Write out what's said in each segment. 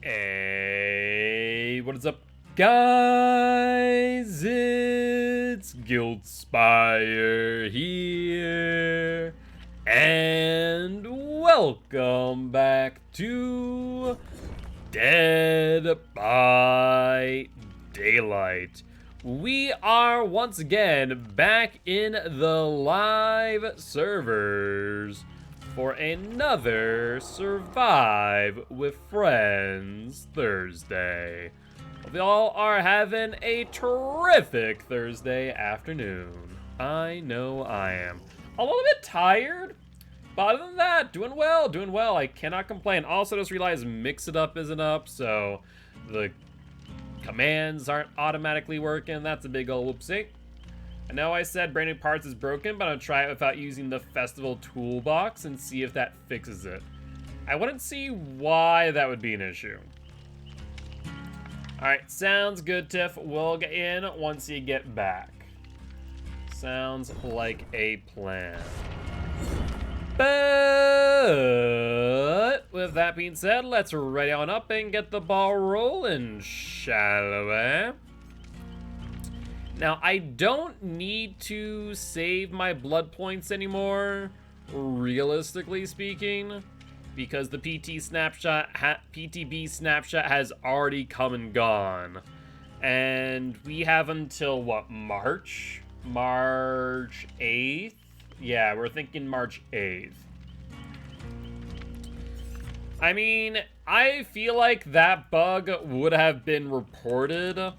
Hey, what is up, guys? It's Guildspire here, and welcome back to Dead by Daylight. We are once again back in the live servers for another Survive with Friends Thursday. Hope y'all are having a terrific Thursday afternoon. I know I am. A little bit tired, but other than that, doing well, doing well. I cannot complain. Also just realized Mix It Up isn't up, so the commands aren't automatically working. That's a big ol' whoopsie. I know I said brand new parts is broken, but I'm gonna try it without using the festival toolbox and see if that fixes it. I wouldn't see why that would be an issue. Alright, sounds good, Tiff. We'll get in once you get back. Sounds like a plan. But with that being said, let's ready on up and get the ball rolling, shall we? Now, I don't need to save my blood points anymore, realistically speaking, because the PTB snapshot has already come and gone. And we have until, what, March? March 8th? Yeah, we're thinking March 8th. I mean, I feel like that bug would have been reported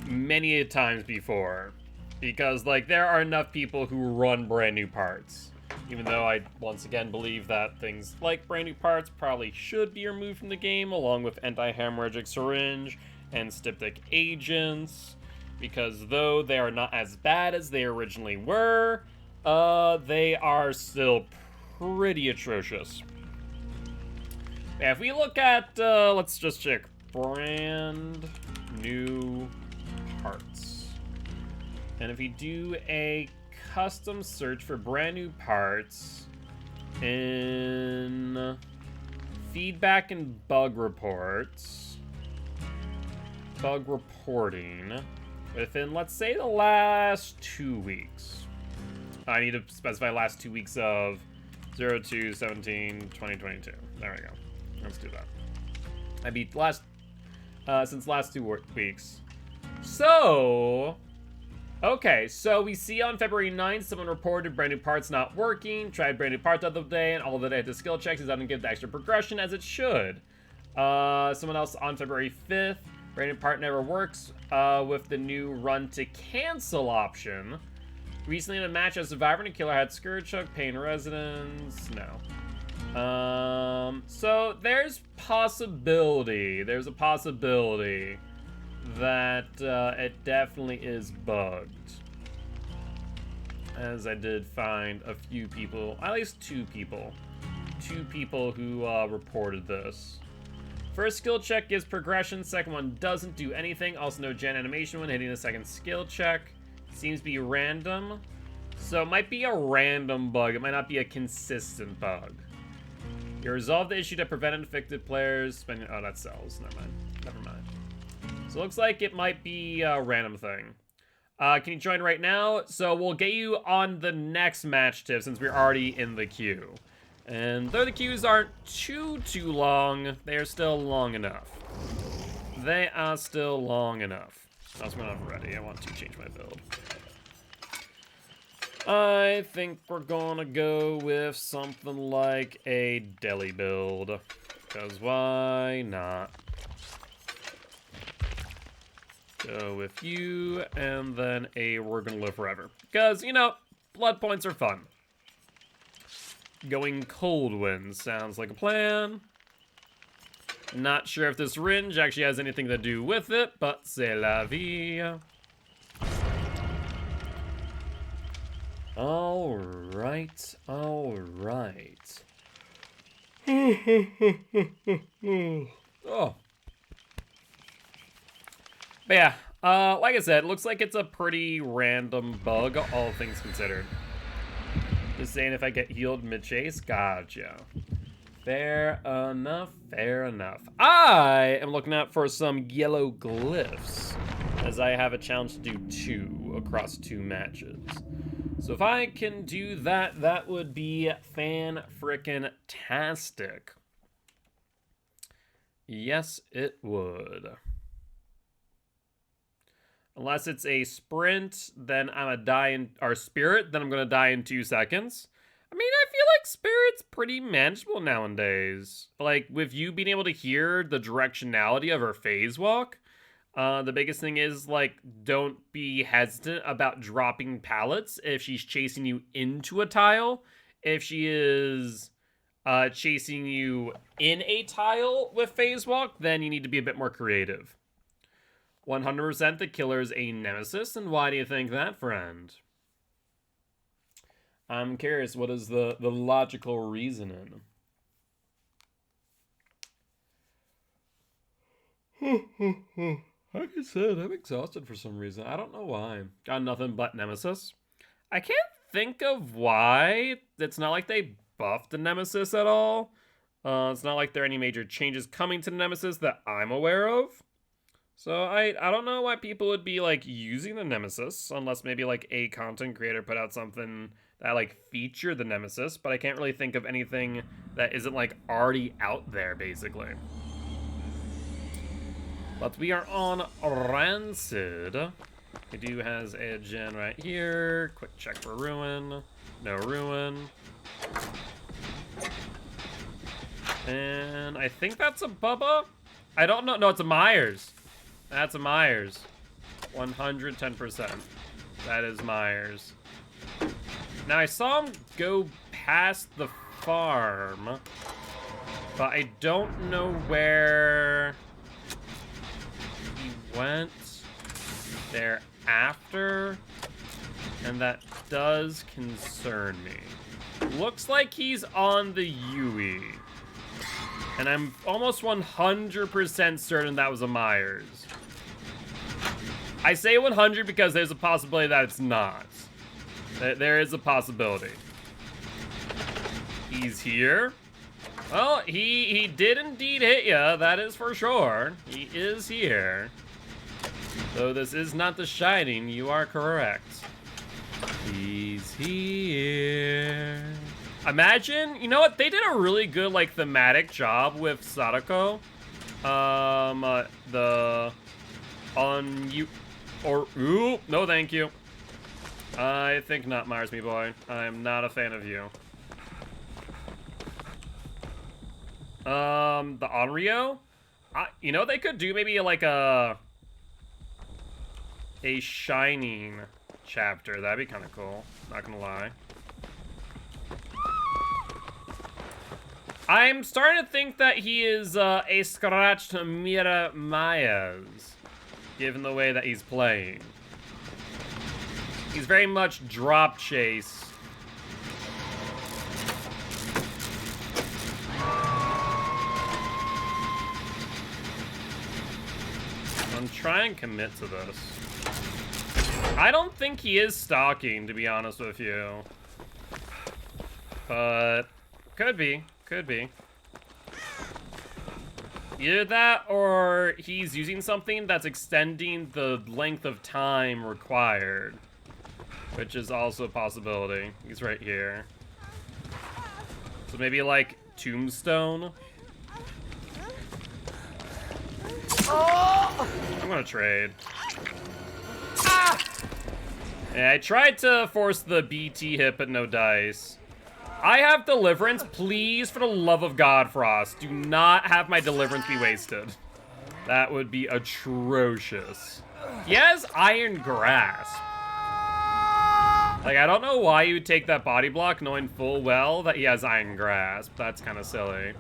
many times before, because like there are enough people who run brand new parts, even though I once again believe that things like brand new parts probably should be removed from the game, along with anti-hemorrhagic syringe and styptic agents, because though they are not as bad as they originally were, they are still pretty atrocious. Yeah, if we look at let's just check brand new parts. And if you do a custom search for brand new parts in feedback and bug reports, bug reporting, within, let's say, the last 2 weeks. I need to specify last 2 weeks of 02/17/2022. There we go. Let's do that. I beat last, since last 2 weeks. So, okay, so we see on February 9th, someone reported brand new parts not working, tried brand new parts the other day, and all the day the skill checks is doesn't give the extra progression as it should. Someone else on February 5th, brand new part never works with the new run to cancel option. Recently in a match, a survivor and a killer had Scourge Hook, Pain Resonance, no. So there's a possibility that it definitely is bugged, as I did find a few people, at least two people who reported this. First skill check gives progression, second one doesn't do anything, also no gen animation when hitting the second skill check. Seems to be random, so it might be a random bug, it might not be a consistent bug. You resolve the issue to prevent infected players spending, oh, that sells, never mind. So it looks like it might be a random thing. Can you join right now? So we'll get you on the next match, Tiff, since we're already in the queue. And though the queues aren't too long, they are still long enough. They are still long enough. I was going ready. I want to change my build. I think we're gonna go with something like a deli build, because why not? Go with you, and then a we're gonna live forever. Because, you know, blood points are fun. Going cold wind sounds like a plan. Not sure if this syringe actually has anything to do with it, but c'est la vie. Alright. Oh. But yeah, like I said, it looks like it's a pretty random bug, all things considered. Just saying if I get healed mid-chase, gotcha. Fair enough, fair enough. I am looking out for some yellow glyphs, as I have a challenge to do 2 across 2 matches. So if I can do that, that would be fan-frickin-tastic. Yes, it would. Unless it's a sprint, then I'm a die in, or spirit, then I'm gonna die in 2 seconds. I mean, I feel like spirit's pretty manageable nowadays. Like, with you being able to hear the directionality of her phase walk, the biggest thing is, like, don't be hesitant about dropping pallets if she's chasing you into a tile. If she is chasing you in a tile with phase walk, then you need to be a bit more creative. 100% the killer is a nemesis, and why do you think that, friend? I'm curious, what is the logical reasoning? Like I said, I'm exhausted for some reason. I don't know why. Got nothing but Nemesis. I can't think of why. It's not like they buffed the Nemesis at all. It's not like there are any major changes coming to the Nemesis that I'm aware of. So I don't know why people would be like using the Nemesis, unless maybe like a content creator put out something that like featured the Nemesis, but I can't really think of anything that isn't like already out there, basically. But we are on Rancid. It do has a gen right here. Quick check for Ruin. No Ruin. And I think that's a Bubba. I don't know. No, it's a Myers. That's a Myers. 110%. That is Myers. Now, I saw him go past the farm, but I don't know where he went thereafter, and that does concern me. Looks like he's on the UE, and I'm almost 100% certain that was a Myers. I say 100 because there's a possibility that it's not. There is a possibility. He's here. Well, he did indeed hit ya, that is for sure. He is here. Though this is not the Shining, you are correct. He's here. Imagine, you know what? They did a really good, like, thematic job with Sadako. Ooh, no thank you. I think not, Mars Me Boy. I am not a fan of you. The Onryo? You know, they could do maybe like a Shining chapter. That'd be kind of cool. Not gonna lie. I'm starting to think that he is a scratched Mira Mayas, given the way that he's playing. He's very much drop chase. I'm trying to commit to this. I don't think he is stalking, to be honest with you. But could be. Could be. Either that, or he's using something that's extending the length of time required. Which is also a possibility. He's right here. So maybe like Tombstone. I'm gonna trade. Yeah, I tried to force the BT hit, but no dice. I have Deliverance. Please, for the love of God, Frost, do not have my Deliverance be wasted. That would be atrocious. He has Iron Grasp. Like, I don't know why you would take that body block knowing full well that he has Iron Grasp. That's kind of silly.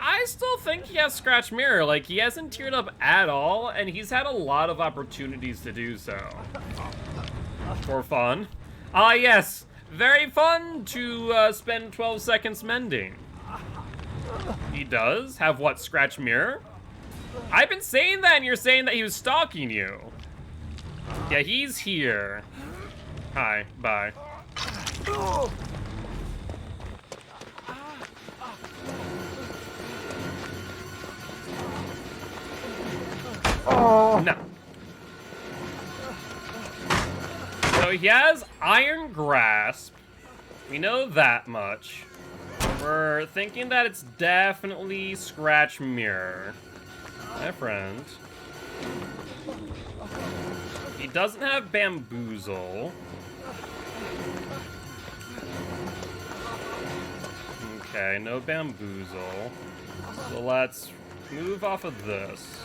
I still think he has Scratch Mirror. Like, he hasn't tiered up at all, and he's had a lot of opportunities to do so. For fun. Yes. Very fun to spend 12 seconds mending. He does have what, Scratch Mirror? I've been saying that, and you're saying that he was stalking you. Yeah, he's here. Hi, bye. No. So he has Iron Grasp. We know that much. We're thinking that it's definitely Scratch Mirror. My friend. He doesn't have Bamboozle. Okay, no Bamboozle. So let's move off of this.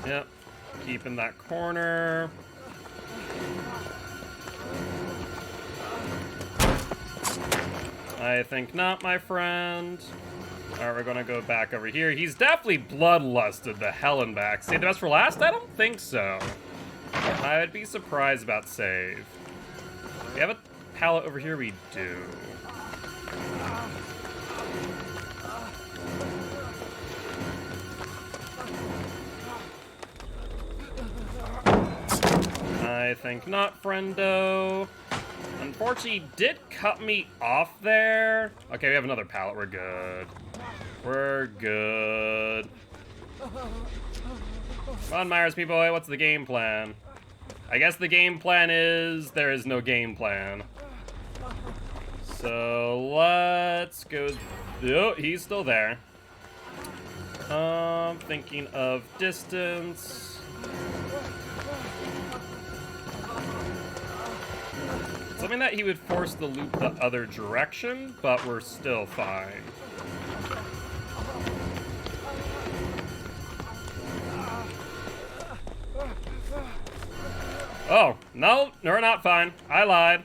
Yep. Keep in that corner. I think not, my friend. Alright, we're gonna go back over here. He's definitely bloodlusted the hell and back. Save the best for last? I don't think so. I would be surprised about save. We have a pallet over here? We do. I think not, friendo. Unfortunately, he did cut me off there. Okay, we have another pallet. We're good. We're good. Come on, Myers, people. What's the game plan? I guess the game plan is there is no game plan. So let's go. Oh, he's still there. Thinking of distance. Something that he would force the loop the other direction, but we're still fine. Oh, no, we're not fine. I lied.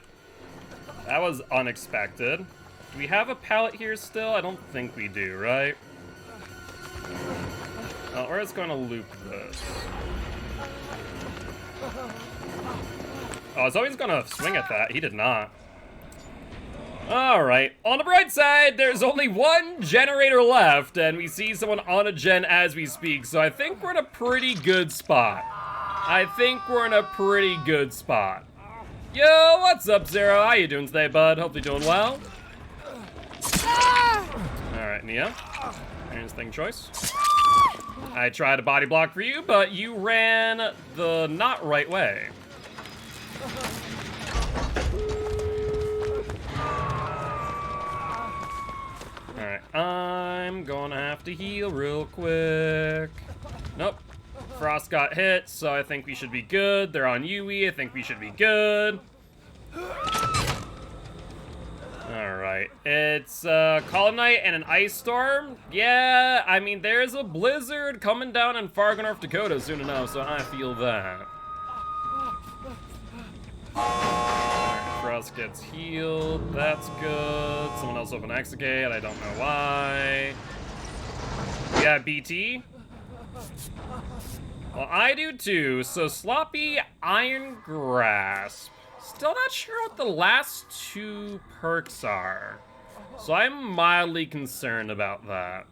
That was unexpected. Do we have a pallet here still? I don't think we do, right? Oh, we're just going to loop this. Oh, I was always gonna swing at that. He did not. Alright. On the bright side, there's only one generator left, and we see someone on a gen as we speak, so I think we're in a pretty good spot. Yo, what's up, Zero? How you doing today, bud? Hope you're doing well. Alright, Nia. Interesting choice. I tried to body block for you, but you ran the not right way. Alright, I'm gonna have to heal real quick. Nope. Frost got hit, so I think we should be good. They're on Yui, I think we should be good. Alright, it's Column Night and an ice storm. Yeah, I mean, there's a blizzard coming down in Fargo, North Dakota soon enough, so I feel that. Alright, Frost gets healed. That's good. Someone else opened Exegate. I don't know why. Yeah, BT. Well, I do too. So Sloppy Iron Grasp. Still not sure what the last two perks are. So I'm mildly concerned about that.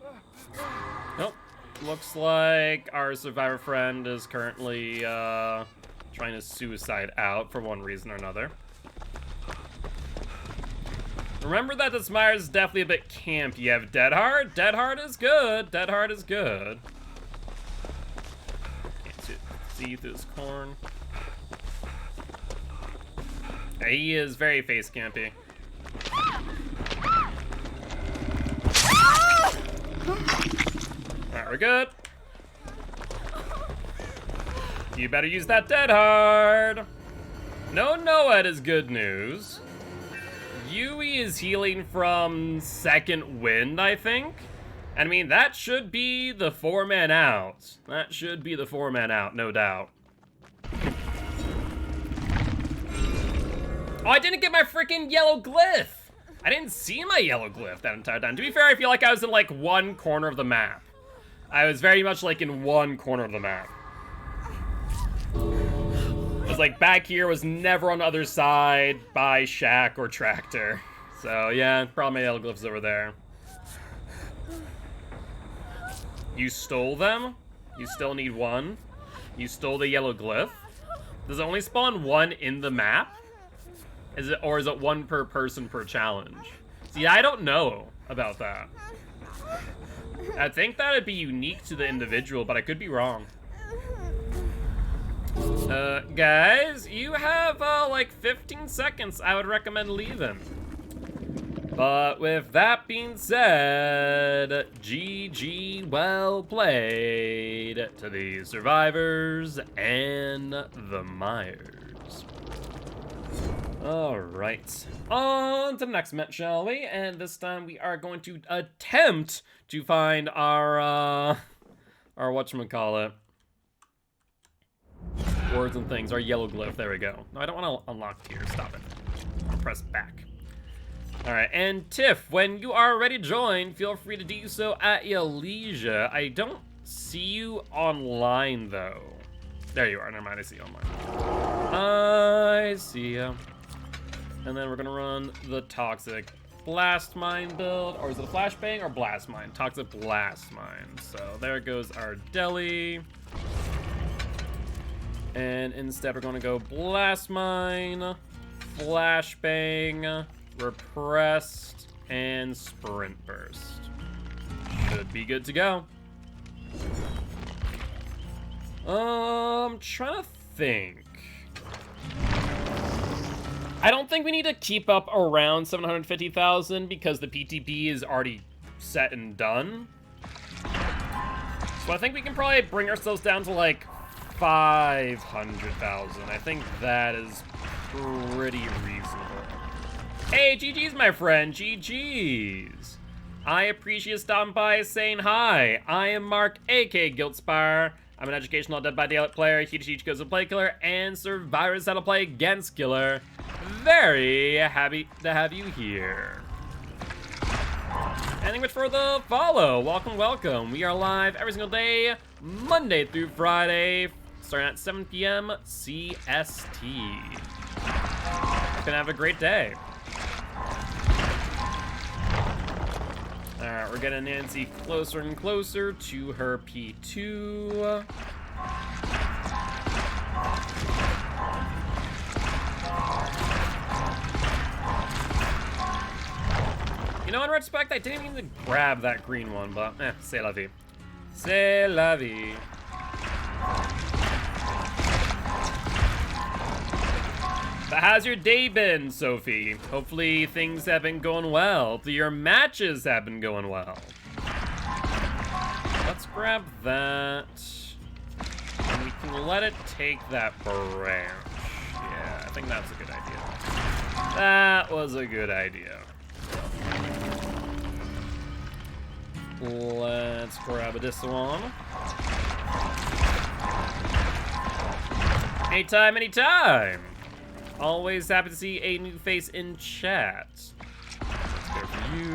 Nope. Looks like our survivor friend is currently trying to suicide out for one reason or another. Remember that this Myers is definitely a bit camp. You have Dead Hard. Dead Hard is good. Dead Hard is good. Can't see through this corn. Yeah, he is very face campy. Alright, we're good. You better use that Dead Hard. No Noed is good news. Yui is healing from Second Wind, I think. And I mean, that should be the 4-man out. That should be the 4-man out, no doubt. Oh, I didn't get my freaking yellow glyph. I didn't see my yellow glyph that entire time. To be fair, I feel like I was in like one corner of the map. I was very much like in one corner of the map. It was like back here was never on the other side by Shack or Tractor. So yeah, probably my yellow glyphs over there. You stole them? You still need one? You stole the yellow glyph? Does it only spawn one in the map? Or is it one per person per challenge? See, I don't know. about that. I think that'd be unique to the individual, but I could be wrong. Guys, you have, like 15 seconds. I would recommend leaving. But with that being said, GG, well played to the survivors and the Myers. All right, on to the next match, shall we? And this time we are going to attempt to find our whatchamacallit, words and things, our yellow glyph. There we go. No, I don't want to unlock tiers. Stop it. Press back. All right, and Tiff, when you are ready to join, feel free to do so at your leisure. I don't see you online, though. There you are. Never mind, I see you online. I see you. And then we're gonna run the Toxic Blast Mine build, or is it a Flashbang or Blast Mine? Toxic Blast Mine. So there goes our deli. And instead we're gonna go Blast Mine, Flashbang, Repressed, and Sprint Burst. Should be good to go. Trying to think. I don't think we need to keep up around 750,000 because the PTP is already set and done. So I think we can probably bring ourselves down to like 500,000. I think that is pretty reasonable. Hey, GG's, my friend, GG's. I appreciate you stopping by saying hi. I am Mark, aka Giltspire. I'm an educational Dead by Daylight player, here to teach goes to play killer, and survivors how to play against killer. Very happy to have you here. Anything much for the follow. Welcome, welcome. We are live every single day, Monday through Friday, starting at 7 p.m. CST. Gonna have a great day. Alright, we're getting Nancy closer and closer to her P2. You know, in retrospect, I didn't even grab that green one, but c'est la vie. C'est la vie. But how's your day been, Sophie? Hopefully things have been going well. Hopefully your matches have been going well. Let's grab that. And we can let it take that branch. Yeah, I think that's a good idea. That was a good idea. Let's grab this one. Anytime, anytime. Always happy to see a new face in chat. Let's go for you.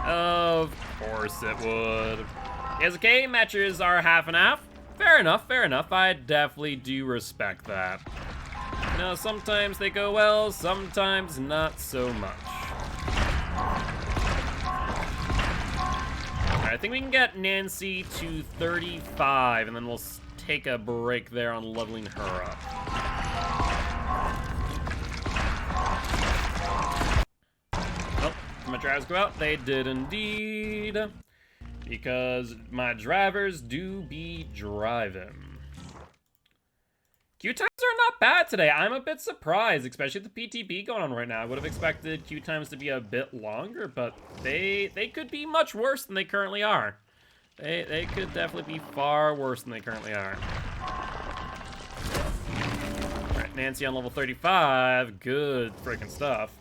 Of course it would. It's okay, matches are half and half. Fair enough, fair enough. I definitely do respect that. You know, sometimes they go well, sometimes not so much. Alright, I think we can get Nancy to 35, and then we'll take a break there on leveling her up. Oh, did my drivers go out? They did indeed. Because my drivers do be driving. Queue times are not bad today. I'm a bit surprised, especially with the PTB going on right now. I would have expected queue times to be a bit longer, but they could be much worse than they currently are. They could definitely be far worse than they currently are. Alright, Nancy on level 35. Good freaking stuff.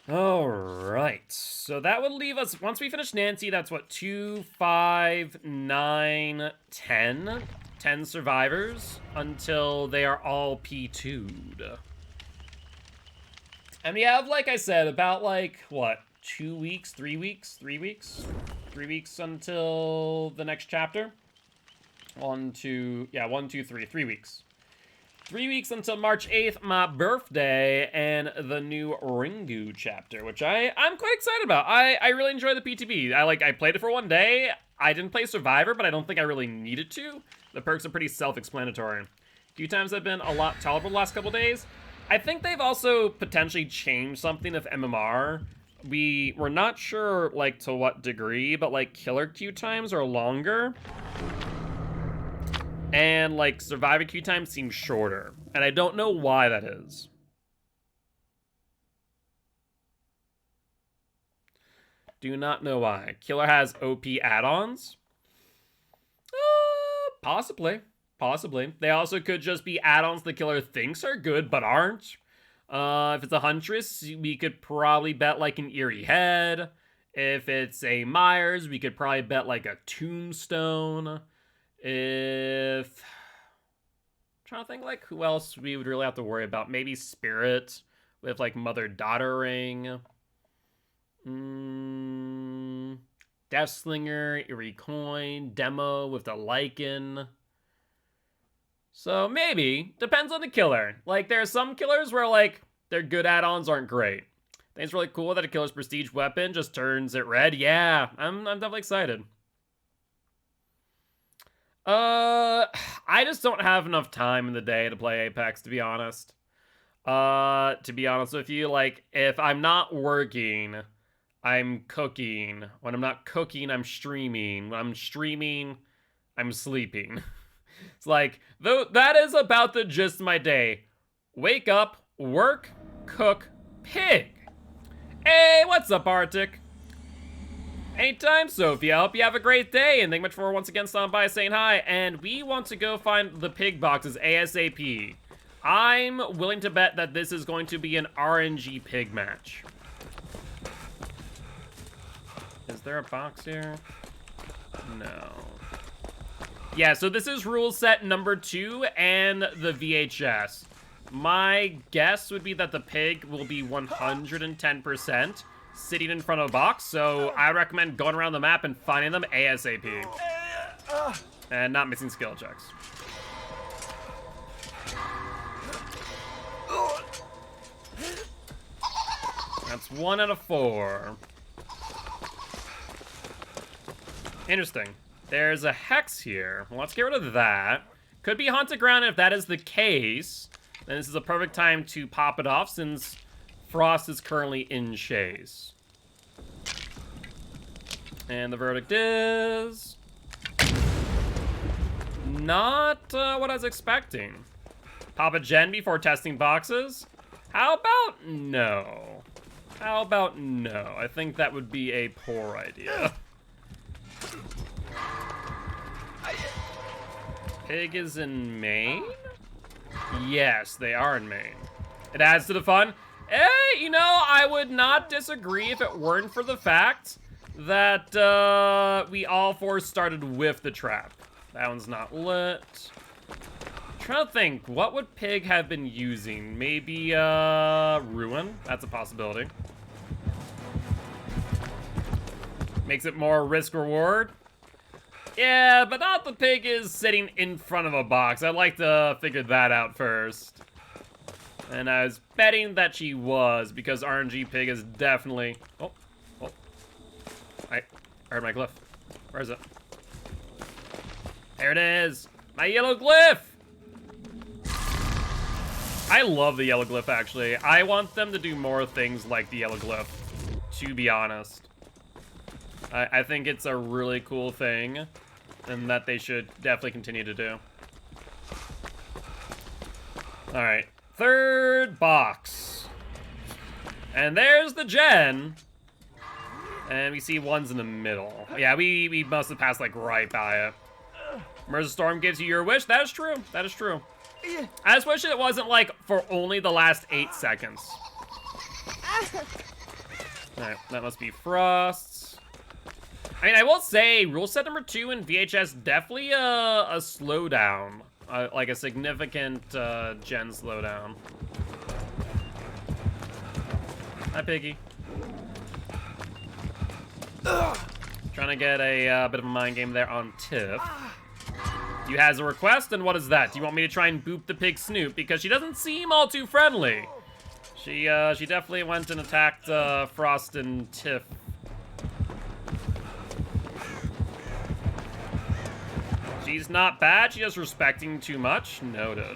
Alright, so that would leave us, once we finish Nancy, that's what, 2, 5, 9, 10? 10 survivors until they are all P2'd. And we have, like I said, about like, what, 2 weeks, 3 weeks, 3 weeks? 3 weeks until the next chapter? 1, 2, yeah, 1, 2, 3, 3 weeks. 3 weeks until March 8th, my birthday, and the new Ringu chapter, which I'm quite excited about. I really enjoy the PTB. I played it for one day. I didn't play Survivor, but I don't think I really needed to. The perks are pretty self-explanatory. Queue times have been a lot tolerable the last couple days. I think they've also potentially changed something of MMR. We're not sure, like, to what degree, but, like, killer queue times are longer. And, like, survivor queue times seem shorter. And I don't know why that is. Do not know why. Killer has OP add-ons? Possibly. Possibly. They also could just be add-ons the killer thinks are good, but aren't. If it's a Huntress, we could probably bet like an Eerie Head. If it's a Myers, we could probably bet like a Tombstone. If... I'm trying to think like who else we would really have to worry about. Maybe Spirit with like Mother-Daughter Ring. Deathslinger, Eerie Coin, Demo with the Lycan. So maybe. Depends on the killer. Like, there are some killers where, like, their good add-ons aren't great. I think it's really cool that a killer's prestige weapon just turns it red. Yeah, I'm definitely excited. I just don't have enough time in the day to play Apex, to be honest. To be honest with you, like, if I'm not working, I'm cooking. When I'm not cooking, I'm streaming. When I'm streaming, I'm sleeping. It's like, though that is about the gist of my day. Wake up, work, cook, pig. Hey, what's up, Arctic? Anytime, Sophie. I hope you have a great day, and thank you much for once again stopping by saying hi. And we want to go find the pig boxes ASAP. I'm willing to bet that this is going to be an RNG pig match. Is there a box here? No. Yeah, so this is rule set number 2 and the VHS. My guess would be that the pig will be 110% sitting in front of a box, so I recommend going around the map and finding them ASAP. And not missing skill checks. That's 1 out of 4. Interesting. There's a hex here. Well, let's get rid of that. Could be haunted ground. If that is the case, then this is a perfect time to pop it off since Frost is currently in chase. And the verdict is... not what I was expecting. Pop a gen before testing boxes? How about no? How about no? I think that would be a poor idea. Pig is in Maine? Yes, they are in Maine. It adds to the fun. Hey, you know, I would not disagree if it weren't for the fact that we all 4 started with the trap. That one's not lit. I'm trying to think, what would Pig have been using? Maybe Ruin? That's a possibility. Makes it more risk-reward. Yeah, but not the pig is sitting in front of a box. I'd like to figure that out first. And I was betting that she was, because RNG pig is definitely... Oh. I heard my glyph. Where is it? There it is! My yellow glyph! I love the yellow glyph, actually. I want them to do more things like the yellow glyph, to be honest. I think it's a really cool thing, and that they should definitely continue to do. Alright, 3rd box. And there's the gen. And we see one's in the middle. Yeah, we must have passed, like, right by it. Mirza Storm gives you your wish. That is true. That is true. I just wish it wasn't, like, for only the last 8 seconds. Alright, that must be Frost's. I mean, I will say, rule set number 2 in VHS, definitely a slowdown. Like a significant gen slowdown. Hi, Piggy. Trying to get a bit of a mind game there on Tiff. You has a request, and what is that? Do you want me to try and boop the pig snoot? Because she doesn't seem all too friendly. She definitely went and attacked Frost and Tiff. She's not bad, she's just respecting too much. Noted.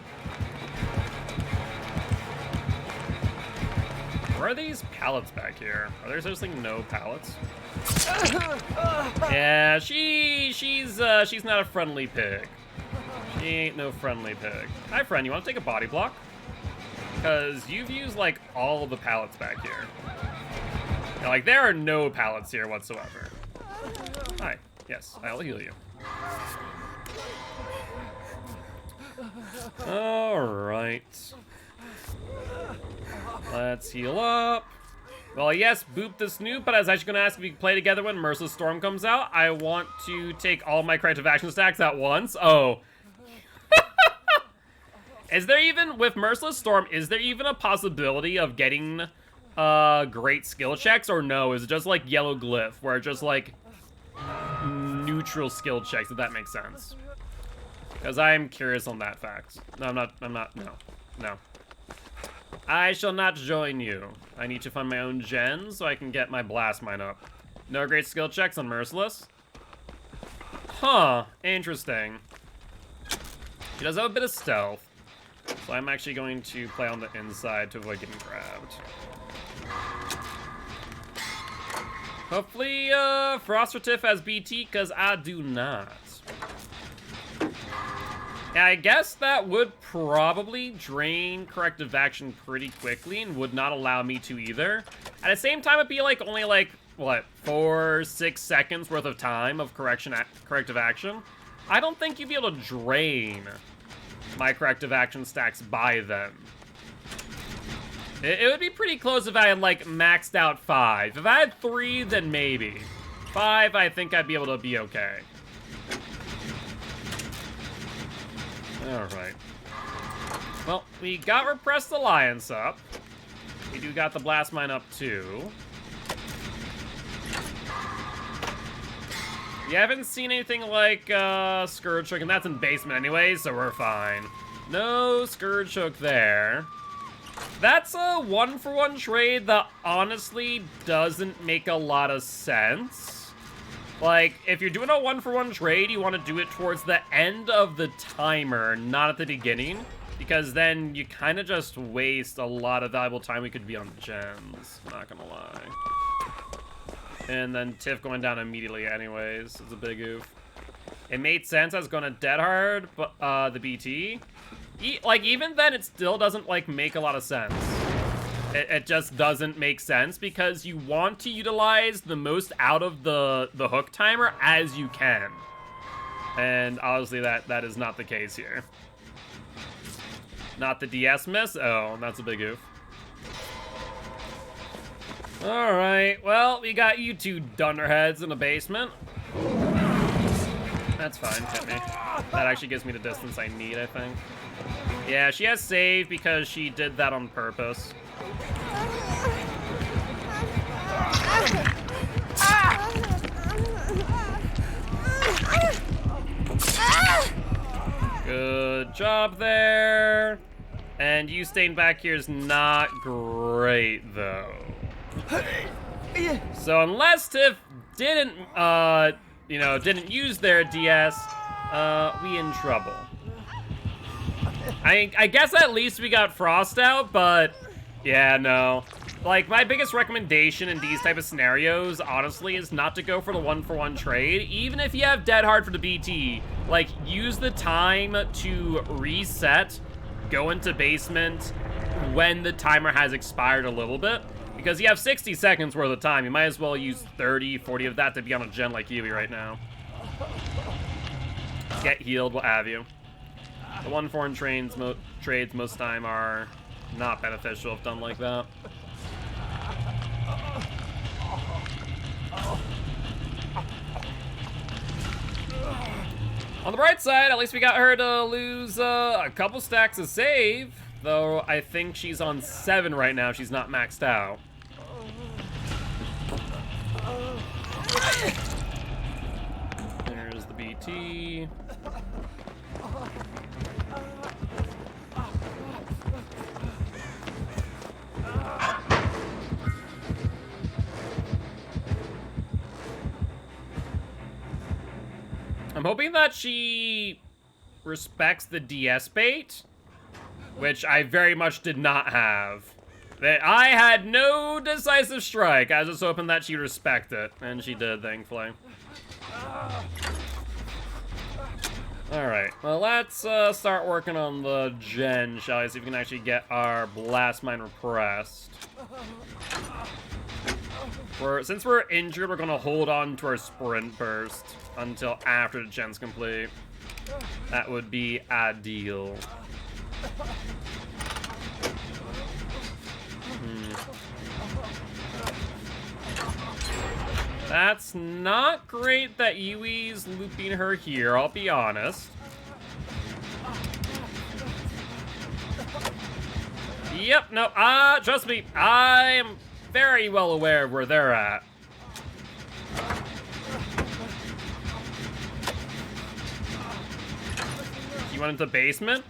Where are these pallets back here? Are there seriously no pallets? Yeah, she's not a friendly pig. She ain't no friendly pig. Hi, friend. You want to take a body block? Because you've used like all of the pallets back here. Now, like there are no pallets here whatsoever. Hi. Yes, I'll heal you. All right. Let's heal up. Well, yes, boop the Snoop, but I was actually going to ask if we can play together when Merciless Storm comes out. I want to take all my corrective action stacks at once. Oh. Is there even, with Merciless Storm, is there even a possibility of getting great skill checks, or no? Is it just like Yellow Glyph, where it's just like neutral skill checks, if that makes sense? Because I am curious on that fact. No, I'm not, no. I shall not join you. I need to find my own gens so I can get my blast mine up. No great skill checks on Merciless? Huh, interesting. She does have a bit of stealth, so I'm actually going to play on the inside to avoid getting grabbed. Hopefully, Frostertiff has BT, because I do not. Yeah, I guess that would probably drain corrective action pretty quickly and would not allow me to either. At the same time, it'd be like only like, what, 4-6 seconds worth of time of corrective action. I don't think you'd be able to drain my corrective action stacks by then. It would be pretty close if I had like maxed out 5. If I had 3, then maybe. 5, I think I'd be able to be okay. Alright. Well, we got Repressed Alliance up. We do got the Blast Mine up, too. We haven't seen anything like, Scourge Hook, and that's in basement anyway, so we're fine. No Scourge Hook there. That's a one-for-one trade that honestly doesn't make a lot of sense. Like, if you're doing a one-for-one trade, you want to do it towards the end of the timer, not at the beginning, because then you kind of just waste a lot of valuable time we could be on gens, not gonna lie. And then Tiff going down immediately anyways is a big oof. It made sense I was going to Dead Hard, but the BT. Like, even then, it still doesn't, like, make a lot of sense. It just doesn't make sense because you want to utilize the most out of the hook timer as you can. And obviously that is not the case here. Not the DS miss? Oh, that's a big oof. Alright, well, we got you two dunderheads in the basement. That's fine, hit me. That actually gives me the distance I need, I think. Yeah, she has save because she did that on purpose. Good job there. And you staying back here is not great, though. So unless Tiff didn't, didn't use their DS, we in trouble. I guess at least we got Frost out, but yeah, no. Like, my biggest recommendation in these type of scenarios, honestly, is not to go for the one-for-one trade. Even if you have Dead Hard for the BT, like, use the time to reset, go into basement when the timer has expired a little bit. Because you have 60 seconds worth of time. You might as well use 30, 40 of that to be on a gen like Kiwi right now. Get healed, what have you. The one-for-one trades most time are not beneficial if done like that. On the bright side, at least we got her to lose a couple stacks of save. Though I think she's on 7 right now. She's not maxed out. There's the BT. I'm hoping that she respects the DS bait, which I very much did not have. I had no decisive strike. I was just hoping that she'd respect it, and she did, thankfully. Alright, well, let's start working on the gen, shall we? See if we can actually get our blast mine repressed. Since we're injured, we're gonna hold on to our sprint burst until after the gen's complete. That would be ideal. That's not great that Yui's looping her here, I'll be honest. Yep, no, trust me, I'm very well aware of where they're at. You went into the basement?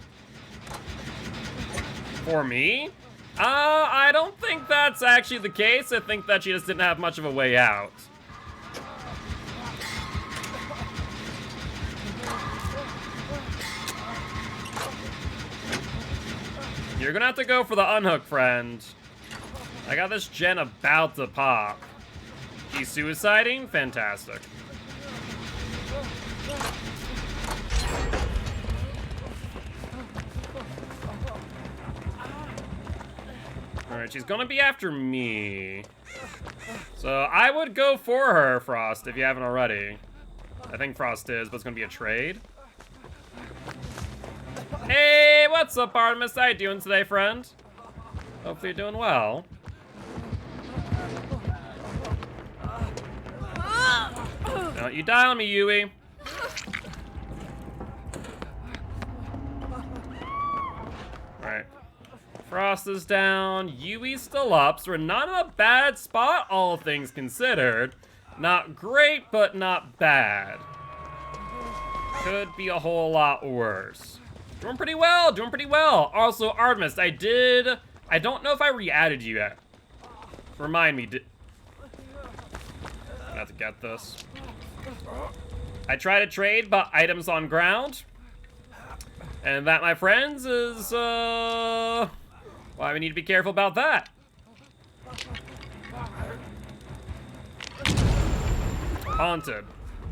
For me? I don't think that's actually the case. I think that she just didn't have much of a way out. You're gonna have to go for the unhook, friend. I got this gen about to pop. He's suiciding? Fantastic. Alright, she's gonna be after me. So I would go for her, Frost, if you haven't already. I think Frost is, but it's gonna be a trade. Hey, what's up, Artemis? How you doing today, friend? Hopefully you're doing well. Don't you die on me, Yui. Alright. Frost is down. Yui's still up, so we're not in a bad spot, all things considered. Not great, but not bad. Could be a whole lot worse. Doing pretty well, doing pretty well. Also, Artemis, I don't know if I re-added you yet. Remind me, I have to get this. I try to trade, but items on ground. And that, my friends, is, why we need to be careful about that. Haunted.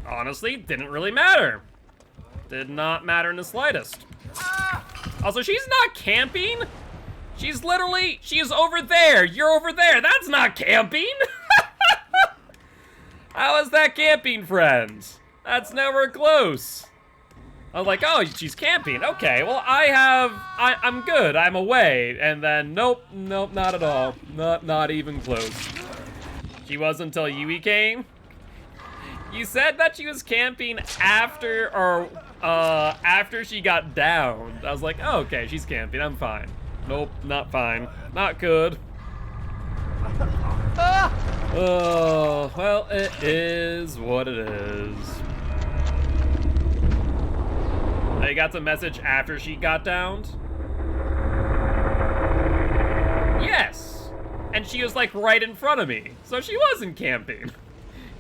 Honestly, didn't really matter. Did not matter in the slightest. Also, she's not camping. She's literally, she's over there. You're over there. That's not camping. How is that camping, friends? That's nowhere close. I was like, oh, she's camping. Okay, well, I'm good. I'm away. And then, nope, not at all. Not even close. She was until Yui came. You said that she was camping after, or, after she got downed. I was like, oh, okay, she's camping. I'm fine. Nope, not fine. Not good. Oh, well, it is what it is. I got the message after she got downed? Yes! And she was, like, right in front of me. So she wasn't camping.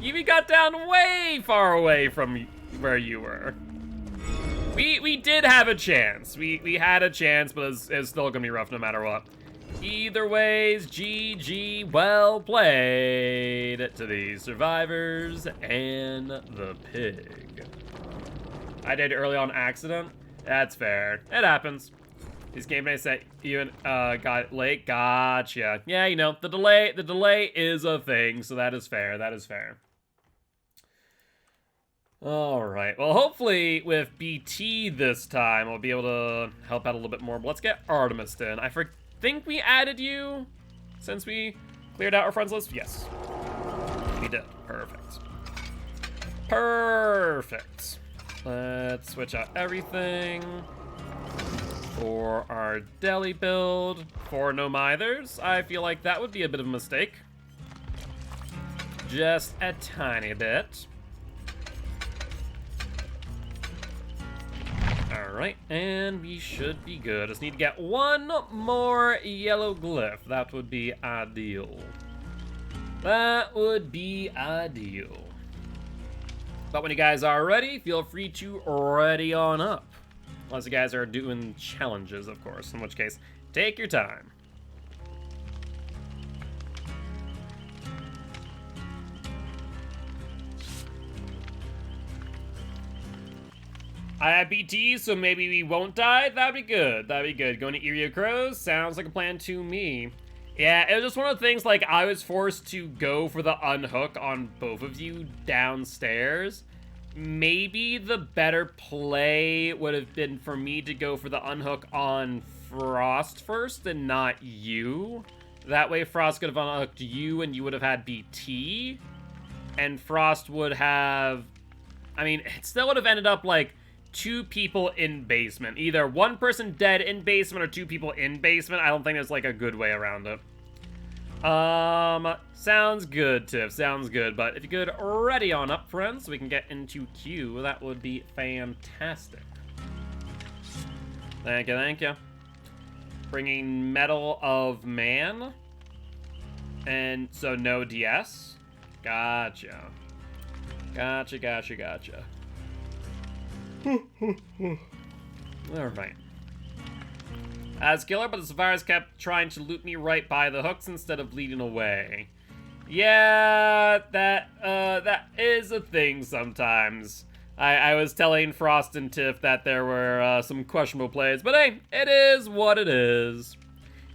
Yui got down way far away from where you were. We did have a chance. We had a chance, but it's still gonna be rough no matter what. Either ways, GG, well played to the survivors and the pig. I did early on accident. That's fair. It happens. These game days that even got late. Gotcha. Yeah, you know, the delay is a thing, so that is fair. That is fair. All right. Well, hopefully with BT this time, I'll be able to help out a little bit more. But let's get Artemis in. I think we added you since we cleared out our friends list. Yes, we did. Perfect. Perfect. Let's switch out everything for our deli build. For no mithers, I feel like that would be a bit of a mistake. Just a tiny bit. Alright, and we should be good. Just need to get one more yellow glyph. That would be ideal. That would be ideal. But when you guys are ready, feel free to ready on up. Unless you guys are doing challenges, of course, in which case, take your time. I have BT, so maybe we won't die. That'd be good. That'd be good. Going to Irio Crows sounds like a plan to me. Yeah, it was just one of the things, like, I was forced to go for the unhook on both of you downstairs. Maybe the better play would have been for me to go for the unhook on Frost first and not you. That way Frost could have unhooked you and you would have had BT. And Frost would have... I mean, it still would have ended up, like, 2 people in basement. Either 1 person dead in basement or 2 people in basement. I don't think there's, like, a good way around it. Sounds good, Tiff. Sounds good. But if you could ready on up, friends, so we can get into queue, that would be fantastic. Thank you, thank you. Bringing Medal of Man. And so no DS. Gotcha. Gotcha, gotcha, gotcha. Alright. As killer, but the survivors kept trying to loot me right by the hooks instead of bleeding away. Yeah, that is a thing sometimes. I was telling Frost and Tiff that there were some questionable plays, but hey, it is what it is.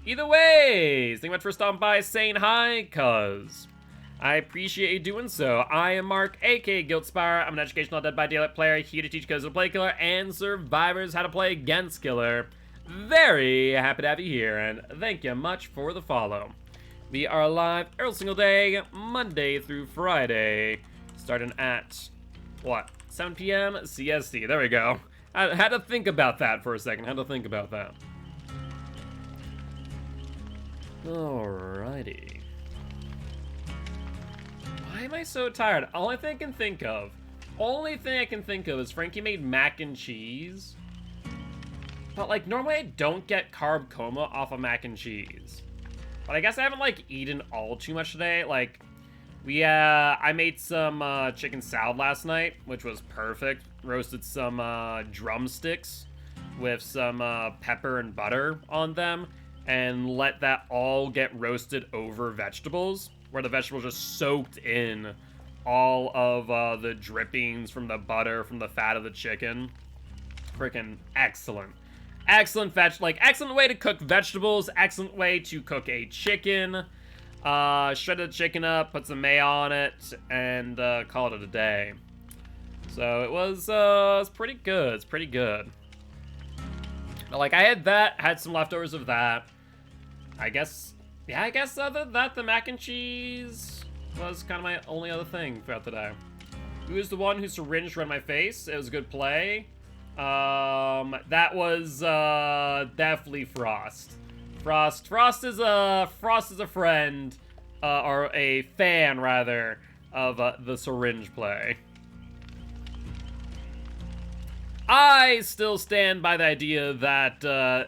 Either way, thank you much for stopping by, saying hi, cuz. I appreciate you doing so. I am Mark, aka Guiltspire. I'm an educational Dead by Daylight player, here to teach codes how to play killer and survivors how to play against killer. Very happy to have you here, and thank you much for the follow. We are live every single day, Monday through Friday, starting at, what, 7 p.m. CST. There we go. I had to think about that for a second. Had to think about that. Alrighty. Why am I so tired? Only thing I can think of is Frankie made mac and cheese. But, like, normally I don't get carb coma off of mac and cheese. But I guess I haven't, like, eaten all too much today. Like, I made some chicken salad last night, which was perfect. Roasted some drumsticks with some pepper and butter on them. And let that all get roasted over vegetables, where the vegetables just soaked in all of the drippings from the butter, from the fat of the chicken. Freaking excellent. Excellent excellent way to cook vegetables, excellent way to cook a chicken. Shred the chicken up, put some mayo on it, and call it a day. So it was pretty good. It's pretty good. Like, I had that, had some leftovers of that. I guess other than that, the mac and cheese was kind of my only other thing throughout the day. Who is the one who syringed around my face? It was a good play. That was definitely Frost. Frost is a friend, or a fan rather, of the syringe play. I still stand by the idea that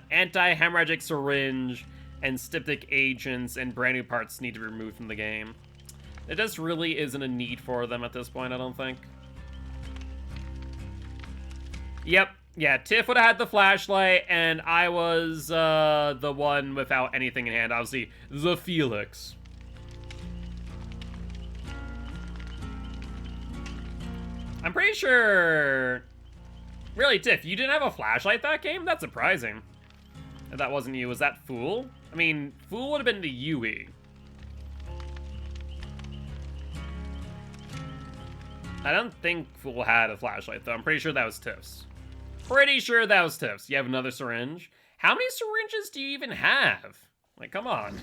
anti-hemorrhagic syringe and styptic agents and brand new parts need to be removed from the game. There just really isn't a need for them at this point, I don't think. Yep, yeah, Tiff would have had the flashlight, and I was the one without anything in hand, obviously, the Felix. I'm pretty sure... Really, Tiff, you didn't have a flashlight that game? That's surprising. If that wasn't you, was that Fool? I mean, Fool would have been the Yui. I don't think Fool had a flashlight, though. I'm pretty sure that was Tiff's. Pretty sure that was Tiff's. You have another syringe? How many syringes do you even have? Like, come on.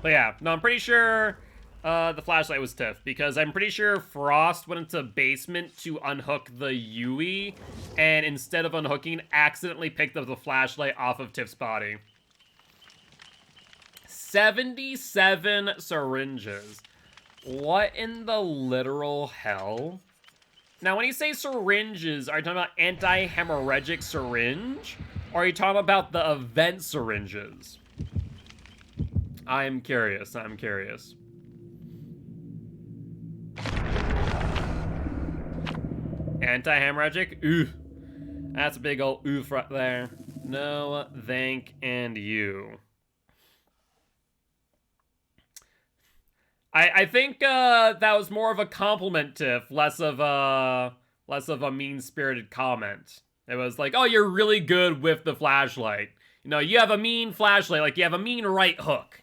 But yeah, no, I'm pretty sure the flashlight was Tiff, because I'm pretty sure Frost went into basement to unhook the Yui, and instead of unhooking, accidentally picked up the flashlight off of Tiff's body. 77 syringes. What in the literal hell? Now, when you say syringes, are you talking about anti-hemorrhagic syringe? Or are you talking about the event syringes? I'm curious, I'm curious. Anti-hemorrhagic? Ooh. That's a big old oof right there. No, thank and you. I think that was more of a compliment, Tiff, less of less of a mean-spirited comment. It was like, oh, you're really good with the flashlight. You know, you have a mean flashlight, like you have a mean right hook.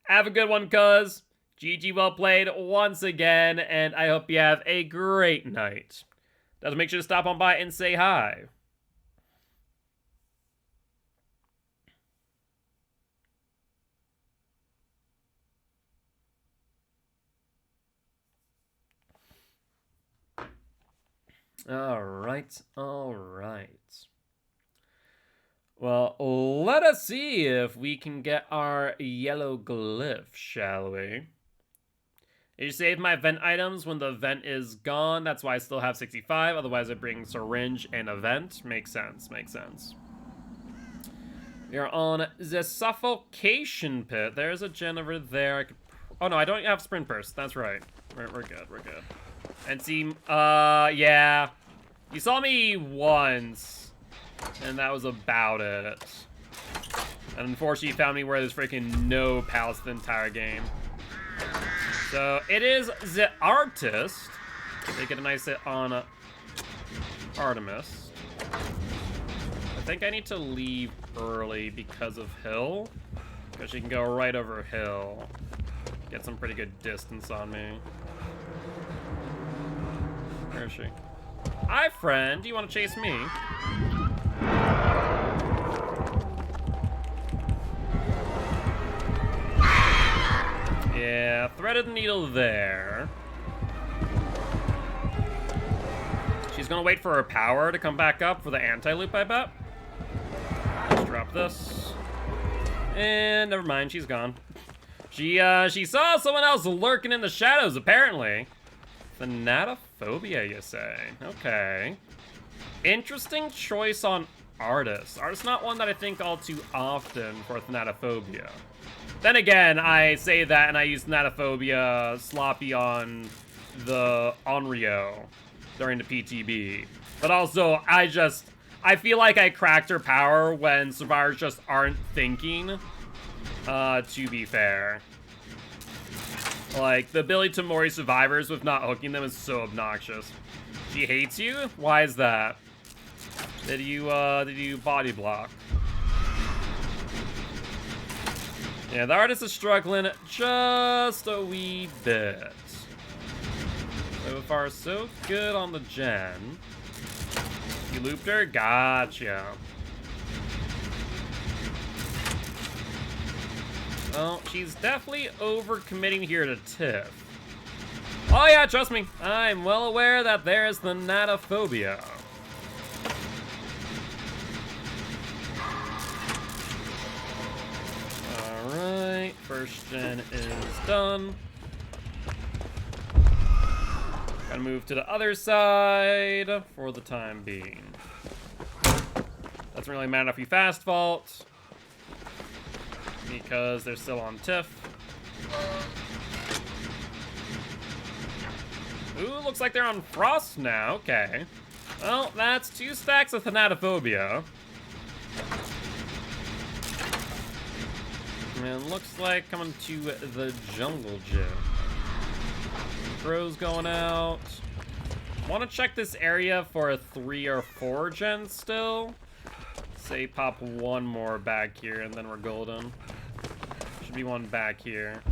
Have a good one, cuz. GG, well played once again, and I hope you have a great night. Doesn't make sure to stop on by and say hi. All right. Well, let us see if we can get our yellow glyph, shall we? You save my vent items when the vent is gone. That's why I still have 65. Otherwise, I bring syringe and a vent. Makes sense, makes sense. We're on the suffocation pit. There's a gen over there. Oh, no, I don't have sprint burst. That's right. We're good, we're good. And see, yeah. You saw me once, and that was about it. And unfortunately, you found me where there's freaking no palace the entire game. So, it is the artist. They get a nice hit on Artemis. I think I need to leave early because of hill. Because she can go right over hill. Get some pretty good distance on me. Where is she? Hi, friend. Do you want to chase me? Yeah, threaded needle there. She's gonna wait for her power to come back up for the anti-loop, I bet. Let's drop this. And never mind, she's gone. She saw someone else lurking in the shadows, apparently. Thanatophobia, you say? Okay. Interesting choice on artist. Artist not one that I think all too often for Thanatophobia. Then again, I say that and I use Thanatophobia sloppy on the Onryo during the PTB. But also, I feel like I cracked her power when survivors just aren't thinking, to be fair. Like, the ability to Mori survivors with not hooking them is so obnoxious. She hates you? Why is that? Did you body block? Yeah, the artist is struggling just a wee bit. So far, so good on the gen. You looped her? Gotcha. Well, she's definitely overcommitting here to Tiff. Oh yeah, trust me. I'm well aware that there's the Thanatophobia. Alright, first gen is done. Gotta move to the other side for the time being. Doesn't really matter if you fast vault, because they're still on Tiff. Ooh, looks like they're on Frost now. Okay. Well, that's 2 stacks of Thanatophobia. And looks like coming to the jungle gym. Crow's going out. Want to check this area for a 3 or 4 gen still. Say pop one more back here and then we're golden. Should be one back here.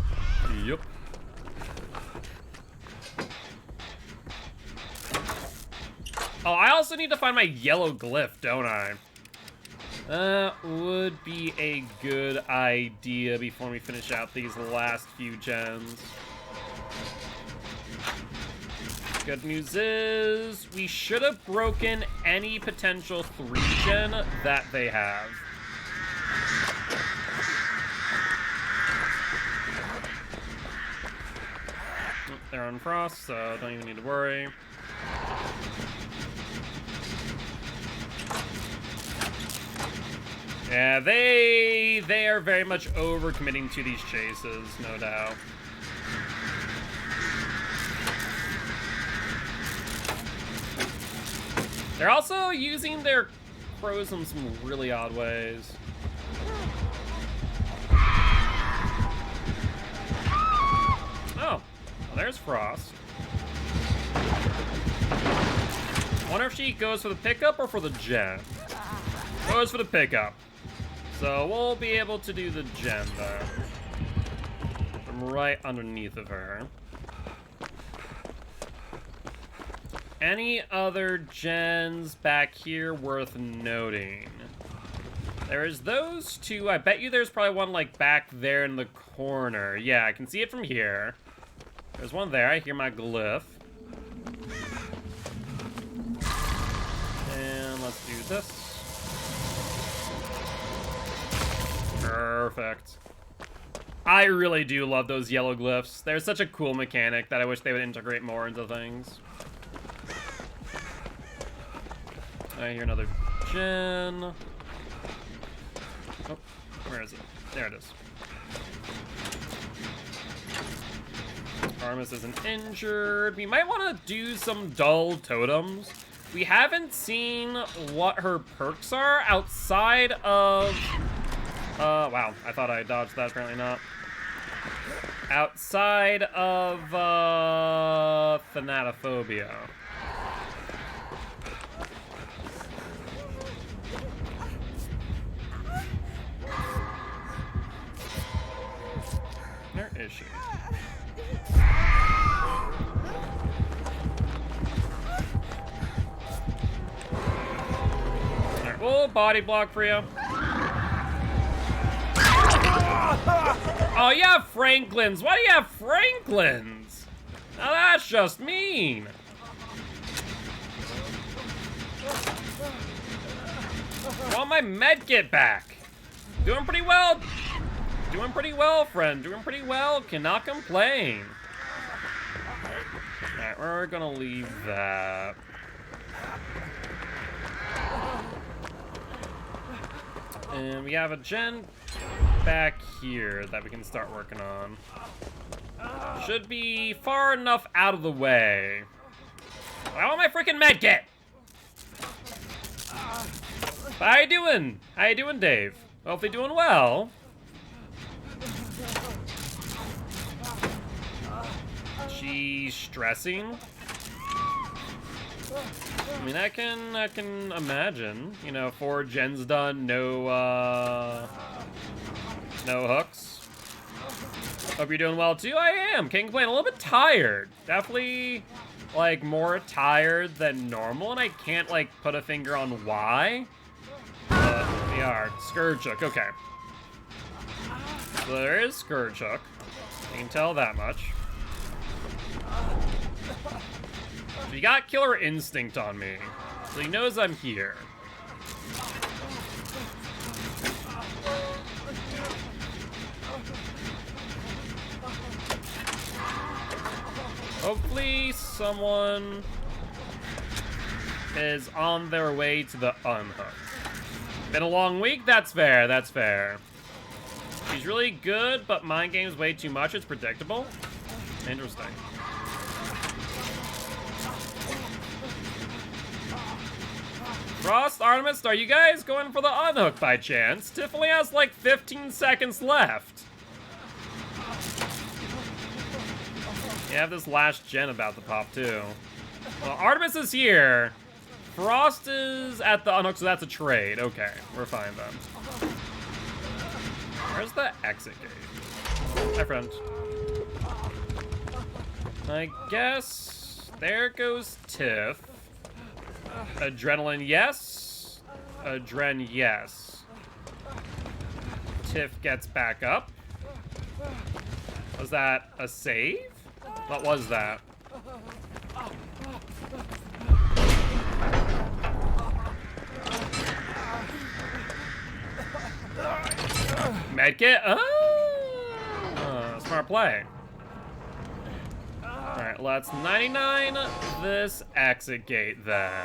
Yep. Oh, I also need to find my yellow glyph, don't I? That would be a good idea before we finish out these last few gens. Good news is, we should have broken any potential 3-gen that they have. They're on Frost, so don't even need to worry. Yeah, they are very much overcommitting to these chases, no doubt. They're also using their crows in some really odd ways. Oh, well, there's Frost. Wonder if she goes for the pickup or for the gen. Goes for the pickup. So we'll be able to do the gen then. I'm right underneath of her. Any other gens back here worth noting? There's those two. I bet you there's probably one like back there in the corner. Yeah, I can see it from here. There's one there. I hear my glyph. And let's do this. Perfect. I really do love those yellow glyphs. They're such a cool mechanic that I wish they would integrate more into things. I hear another gen. Oh, where is it? There it is. Artemis isn't injured. We might want to do some dull totems. We haven't seen what her perks are outside of... wow, I thought I dodged that, apparently not. Outside of, Thanatophobia. Where is she? Alright, we'll body block for you. Oh, you have Franklins. Why do you have Franklins? Now that's just mean. I want my med kit back. Doing pretty well. Doing pretty well, friend. Doing pretty well. Cannot complain. Alright, we're gonna leave that. And we have a gen back here that we can start working on. Should be far enough out of the way. I want my freaking med kit! How you doing? How you doing, Dave? Hopefully doing well. She's stressing. I mean, I can imagine. You know, 4 gens done, no hooks. Hope you're doing well too. I am. Can't complain. A little bit tired. Definitely, like, more tired than normal, and I can't like put a finger on why. We are Scourge Hook. Okay. So there is Scourge Hook. You can tell that much. He got Killer Instinct on me, so he knows I'm here. Hopefully someone is on their way to the unhook. Been a long week? That's fair, that's fair. She's really good, but mind games way too much. It's predictable. Interesting. Frost, Artemis, are you guys going for the unhook by chance? Tiff only has like 15 seconds left. You have this last gen about to pop too. Well, Artemis is here. Frost is at the unhook, so that's a trade. Okay, we're fine then. Where's the exit gate? Hi, friend. I guess there goes Tiff. Adrenaline, yes. Adren, yes. Tiff gets back up. Was that a save? What was that? Medkit? Oh, smart play. Alright, let's 99 this exit gate then.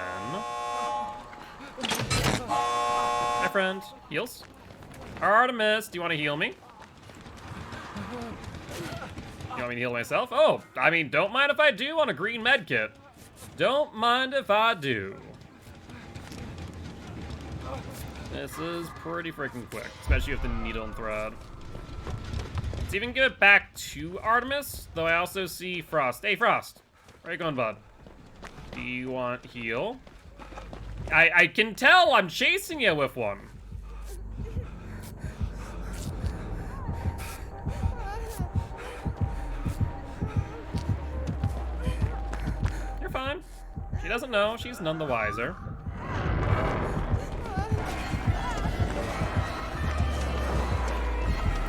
Hi, friend. Heals? Artemis, do you want to heal me? You want me to heal myself? Oh, I mean, don't mind if I do on a green med kit. Don't mind if I do. This is pretty freaking quick, especially with the needle and thread. Let's even give it back to Artemis, though I also see Frost. Hey, Frost. Where you going, bud? Do you want heal? I can tell I'm chasing you with one. You're fine. She doesn't know. She's none the wiser.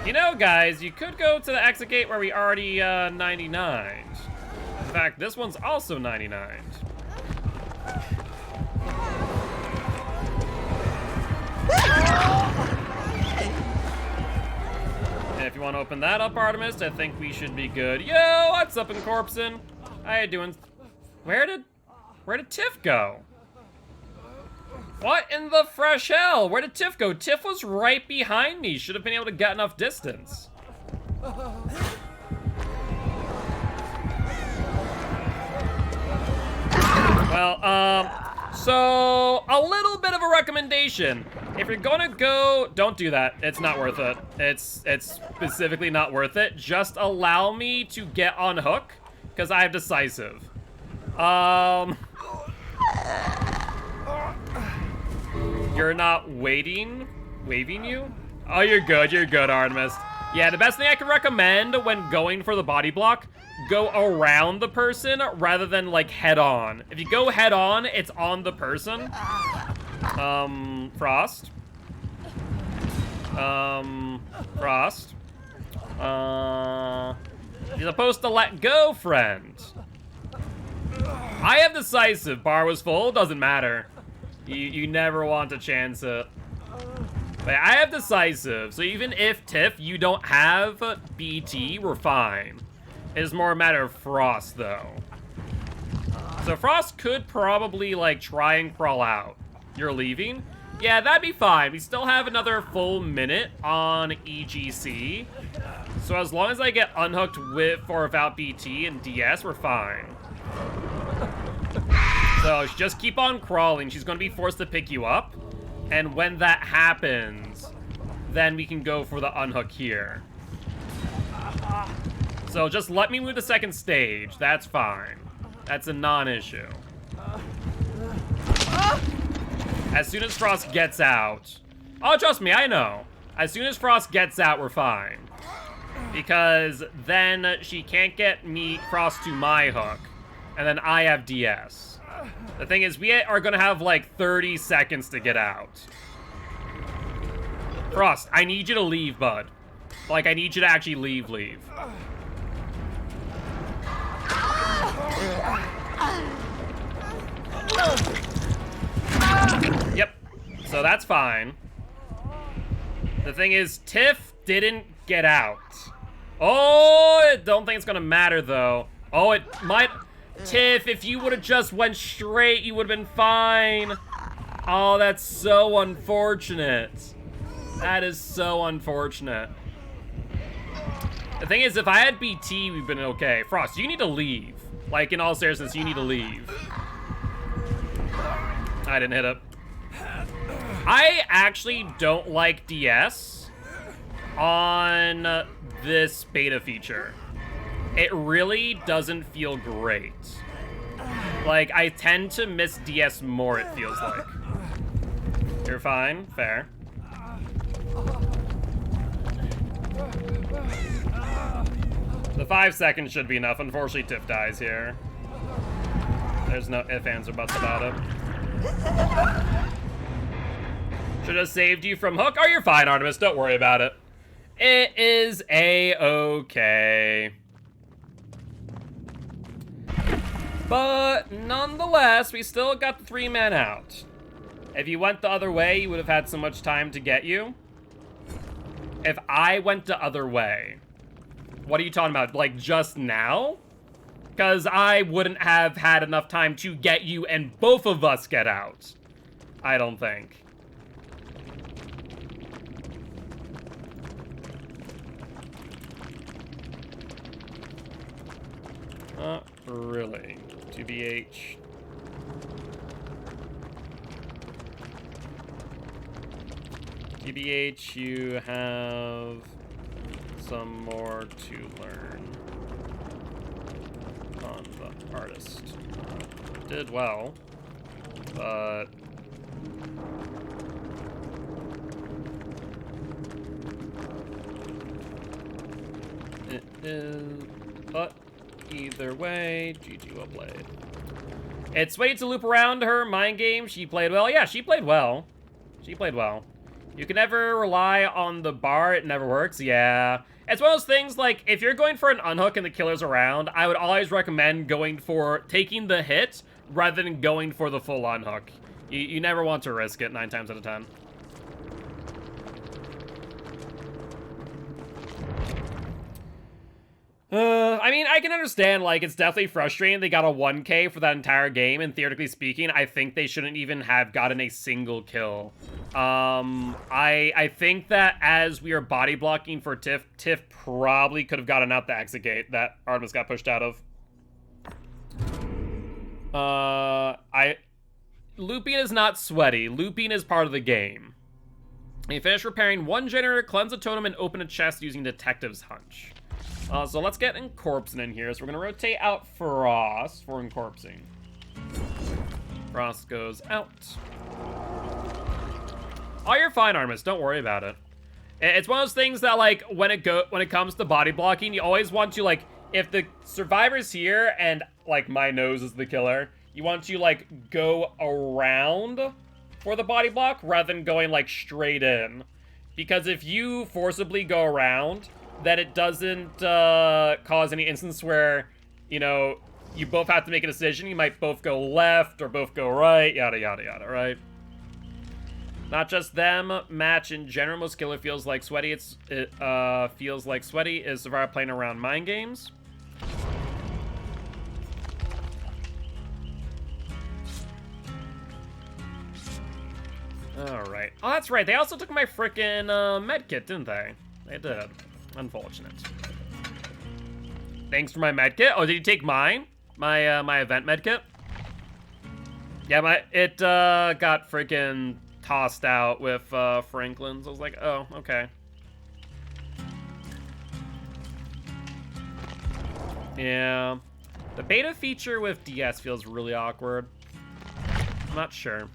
You know, guys, you could go to the exit gate where we already 99'd. In fact, this one's also 99'd. And if you want to open that up, Artemis, I think we should be good. Yo, what's up, Corpson? How you doing? Where did Tiff go? What in the fresh hell? Where did Tiff go? Tiff was right behind me. Should have been able to get enough distance. Well, so a little bit of a recommendation. If you're gonna go, don't do that. It's not worth it. It's specifically not worth it. Just allow me to get on hook, because I have decisive. You're not waving you? Oh, you're good, Artemis. Yeah, the best thing I can recommend when going for the body block, go around the person rather than like head on. If you go head on, it's on the person. Frost. Frost. You're supposed to let go, friend. I have decisive. Bar was full, doesn't matter. You never want to chance it. But I have decisive, so even if Tiff, you don't have BT, we're fine. It's more a matter of Frost, though. So Frost could probably, like, try and crawl out. You're leaving? Yeah, that'd be fine. We still have another full minute on EGC. So as long as I get unhooked with or without BT and DS, we're fine. So just keep on crawling. She's going to be forced to pick you up. And when that happens, then we can go for the unhook here. So just let me move to second stage. That's fine. That's a non-issue. As soon as Frost gets out... Oh, trust me, I know. As soon as Frost gets out, we're fine. Because then she can't get me cross to my hook. And then I have DS. The thing is, we are gonna have like 30 seconds to get out. Frost, I need you to leave, bud. Like, I need you to actually leave. Yep. So that's fine. The thing is, Tiff didn't get out. Oh, I don't think it's gonna matter, though. Oh, it might... Tiff, if you would have just went straight, you would have been fine. Oh, that's so unfortunate. That is so unfortunate. The thing is, if I had BT, we've been okay. Frost, you need to leave. Like, in all seriousness, you need to leave. I didn't hit it. I actually don't like DS on this beta feature. It really doesn't feel great. Like, I tend to miss DS more, it feels like. You're fine. Fair. The 5 seconds should be enough. Unfortunately, Tiff dies here. There's no ifs, ands, or buts about it. Should have saved you from hook. Oh, you're fine, Artemis. Don't worry about it. It is a-okay. But nonetheless, we still got the 3 men out. If you went the other way, you would have had so much time to get you. If I went the other way, what are you talking about? Like, just now? Because I wouldn't have had enough time to get you and both of us get out. I don't think. Not really. 2BH. TBH, you have some more to learn on the artist. Did well, but It is, but either way, GG, well played. It's Sweaty to loop around her mind game. She played well. Yeah, she played well. She played well. You can never rely on the bar. It never works. Yeah. It's one of those things, like, if you're going for an unhook and the killer's around, I would always recommend going for taking the hit rather than going for the full unhook. You never want to risk it 9 times out of 10. I mean, I can understand, like, it's definitely frustrating they got a 1K for that entire game, and theoretically speaking, I think they shouldn't even have gotten a single kill. I think that as we are body blocking for Tiff, Tiff probably could have gotten out the exit gate that Artemis got pushed out of. Looping is not sweaty. Looping is part of the game. You finish repairing one generator, cleanse a totem, and open a chest using Detective's Hunch. So let's get Incorpsing in here. So we're going to rotate out Frost for Incorpsing. Frost goes out. Oh, you're fine, Artemis. Don't worry about it. It's one of those things that, like, when it comes to body blocking, you always want to, like, if the survivor's here and, like, my nose is the killer, you want to, like, go around for the body block rather than going, like, straight in. Because if you forcibly go around, then it doesn't cause any instance where, you know, you both have to make a decision. You might both go left or both go right, yada, yada, yada, right? Not just them, match in general. Most killer feels like sweaty. It feels like sweaty is survivor playing around mind games. Alright. Oh, that's right. They also took my frickin' medkit, didn't they? They did. Unfortunate. Thanks for my medkit. Oh, did you take mine? My my event medkit? Yeah, it got freaking tossed out with Franklin's. I was like, oh, okay. Yeah. The beta feature with DS feels really awkward. I'm not sure.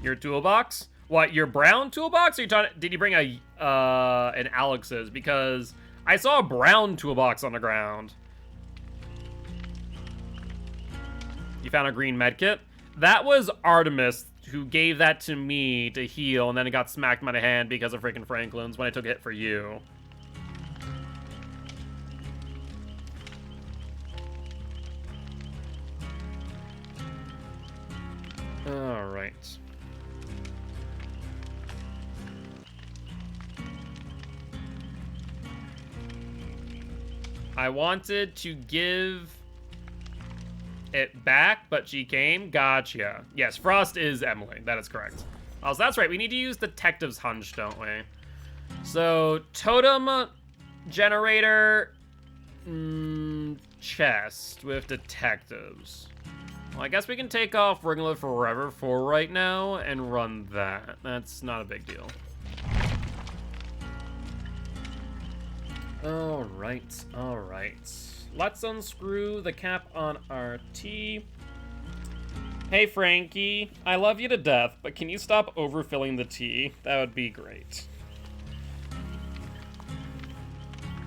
Your toolbox? What, your brown toolbox? Or did you bring an Alex's? Because I saw a brown toolbox on the ground. You found a green medkit? That was Artemis who gave that to me to heal, and then it got smacked in my hand because of freaking Franklin's when I took it for you. Alright. I wanted to give it back, but she came. Gotcha. Yes, Frost is Emily. That is correct. Oh, so that's right. We need to use Detective's Hunch, don't we? So, totem, generator, chest with detectives. Well, I guess we can take off Regular Forever for right now and run that. That's not a big deal. Alright, alright. Let's unscrew the cap on our T. Hey, Frankie. I love you to death, but can you stop overfilling the tea? That would be great.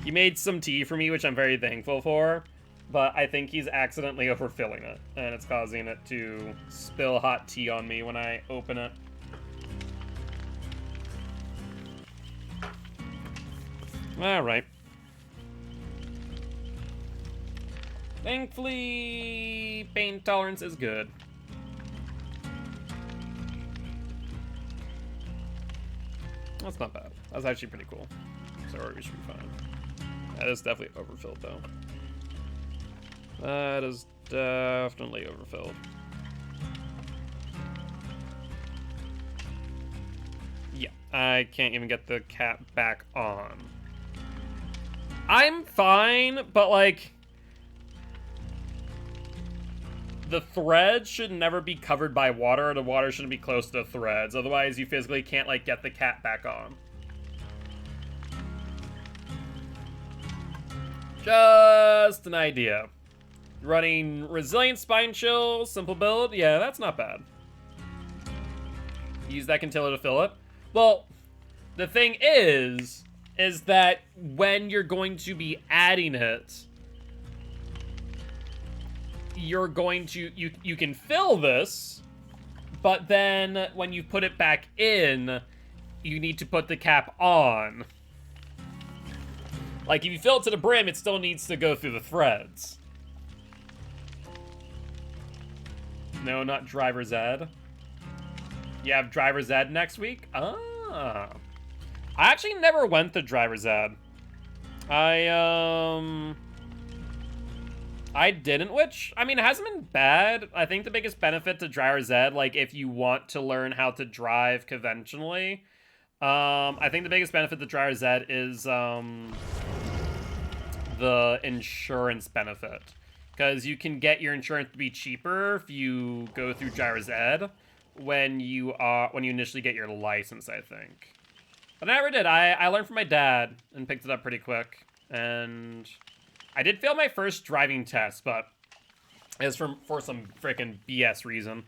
He made some tea for me, which I'm very thankful for, but I think he's accidentally overfilling it, and it's causing it to spill hot tea on me when I open it. Alright. Thankfully, pain tolerance is good. That's not bad. That's actually pretty cool. So we should be fine. That is definitely overfilled, though. That is definitely overfilled. Yeah, I can't even get the cap back on. I'm fine, but, like, the threads should never be covered by water. The water shouldn't be close to the threads. Otherwise, you physically can't, like, get the cap back on. Just an idea. Running Resilient, Spine Chill, Simple Build. Yeah, that's not bad. Use that Contillo to fill it. Well, the thing is that when you're going to be adding it, you're going to, you can fill this, but then when you put it back in, you need to put the cap on. Like, if you fill it to the brim, it still needs to go through the threads. No, not driver's ed. You have driver's ed next week? Ah. I actually never went to driver's ed. I didn't, which, I mean, it hasn't been bad. I think the biggest benefit to driver's ed, like, if you want to learn how to drive conventionally, I think the biggest benefit to driver's ed is, the insurance benefit. Because you can get your insurance to be cheaper if you go through driver's ed when you initially get your license, I think. But I never did. I learned from my dad and picked it up pretty quick. And I did fail my first driving test, but it was for some freaking BS reason.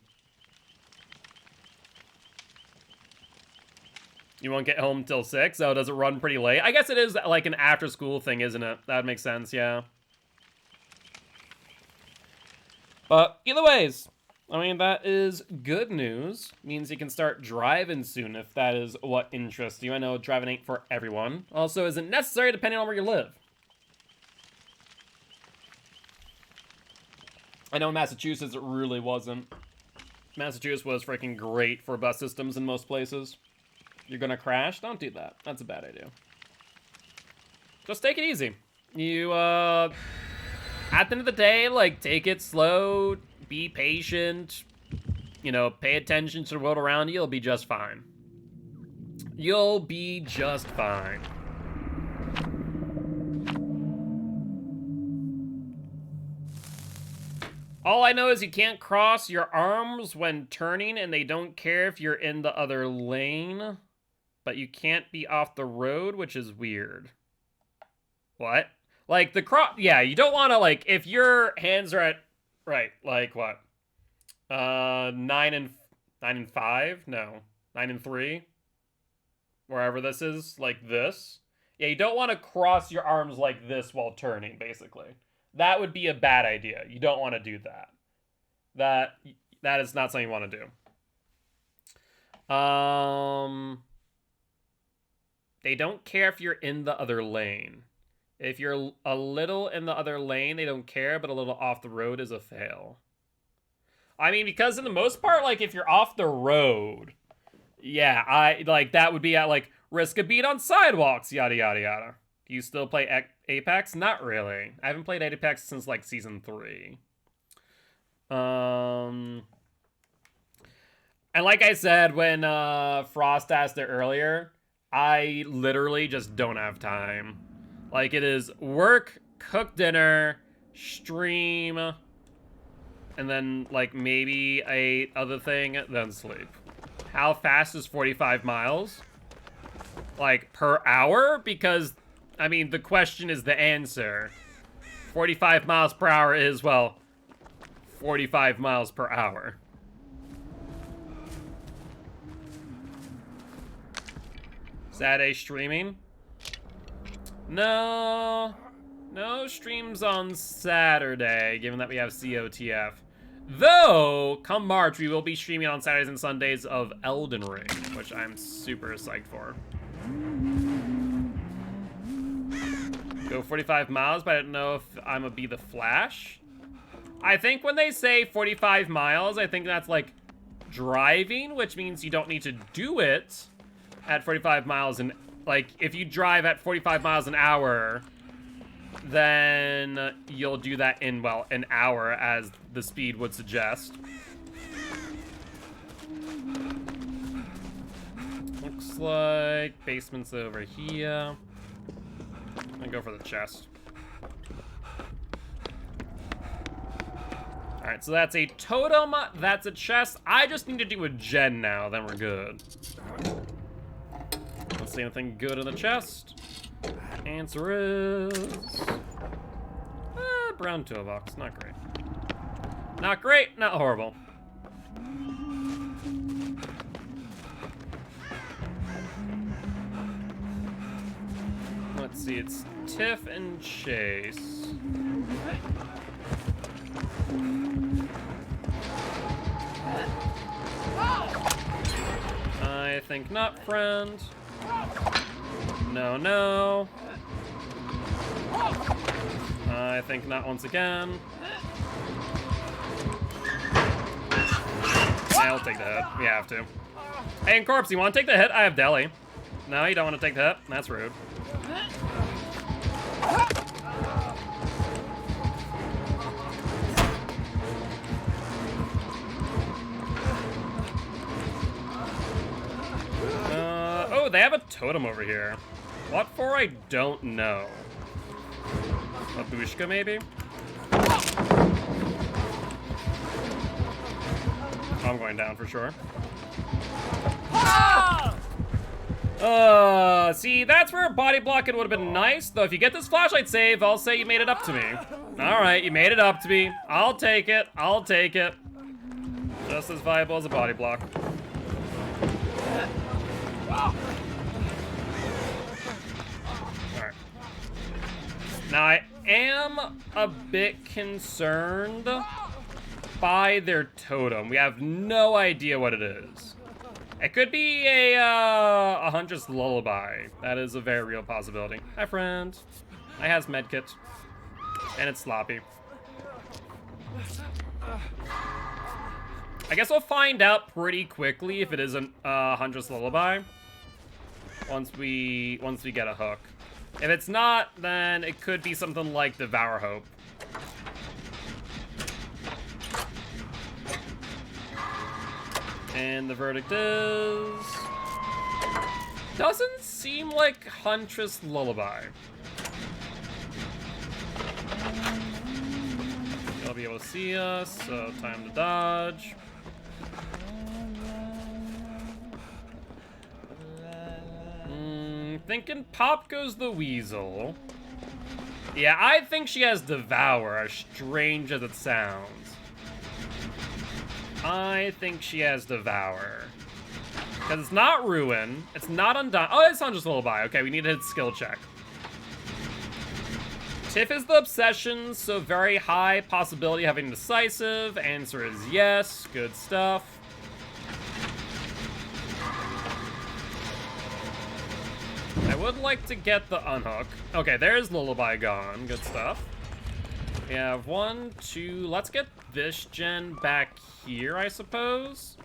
You won't get home till 6? Oh, does it run pretty late? I guess it is like an after-school thing, isn't it? That makes sense, yeah. But either ways, I mean, that is good news. Means you can start driving soon if that is what interests you. I know driving ain't for everyone. Also, isn't necessary depending on where you live. I know in Massachusetts it really wasn't. Massachusetts was freaking great for bus systems in most places. You're gonna crash? Don't do that. That's a bad idea. Just take it easy. You, at the end of the day, like, take it slow, be patient, you know, pay attention to the world around you, you'll be just fine. You'll be just fine. All I know is you can't cross your arms when turning, and they don't care if you're in the other lane. But you can't be off the road, which is weird. What? Like, the yeah, you don't want to, like, if your hands are at, right, like, what? 9 and 5? No. 9 and 3? Wherever this is, like this. Yeah, you don't want to cross your arms like this while turning, basically. That would be a bad idea. You don't want to do that. That is not something you want to do. They don't care if you're in the other lane. If you're a little in the other lane, they don't care, but a little off the road is a fail. I mean, because in the most part, like, if you're off the road, yeah, that would be at, like, risk of being on sidewalks, yada, yada, yada. Do you still play Apex? Not really. I haven't played Apex since, like, Season 3. And like I said when Frost asked it earlier, I literally just don't have time. Like, it is work, cook dinner, stream, and then, like, maybe a other thing, then sleep. How fast is 45 miles? Like, per hour? Because, I mean, the question is the answer. 45 miles per hour is, well, 45 miles per hour. Saturday streaming? No streams on Saturday, given that we have COTF. Though, come March, we will be streaming on Saturdays and Sundays of Elden Ring, which I'm super psyched for. Go 45 miles, but I don't know if I'm gonna be the Flash. I think when they say 45 miles, I think that's like driving, which means you don't need to do it at 45 miles an, like, if you drive at 45 miles an hour, then you'll do that in, well, an hour, as the speed would suggest. Looks like basement's over here. I'm gonna go for the chest. Alright, so that's a totem, that's a chest. I just need to do a gen now, then we're good. Let's see anything good in the chest. Answer is... around toolbox. Not great. Not great, not horrible. Let's see, it's Tiff and Chase. I think not, friend. No, no. I think not once again. I'll take the hit. We have to. Hey, and Corpse, you want to take the hit? I have Deli. No, you don't want to take the hit? That's rude. Oh, they have a totem over here. What for? I don't know. A Bushka, maybe? I'm going down for sure. See, that's where a body block it would have been nice. Though if you get this flashlight save, I'll say you made it up to me. Alright, you made it up to me. I'll take it. I'll take it. Just as viable as a body block. Alright. Now I am a bit concerned by their totem. We have no idea what it is. It could be a Huntress Lullaby. That is a very real possibility. Hi, friend. I has medkit. And it's sloppy. I guess we'll find out pretty quickly if it is a Huntress Lullaby. Once we get a hook. If it's not, then it could be something like Devour Hope. And the verdict is... doesn't seem like Huntress Lullaby. They'll be able to see us, so time to dodge. Thinking Pop goes the Weasel. Yeah, I think she has Devour, as strange as it sounds. I think she has Devour. Because it's not Ruin, it's not Undone. Oh, it's not just Lullaby. Okay, we need to hit skill check. Tiff is the Obsession, so very high possibility of having Decisive. Answer is yes. Good stuff. I would like to get the unhook. Okay, there's Lullaby gone. Good stuff. We have 1, 2. Let's get this gen back here, I suppose.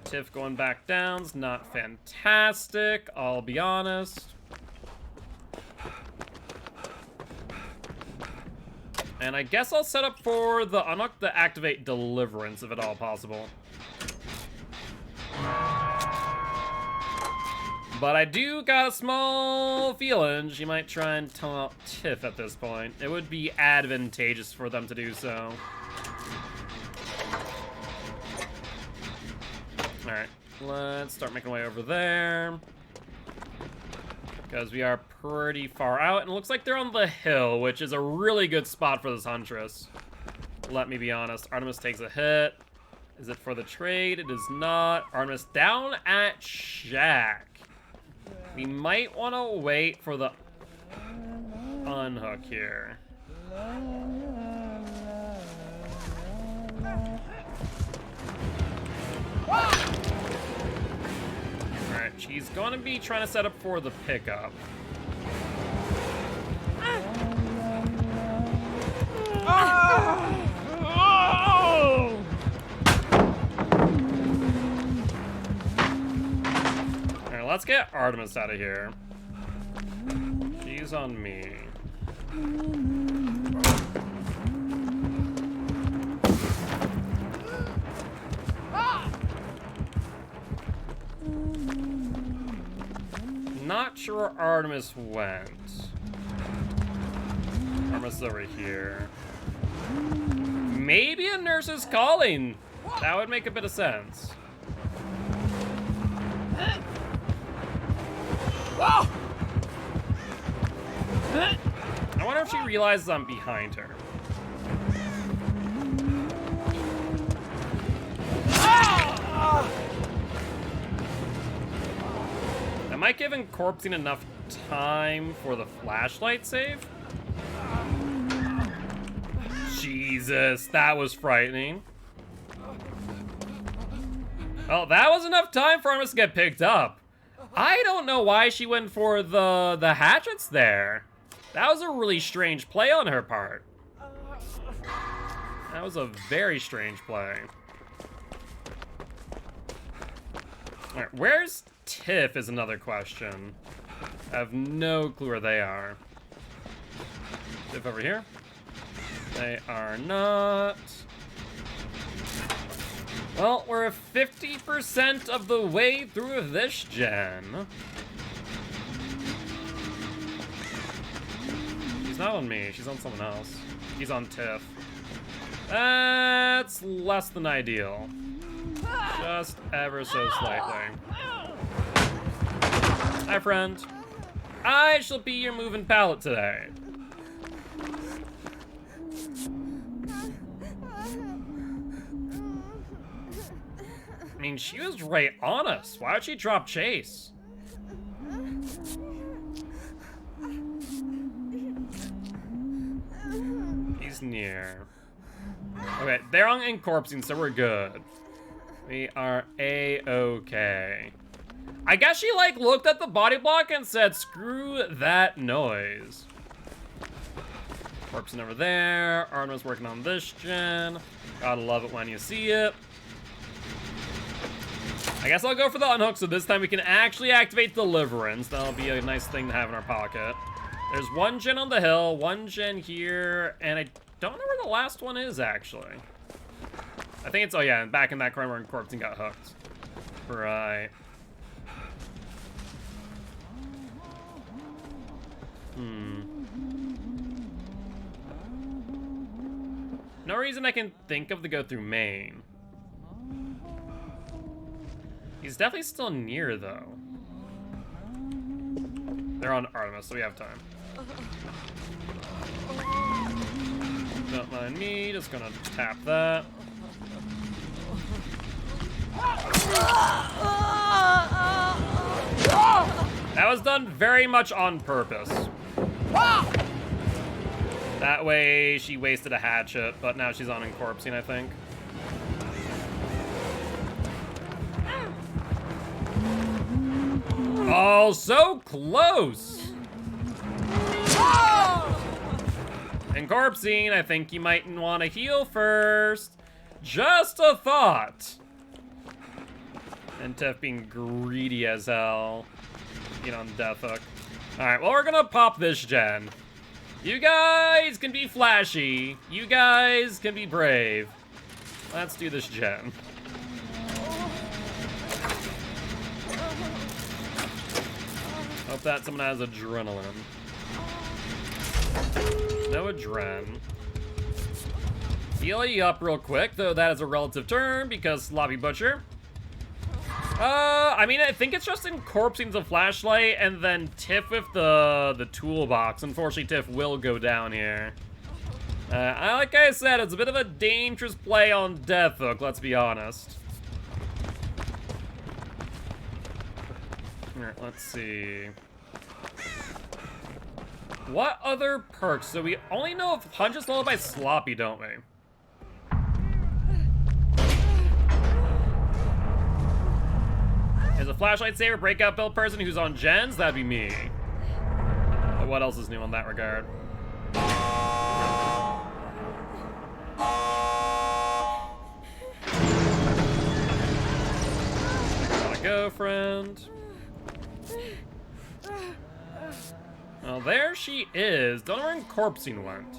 Tiff going back down's not fantastic, I'll be honest. And I guess I'll set up for the unhook to activate Deliverance, if at all possible. But I do got a small feeling she might try and tell out Tiff at this point. It would be advantageous for them to do so. Alright, let's start making our way over there. Because we are pretty far out, and it looks like they're on the hill, which is a really good spot for this Huntress. Let me be honest. Artemis takes a hit. Is it for the trade? It is not. Artemis down at Shack. We might want to wait for the unhook here. Alright, she's going to be trying to set up for the pickup. Alright, let's get Artemis out of here. She's on me. Not sure where Artemis went. Artemis is over here. Maybe a nurse is calling. That would make a bit of sense. I wonder if she realizes I'm behind her. Am I giving Corpsing enough time for the flashlight save? Jesus, that was frightening. Oh, that was enough time for Artemis to get picked up. I don't know why she went for the hatchets there. That was a really strange play on her part. That was a very strange play. All right, where's Tiff is another question. I have no clue where they are. Tiff over here? They are not. Well, we're 50% of the way through this gen. She's not on me, she's on someone else. He's on Tiff. That's less than ideal. Just ever so slightly. Hi, friend. I shall be your moving pallet today. I mean, she was right on us. Why would she drop chase? He's near. Okay, they're on incorpsing, so we're good. We are A-okay. I guess she, like, looked at the body block and said, screw that noise. Corpsing over there. Arno's working on this gen. Gotta love it when you see it. I guess I'll go for the unhook, so this time we can actually activate Deliverance. That'll be a nice thing to have in our pocket. There's one gen on the hill, one gen here, and I don't know where the last one is, actually. I think it's, oh yeah, back in that corner where Corpsing got hooked. Right. No reason I can think of to go through main. He's definitely still near, though. They're on Artemis, so we have time. Don't mind me, just gonna tap that. That was done very much on purpose. That way she wasted a hatchet, but now she's on incorpsing, I think. Oh, so close! Incorpsing, I think you might want to heal first. Just a thought. And Tiff being greedy as hell. Being on death hook. Alright, well, we're gonna pop this gen. You guys can be flashy. You guys can be brave. Let's do this gen. Hope that someone has adrenaline. No adren. Heal you up real quick, though that is a relative term because Sloppy Butcher. I mean, I think it's just incorpsing the flashlight and then Tiff with the toolbox. Unfortunately, Tiff will go down here. Like I said, it's a bit of a dangerous play on death hook, let's be honest. Alright, let's see. What other perks? So we only know of Punch is followed by Sloppy, don't we? Is a flashlight saver breakout build person who's on gens? That'd be me. But what else is new in that regard? Gotta go, friend. Well, there she is. Don't know where incorpsing went.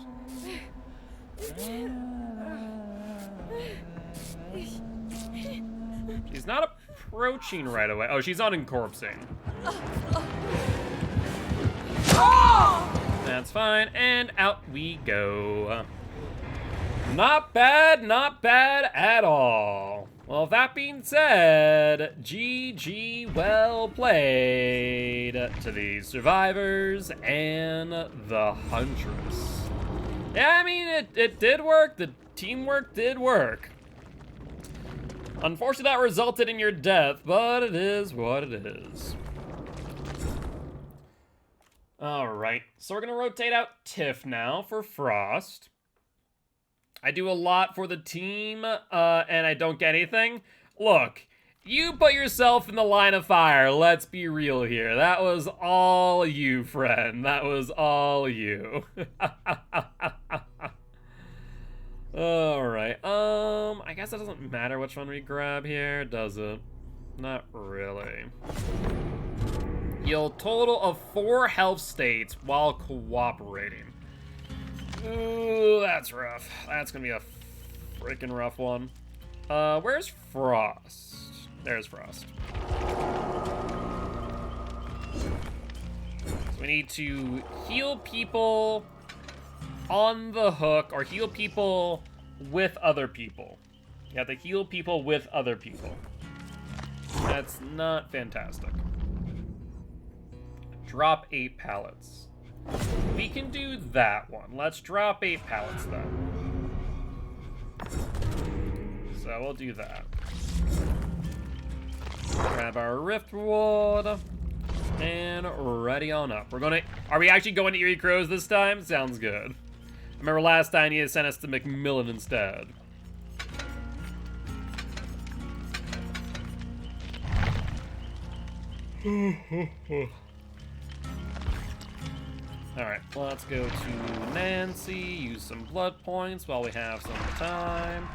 She's not approaching right away. Oh, she's on incorpsing. That's fine, and out we go. Not bad at all. Well, with that being said, GG, well played to the survivors and the Huntress. Yeah, I mean, it did work. The teamwork did work. Unfortunately, that resulted in your death, but it is what it is. Alright, so we're gonna rotate out Tiff now for Frost. I do a lot for the team, and I don't get anything. Look, you put yourself in the line of fire, let's be real here. That was all you, friend. That was all you. Alright, I guess it doesn't matter which one we grab here, does it? Not really. You'll total of 4 health states while cooperating. Ooh, that's rough. That's gonna be a freaking rough one. Where's Frost? There's Frost. So we need to heal people on the hook, or heal people with other people. You have to heal people with other people. That's not fantastic. Drop 8 pallets. We can do that one. Let's drop 8 pallets then. So we'll do that. Grab our Riftwood. And ready on up. Are we actually going to Eerie Crows this time? Sounds good. I remember last time you sent us to McMillan instead. Alright, let's go to Nancy, use some blood points while we have some time.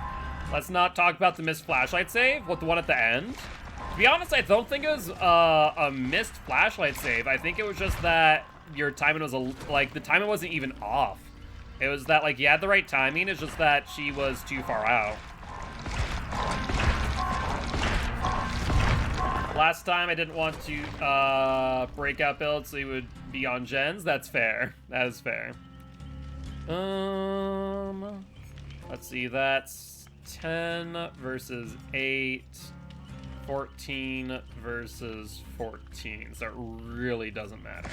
Let's not talk about the missed flashlight save, with the one at the end. To be honest, I don't think it was a missed flashlight save. I think it was just that your timing was, the timing wasn't even off. It was that, you had the right timing, it's just that she was too far out. Last time I didn't want to break out build so he would be on gens. That's fair. That is fair. Let's see. That's 10 versus 8. 14 versus 14. So it really doesn't matter.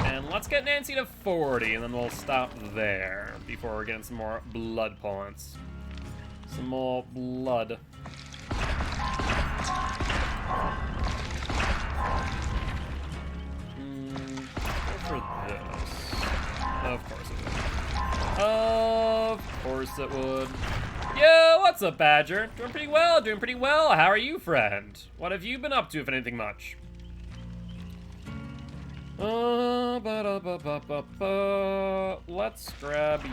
And let's get Nancy to 40, and then we'll stop there before we're getting some more blood points. Some more blood. Go for this. Of course it would. Of course it would. Yo, what's up, Badger? Doing pretty well, doing pretty well. How are you, friend? What have you been up to, if anything much? Let's grab you.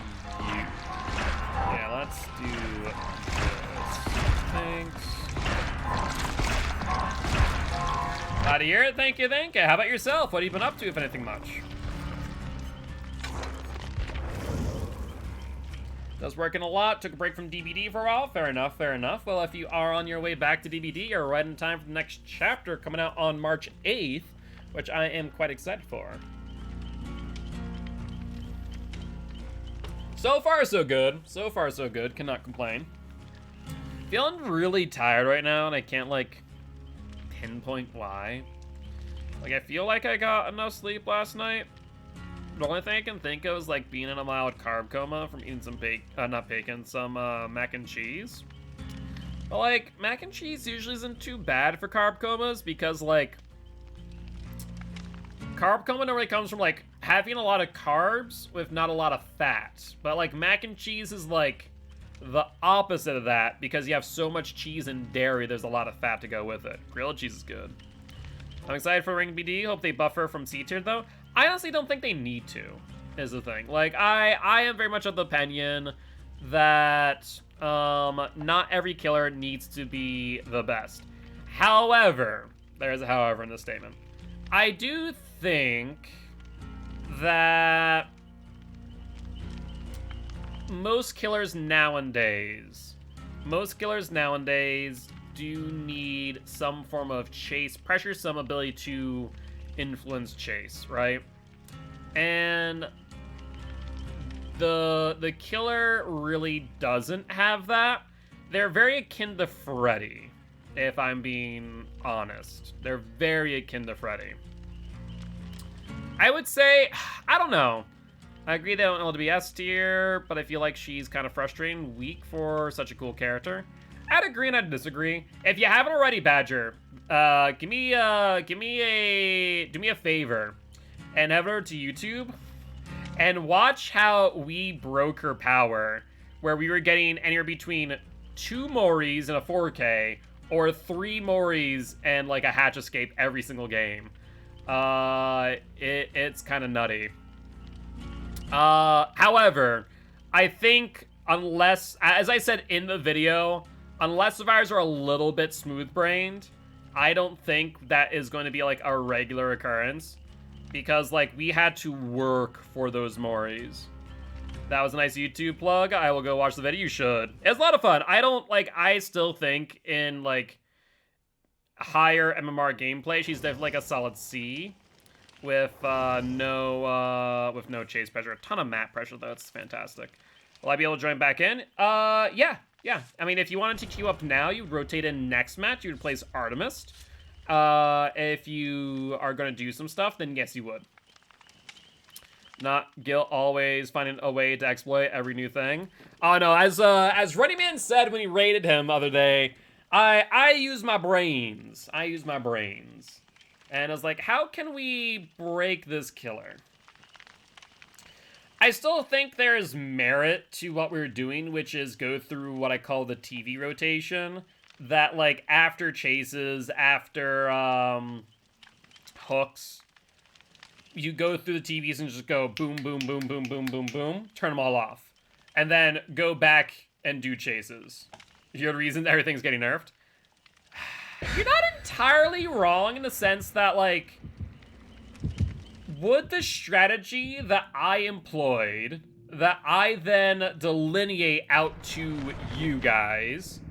Yeah, let's do this. Thanks. Glad to hear it. Thank you, thank you. How about yourself? What have you been up to, if anything much? Was working a lot, took a break from DBD for a while. Fair enough, fair enough. Well, if you are on your way back to DBD, you're right in time for the next chapter coming out on March 8th, which I am quite excited for. So far, so good. So far, so good. Cannot complain. Feeling really tired right now, and I can't, pinpoint why. I feel like I got enough sleep last night. The only thing I can think of is, being in a mild carb coma from eating some some mac and cheese. But, mac and cheese usually isn't too bad for carb comas because, carb coma normally comes from, having a lot of carbs with not a lot of fat. But, mac and cheese is, the opposite of that because you have so much cheese and dairy, there's a lot of fat to go with it. Grilled cheese is good. I'm excited for Ring BD. Hope they buffer from C tier, though. I honestly don't think they need to, is the thing. I am very much of the opinion that not every killer needs to be the best. However, there's a however in this statement. I do think that most killers nowadays do need some form of chase pressure, some ability to influence chase, right? And the killer really doesn't have that. They're very akin to Freddy, if I'm being honest. They're very akin to Freddy. I would say, I don't know. I agree they don't know to be S tier, but I feel like she's kind of frustrating, weak for such a cool character. I'd agree and I'd disagree. If you haven't already, Badger, do me a favor and head over to YouTube and watch how we broke her power, where we were getting anywhere between 2 Moris in a 4K or 3 Moris and like a hatch escape every single game. It's kind of nutty. However, I think unless, as I said in the video, unless survivors are a little bit smooth-brained, I don't think that is going to be like a regular occurrence, because like we had to work for those Moris. That was a nice YouTube plug. I will go watch the video. You should. It's a lot of fun. I still think in like higher MMR gameplay, she's definitely like a solid C. With no chase pressure. A ton of map pressure though. It's fantastic. Will I be able to join back in? Yeah. I mean, if you wanted to queue up now, you'd rotate in next match. You would place Artemis. If you are gonna do some stuff, then yes, you would. Not Gil always finding a way to exploit every new thing. Oh no, as Running Man said when he raided him the other day, I use my brains. I use my brains. And I was like, how can we break this killer? I still think there's merit to what we're doing, which is go through what I call the TV rotation. That, like, after chases, after hooks, you go through the TVs and just go boom, boom, boom, boom, boom, boom, boom, turn them all off. And then go back and do chases. You're the reason everything's getting nerfed. You're not entirely wrong in the sense that, like, would the strategy that I employed, that I then delineate out to you guys,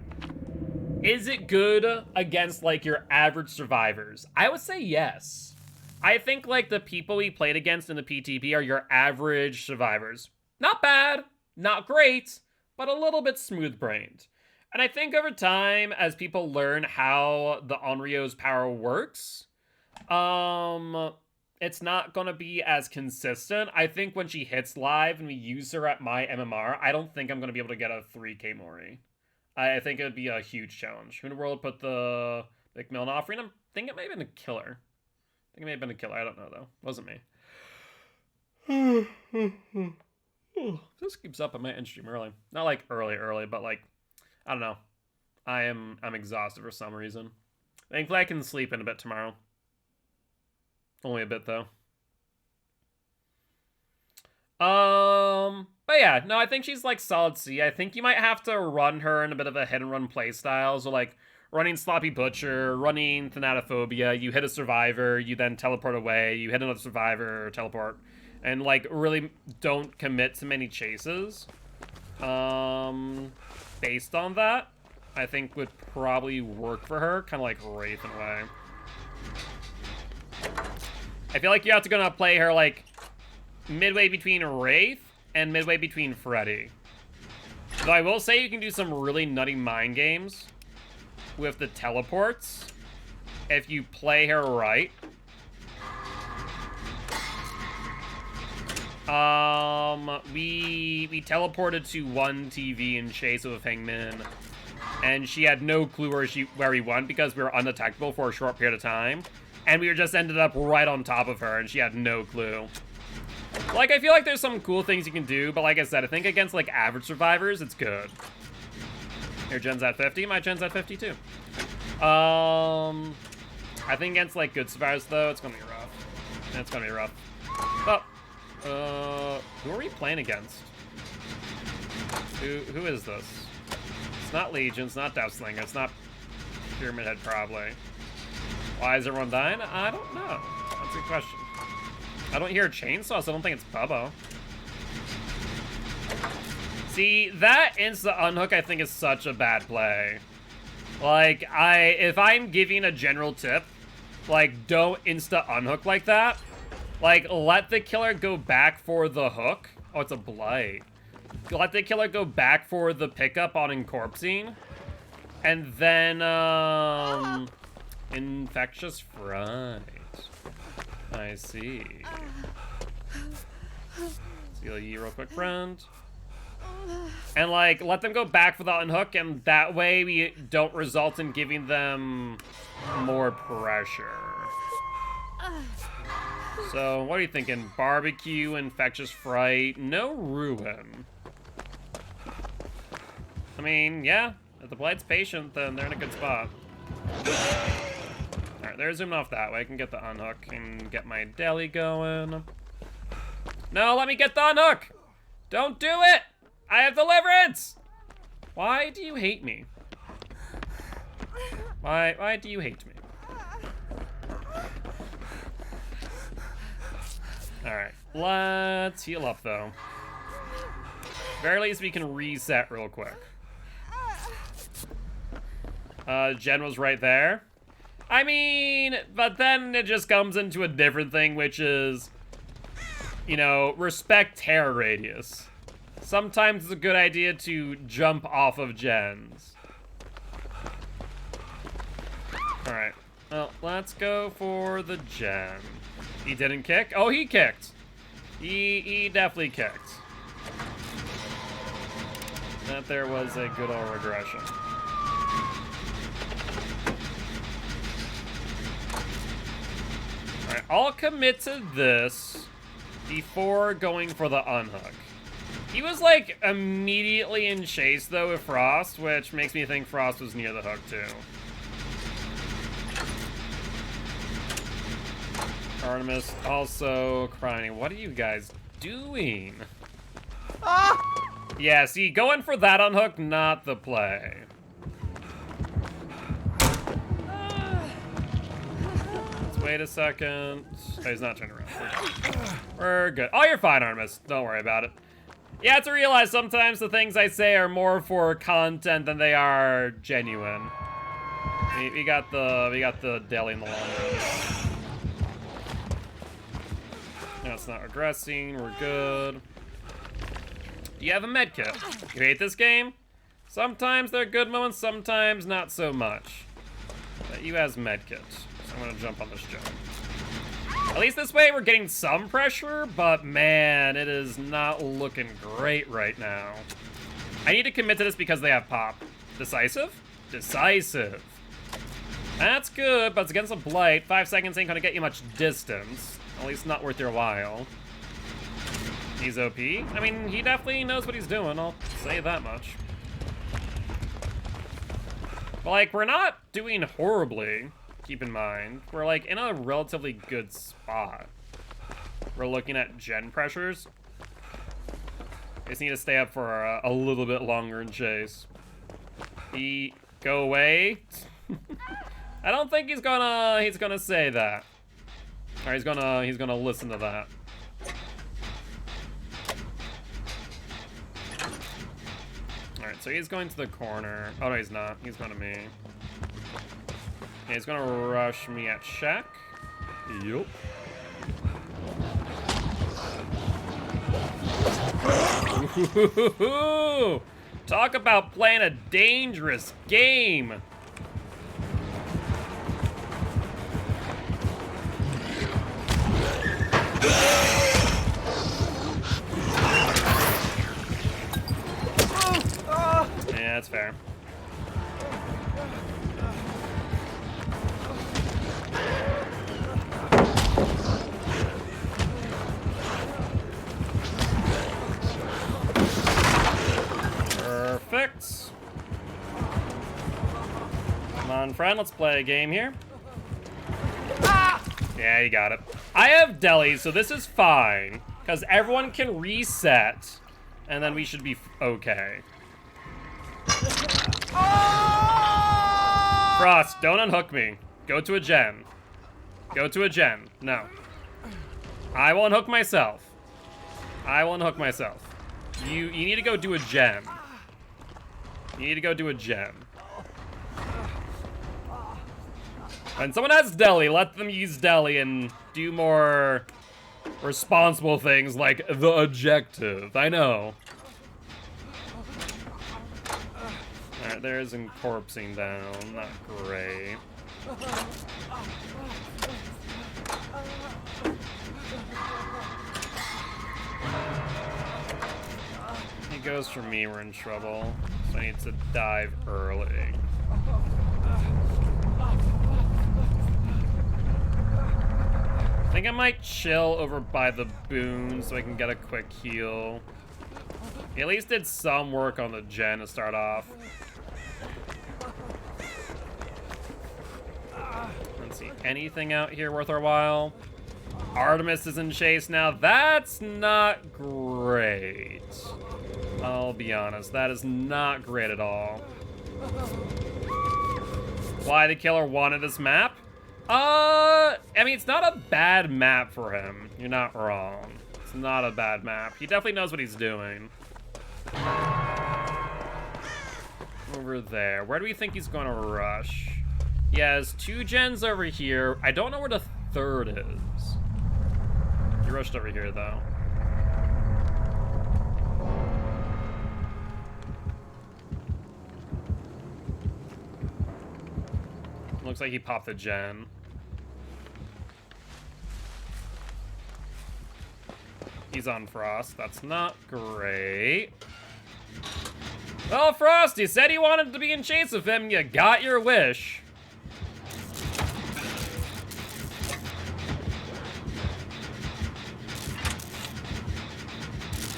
is it good against, like, your average survivors? I would say yes. I think, like, the people we played against in the PTP are your average survivors. Not bad, not great, but a little bit smooth-brained. And I think over time, as people learn how the Onryo's power works, it's not going to be as consistent. I think when she hits live and we use her at my MMR, I don't think I'm going to be able to get a 3K Mori. I think it would be a huge challenge. Who in the world put the McMillan offering? I think it may have been a killer. I don't know, though. It wasn't me. This keeps up. I might end stream early. Not like early, but like, I don't know. I'm exhausted for some reason. Thankfully, I can sleep in a bit tomorrow. Only a bit, though. But yeah, no, I think she's like solid C. I think you might have to run her in a bit of a hit and run play style. So like running Sloppy Butcher, running Thanatophobia, you hit a survivor, you then teleport away, you hit another survivor, teleport, and like really don't commit to many chases. Based on that, I think would probably work for her, kind of like Wraith in a way. I feel like you have to gonna play her like midway between Wraith and midway between Freddy. Though I will say you can do some really nutty mind games with the teleports if you play her right. We teleported to one TV in chase of Hangman, and she had no clue where we went because we were undetectable for a short period of time, and we just ended up right on top of her, and she had no clue. Like, I feel like there's some cool things you can do, but like I said, I think against like average survivors, it's good. Your gen's at 50, my gen's at 52. I think against like good survivors though, it's gonna be rough. It's gonna be rough. Oh. Who are we playing against? Who is this? It's not Legion, it's not Deathslinger, it's not Pyramid Head probably. Why is everyone dying? I don't know. That's a good question. I don't hear chainsaws, so I don't think it's Bubba. See, that insta unhook I think is such a bad play. Like, if I'm giving a general tip, like, don't insta unhook like that. Like, let the killer go back for the hook. Oh, it's a blight. Let the killer go back for the pickup on Incorpsing. And then, Infectious Fright. I see. Steal you real quick, friend. And, like, let them go back for the unhook, and that way we don't result in giving them more pressure. So, what are you thinking? Barbecue, infectious fright, no ruin. I mean, yeah, if the blight's patient, then they're in a good spot. Alright, they're zooming off that way. I can get the unhook and get my deli going. No, let me get the unhook! Don't do it! I have deliverance! Why do you hate me? Why do you hate me? Alright, let's heal up though. Very least we can reset real quick. Jen was right there. I mean, but then it just comes into a different thing, which is, you know, respect terror radius. Sometimes it's a good idea to jump off of gens. Alright, well, let's go for the gen. He didn't kick? Oh, he kicked. He definitely kicked. That there was a good old regression. Alright, I'll commit to this before going for the unhook. He was, like, immediately in chase, though, with Frost, which makes me think Frost was near the hook, too. Artemis also crying. What are you guys doing? Ah! Yeah, see, going for that unhook, not the play. Let's wait a second. Oh, he's not turning around. We're good. Oh, you're fine, Artemis. Don't worry about it. You have to realize sometimes the things I say are more for content than they are genuine. We got the deli in the long run. No, it's not regressing. We're good. Do you have a med kit? You hate this game? Sometimes there are good moments, sometimes not so much. But you has med kit, so I'm gonna jump on this jump. At least this way we're getting some pressure, but man, it is not looking great right now. I need to commit to this because they have pop. Decisive? Decisive. That's good, but it's against a blight. 5 seconds ain't gonna get you much distance. At least not worth your while. He's OP. I mean, he definitely knows what he's doing, I'll say that much. But, like, we're not doing horribly. Keep in mind, we're like in a relatively good spot. We're looking at gen pressures. Just need to stay up for a little bit longer in chase. Go away. I don't think he's gonna say that. Or he's gonna listen to that. All right, so he's going to the corner. Oh no, he's not. He's going to me. Okay, he's gonna rush me at Shack. Yup. Talk about playing a dangerous game. Yeah, that's fair. Perfect. Come on, friend, let's play a game here. Yeah, you got it. I have deli, so this is fine, because everyone can reset, and then we should be okay. Frost, don't unhook me. Go to a gen. Go to a gen. No. I will unhook myself. I will unhook myself. You need to go do a gen. You need to go do a gen. When someone has deli, let them use deli and do more responsible things like the objective. I know. Alright, there's encorpsing down. Not great. He goes for me, we're in trouble. So I need to dive early. I think I might chill over by the boon so I can get a quick heal. He at least did some work on the gen to start off. Let's see, anything out here worth our while? Artemis is in chase now. That's not great. I'll be honest, that is not great at all. Why the killer wanted this map? I mean, it's not a bad map for him. You're not wrong. It's not a bad map. He definitely knows what he's doing. Over there. Where do we think he's going to rush? He has 2 gens over here. I don't know where the 3rd is. He rushed over here, though. Looks like he popped the gen. He's on Frost. That's not great. Well, Frost, you said you wanted to be in chase of him. You got your wish.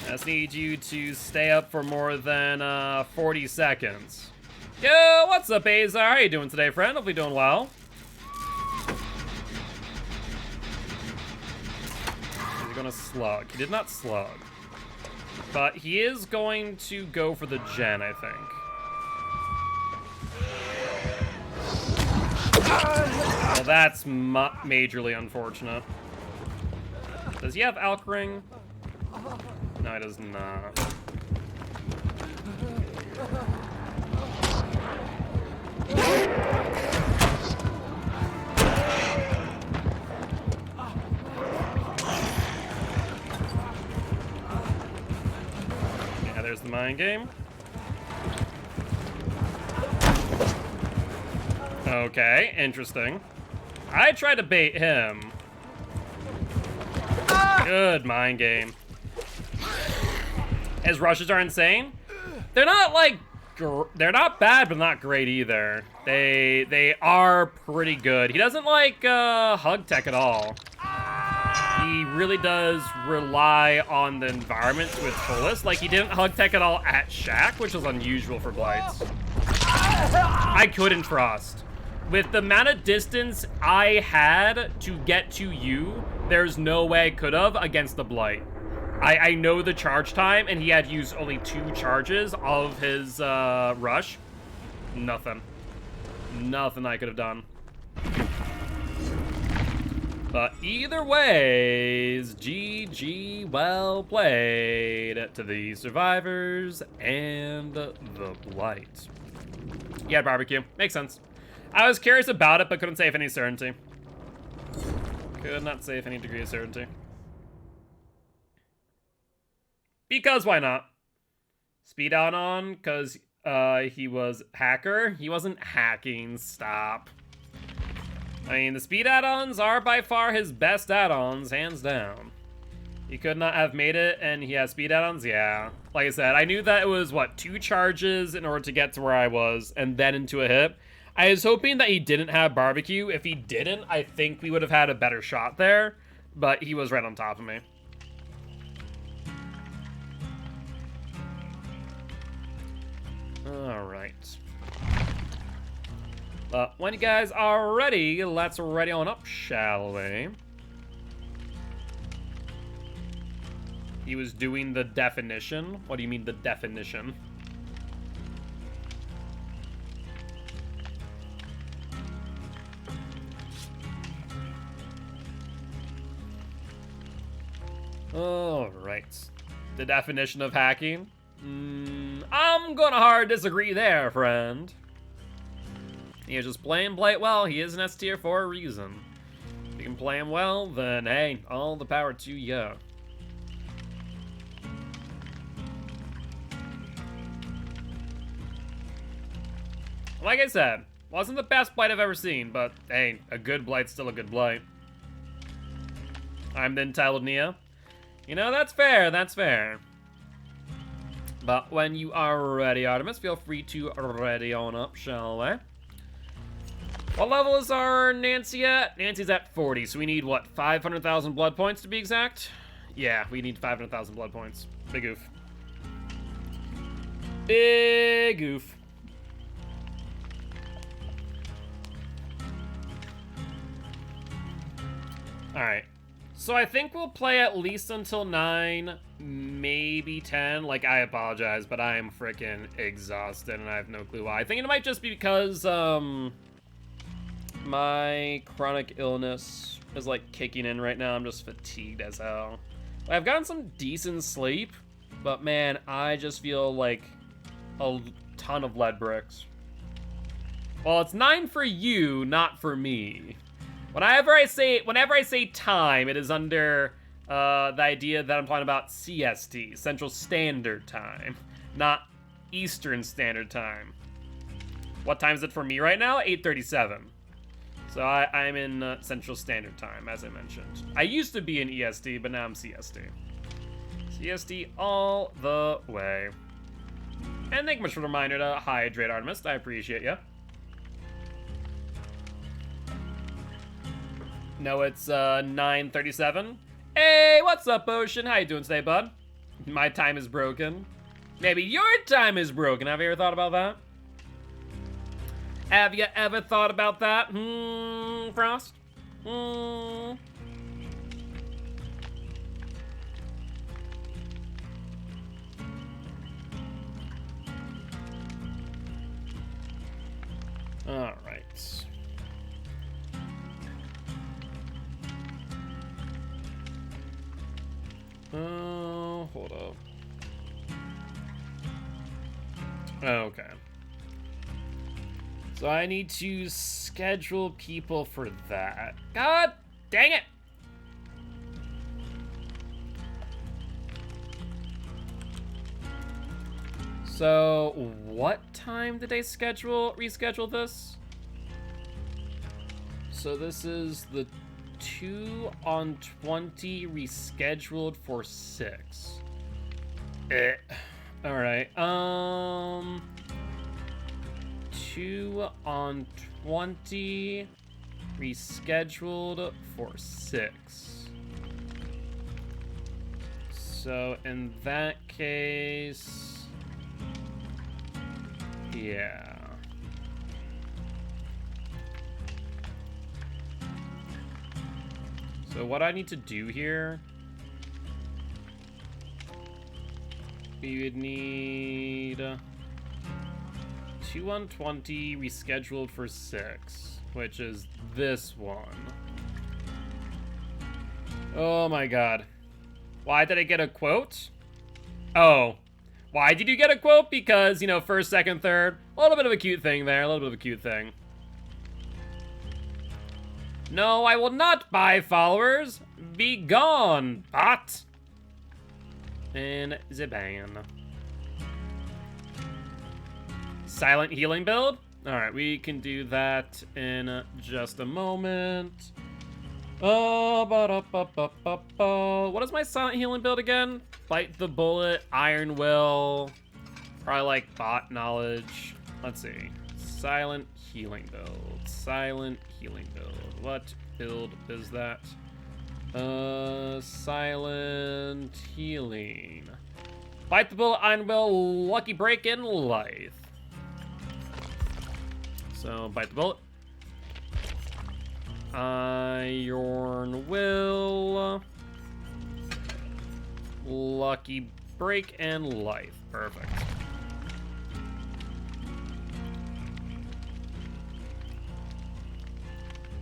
I just need you to stay up for more than 40 seconds. Yo, what's up, Azar? How you doing today, friend? Hopefully doing well. He's gonna slug. He did not slug. But he is going to go for the gen, I think. Well, that's majorly unfortunate. Does he have Alkring? No, he does not. Yeah, there's the mind game. Okay, interesting. I tried to bait him. Good mind game. His rushes are insane. They're not like they're not bad, but not great either. They are pretty good. He doesn't like hug tech at all. He really does rely on the environment to its fullest. Like, he didn't hug tech at all at Shack, which was unusual for Blights. I couldn't Frost. With the amount of distance I had to get to you, there's no way I could have against the Blight. I know the charge time, and he had used only 2 charges of his rush. Nothing. Nothing I could have done. But either ways, GG, well played to the survivors and the Blight. Yeah, barbecue. Makes sense. I was curious about it, but couldn't say with any certainty. Could not say with any degree of certainty. Because why not? Speed out on, because he was hacker. He wasn't hacking, stop. I mean, the speed add-ons are by far his best add-ons, hands down. He could not have made it, and he has speed add-ons, yeah. Like I said, I knew that it was, what, 2 charges in order to get to where I was, and then into a hit. I was hoping that he didn't have barbecue. If he didn't, I think we would have had a better shot there, but he was right on top of me. Alright. But when you guys are ready, let's ready on up, shall we? He was doing the definition. What do you mean, the definition? Alright. The definition of hacking? I'm gonna hard disagree there, friend. He is just playing Blight well. He is an S tier for a reason. If you can play him well, then hey, all the power to you. Like I said, wasn't the best Blight I've ever seen, but hey, a good Blight's still a good Blight. I'm the entitled Nia. You know, that's fair, that's fair. But when you are ready, Artemis, feel free to ready on up, shall we? What level is our Nancy at? Nancy's at 40, so we need, what, 500,000 blood points to be exact? Yeah, we need 500,000 blood points. Big oof. Big oof. Alright. So I think we'll play at least until 9, maybe 10. Like, I apologize, but I am freaking exhausted and I have no clue why. I think it might just be because, my chronic illness is, like, kicking in right now. I'm just fatigued as hell. I've gotten some decent sleep, but man, I just feel like a ton of lead bricks. Well, it's 9 for you, not for me. Whenever I say time, it is under the idea that I'm talking about CST, Central Standard Time, not Eastern Standard Time. What time is it for me right now? 8:37. So I'm in Central Standard Time, as I mentioned. I used to be in EST, but now I'm CST. CST all the way. And thank you much for the reminder to hydrate, Artemis. I appreciate ya. No, it's 9:37. Hey, what's up, Ocean? How you doing today, bud? My time is broken. Maybe your time is broken. Have you ever thought about that? Have you ever thought about that? Frost? All right. Oh, hold up. Okay. So I need to schedule people for that. God dang it! So what time did they reschedule this? So this is the 2 on 20 rescheduled for 6. All right. 2 on 20 rescheduled for 6. So in that case, yeah. So what I need to do here, we would need 2 on 20 rescheduled for 6, which is this one. Oh my god. Why did I get a quote? Oh. Why did you get a quote? Because, you know, first, second, third. A little bit of a cute thing there. A little bit of a cute thing. No, I will not buy followers. Be gone, bot. And Ziban. Silent healing build? Alright, we can do that in just a moment. What is my silent healing build again? Bite the bullet, iron will, probably like bot knowledge. Let's see. Silent healing build. Silent healing build. What build is that? Silent healing. Bite the bullet, iron will, lucky break in life. So bite the bullet. Iron will, lucky break and life. Perfect.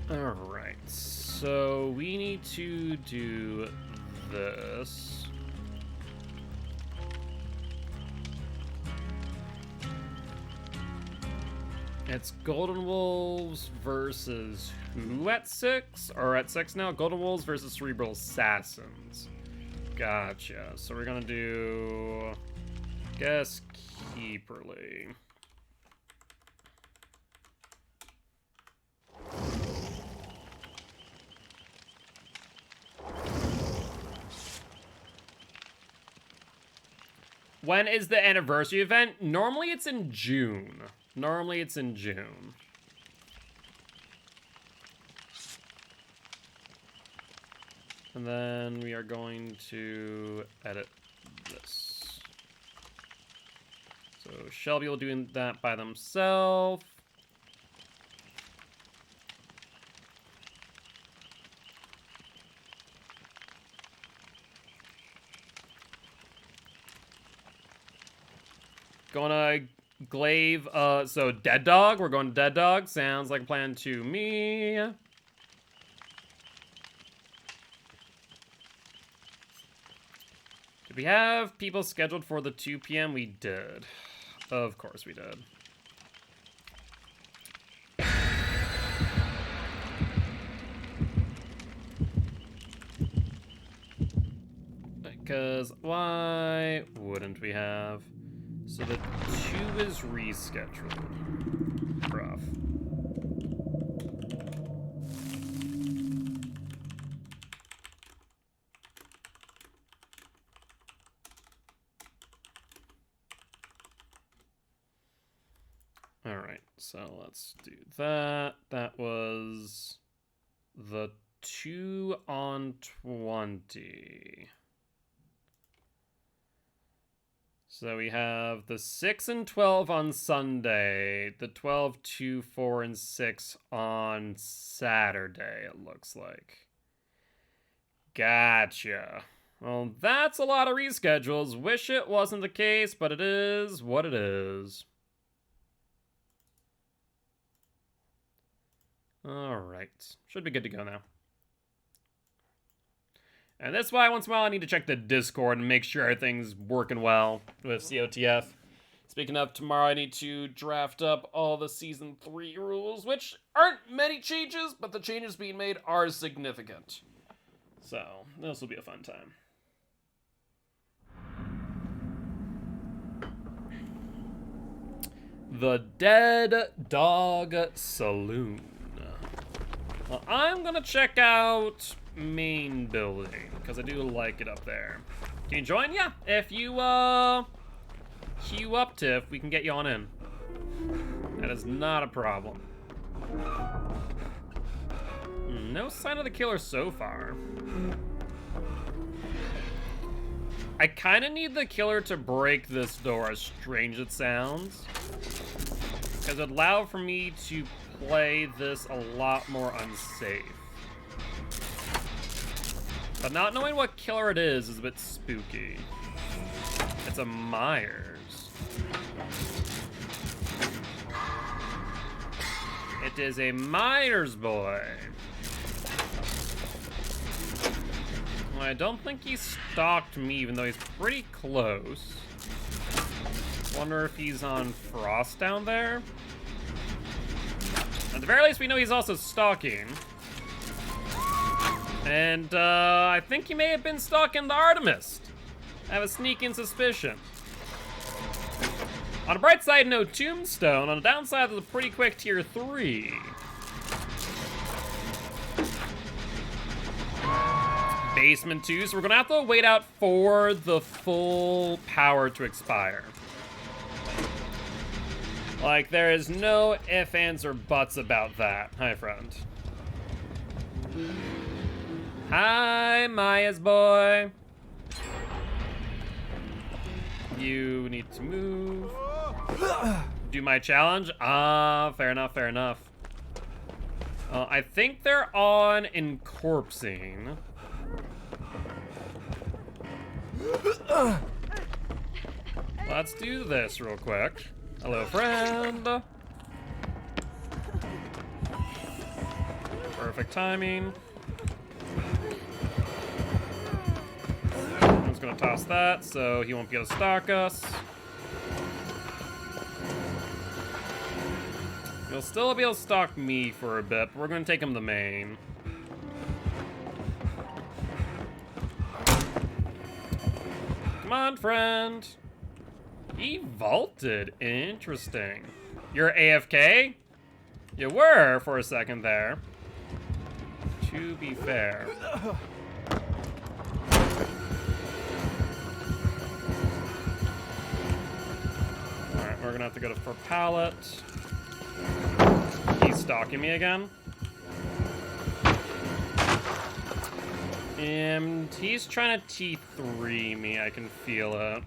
All right, so we need to do this. It's Golden Wolves versus who at 6? Or at 6 now? Golden Wolves versus Cerebral Assassins. Gotcha. So we're gonna do, guess, Keeperly. When is the anniversary event? Normally it's in June. Normally it's in June. And then we are going to edit this. So Shelby will do that by themselves. Gonna glaive, so Dead Dog. We're going to Dead Dog. Sounds like a plan to me. Did we have people scheduled for the 2 p.m.? We did. Of course we did. Because why wouldn't we have? So the 2 is rescheduled. Rough. All right, so let's do that. That was the 2 on 20. So we have the 6 and 12 on Sunday, the 12, 2, 4, and 6 on Saturday, it looks like. Gotcha. Well, that's a lot of reschedules. Wish it wasn't the case, but it is what it is. All right. Should be good to go now. And that's why once in a while I need to check the Discord and make sure everything's working well with COTF. Speaking of, tomorrow I need to draft up all the Season 3 rules, which aren't many changes, but the changes being made are significant. So, this will be a fun time. The Dead Dog Saloon. Well, I'm gonna check out main building because I do like it up there. Can you join? Yeah, if you queue up, Tiff, we can get you on in. That is not a problem. No sign of the killer so far. I kind of need the killer to break this door, as strange as it sounds, because it would allow for me to play this a lot more unsafe. But not knowing what killer it is a bit spooky. It's a Myers. It is a Myers boy. Well, I don't think he stalked me, even though he's pretty close. Wonder if he's on Frost down there. At the very least, we know he's also stalking. And, I think he may have been stalking the Artemis. I have a sneaking suspicion. On a bright side, no tombstone. On the downside, there's a pretty quick tier 3. Basement 2, so we're gonna have to wait out for the full power to expire. Like, there is no ifs, ands, or buts about that. Hi, friend. Hi, Maya's boy. You need to move. Do my challenge? Ah, fair enough, fair enough. I think they're on Encorpsing. Let's do this real quick. Hello, friend. Perfect timing. I'm just gonna toss that so he won't be able to stalk us. He'll still be able to stalk me for a bit, but we're gonna take him to main. Come on, friend. He vaulted. Interesting. You're AFK? You were for a second there. To be fair. We're gonna have to go for pallet. He's stalking me again. And he's trying to T3 me, I can feel it.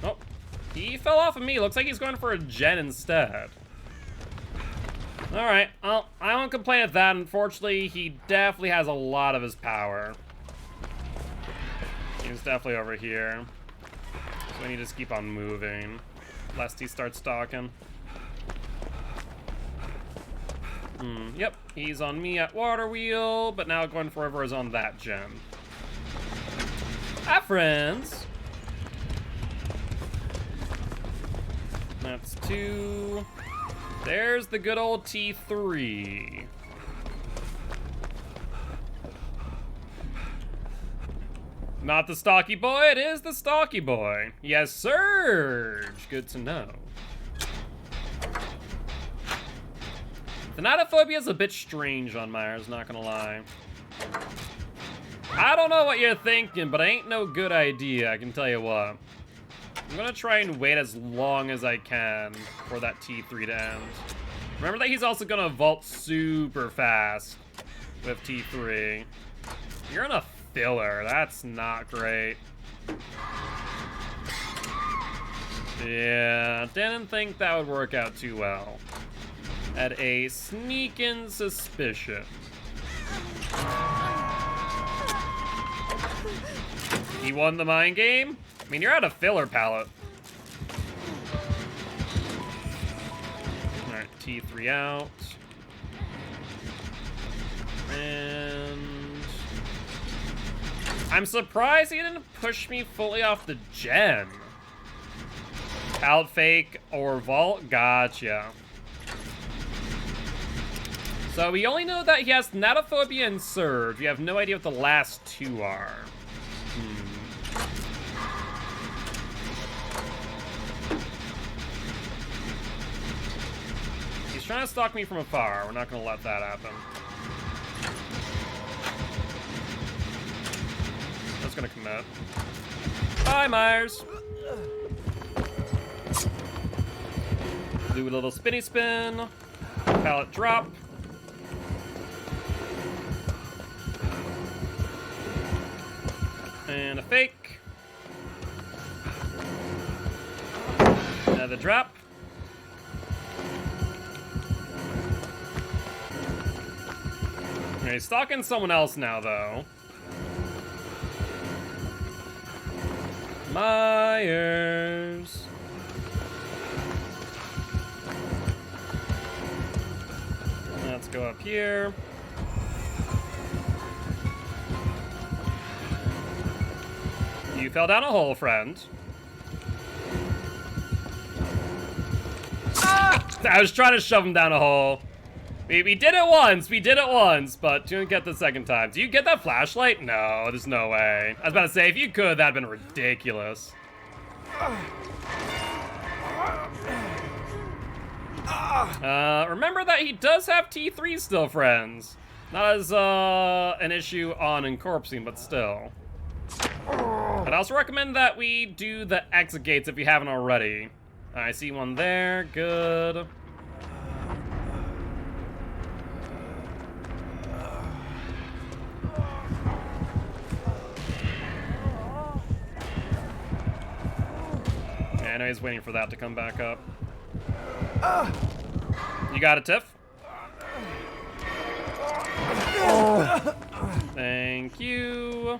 Oh, he fell off of me. Looks like he's going for a gen instead. Alright, well, I won't complain at that. Unfortunately, he definitely has a lot of his power. He's definitely over here. So we need to just keep on moving, lest he starts stalking. Yep, he's on me at water wheel, but now going forever is on that gen. Hi, friends. That's 2. There's the good old T3. Not the stocky boy, it is the stocky boy. Yes, Surge. Good to know. Thanatophobia is a bit strange on Myers, not gonna lie. I don't know what you're thinking, but it ain't no good idea, I can tell you what. I'm gonna try and wait as long as I can for that T3 to end. Remember that he's also gonna vault super fast with T3. You're in a filler, that's not great. Yeah, didn't think that would work out too well. Had a sneaking suspicion. He won the mind game? I mean, you're at a filler palette. Alright, T3 out. And I'm surprised he didn't push me fully off the gen. Palette fake or vault? Gotcha. So we only know that he has Thanatophobia and Surge. We have no idea what the last 2 are. He's trying to stalk me from afar. We're not gonna let that happen. That's gonna commit. Bye, Myers. Do a little spinny spin. Pallet drop. And a fake. Another drop. Okay, he's stalking someone else now, though. Myers. Let's go up here. You fell down a hole, friend. Ah! I was trying to shove him down a hole. We did it once, but didn't get the second time. Do you get that flashlight? No, there's no way. I was about to say, if you could, that'd been ridiculous. Remember that he does have T3 still, friends. Not as an issue on Incorpsing, but still. I'd also recommend that we do the exit gates if you haven't already. I see one there, good. Yeah, I know he's waiting for that to come back up. You got it, Tiff? Thank you.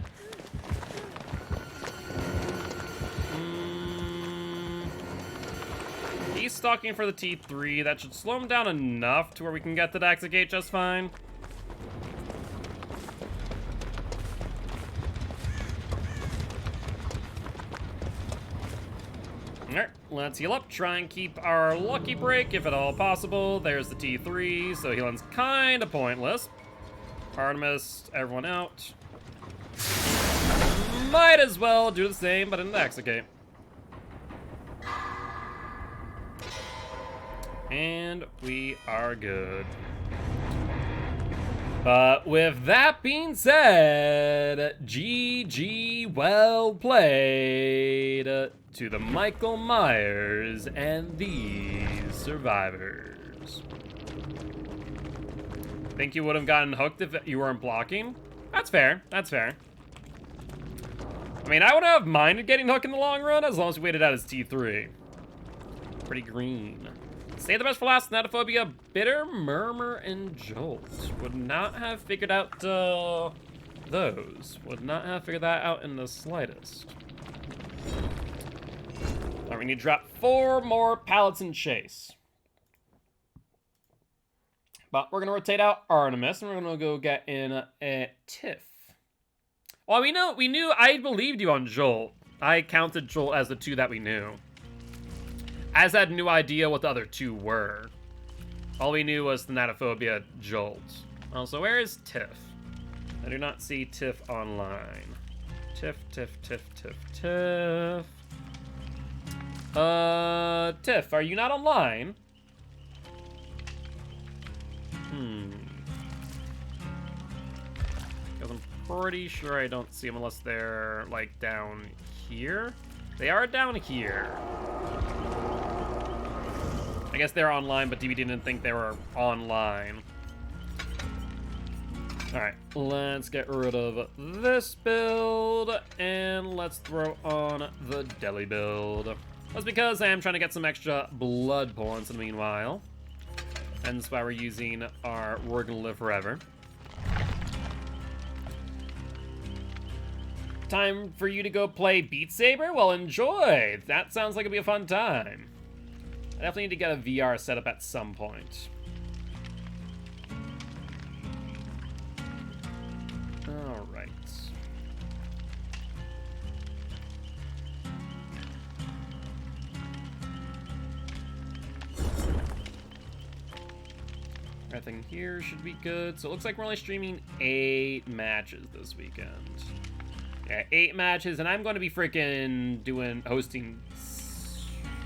He's stalking for the T3. That should slow him down enough to where we can get to the exit gate just fine. Alright, let's heal up. Try and keep our lucky break if at all possible. There's the T3, so healing's kind of pointless. Artemis, everyone out. Might as well do the same, but in the exit gate. And we are good. But with that being said, GG, well played. to the Michael Myers and these survivors. Think you would have gotten hooked if you weren't blocking? That's fair. That's fair. I mean, I wouldn't have minded getting hooked in the long run as long as we waited out his T3. Pretty green. Save the best for last. Natophobia, Bitter, Murmur, and Jolt. Would not have figured out those. Would not have figured that out in the slightest. All right, we need to drop 4 more pallets and chase. But we're going to rotate out Artemis, and we're going to go get in a Tiff. Well, we knew, I believed you on Jolt. I counted Jolt as the 2 that we knew. As I had no idea what the other 2 were. All we knew was the Natophobia Jolt. Also, where is Tiff? I do not see Tiff online. Tiff. Tiff, are you not online? Because I'm pretty sure I don't see them unless they're, like, down here. They are down here. I guess they're online, but DB didn't think they were online. Alright, let's get rid of this build, and let's throw on the deli build. That's because I am trying to get some extra blood points in the meanwhile. Hence why we're using our We're Gonna Live Forever. Time for you to go play Beat Saber? Well, enjoy! That sounds like it'll be a fun time. I definitely need to get a VR set up at some point. Alright. Everything here should be good. So it looks like we're only streaming 8 matches this weekend. Yeah, 8 matches, and I'm going to be freaking hosting,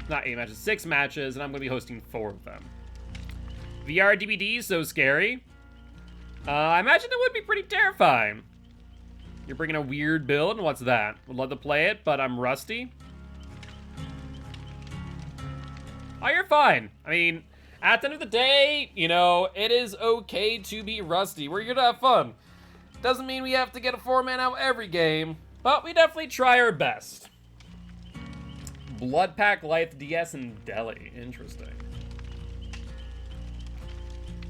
not 8 matches, 6 matches, and I'm going to be hosting 4 of them. VR DVDs, so scary. I imagine it would be pretty terrifying. You're bringing a weird build, and what's that? Would love to play it, but I'm rusty. Oh, you're fine. I mean, at the end of the day, you know, it is okay to be rusty. We're here to have fun. Doesn't mean we have to get a 4-man out every game, but we definitely try our best. Blood Pack, Life, DS, and Deli. Interesting.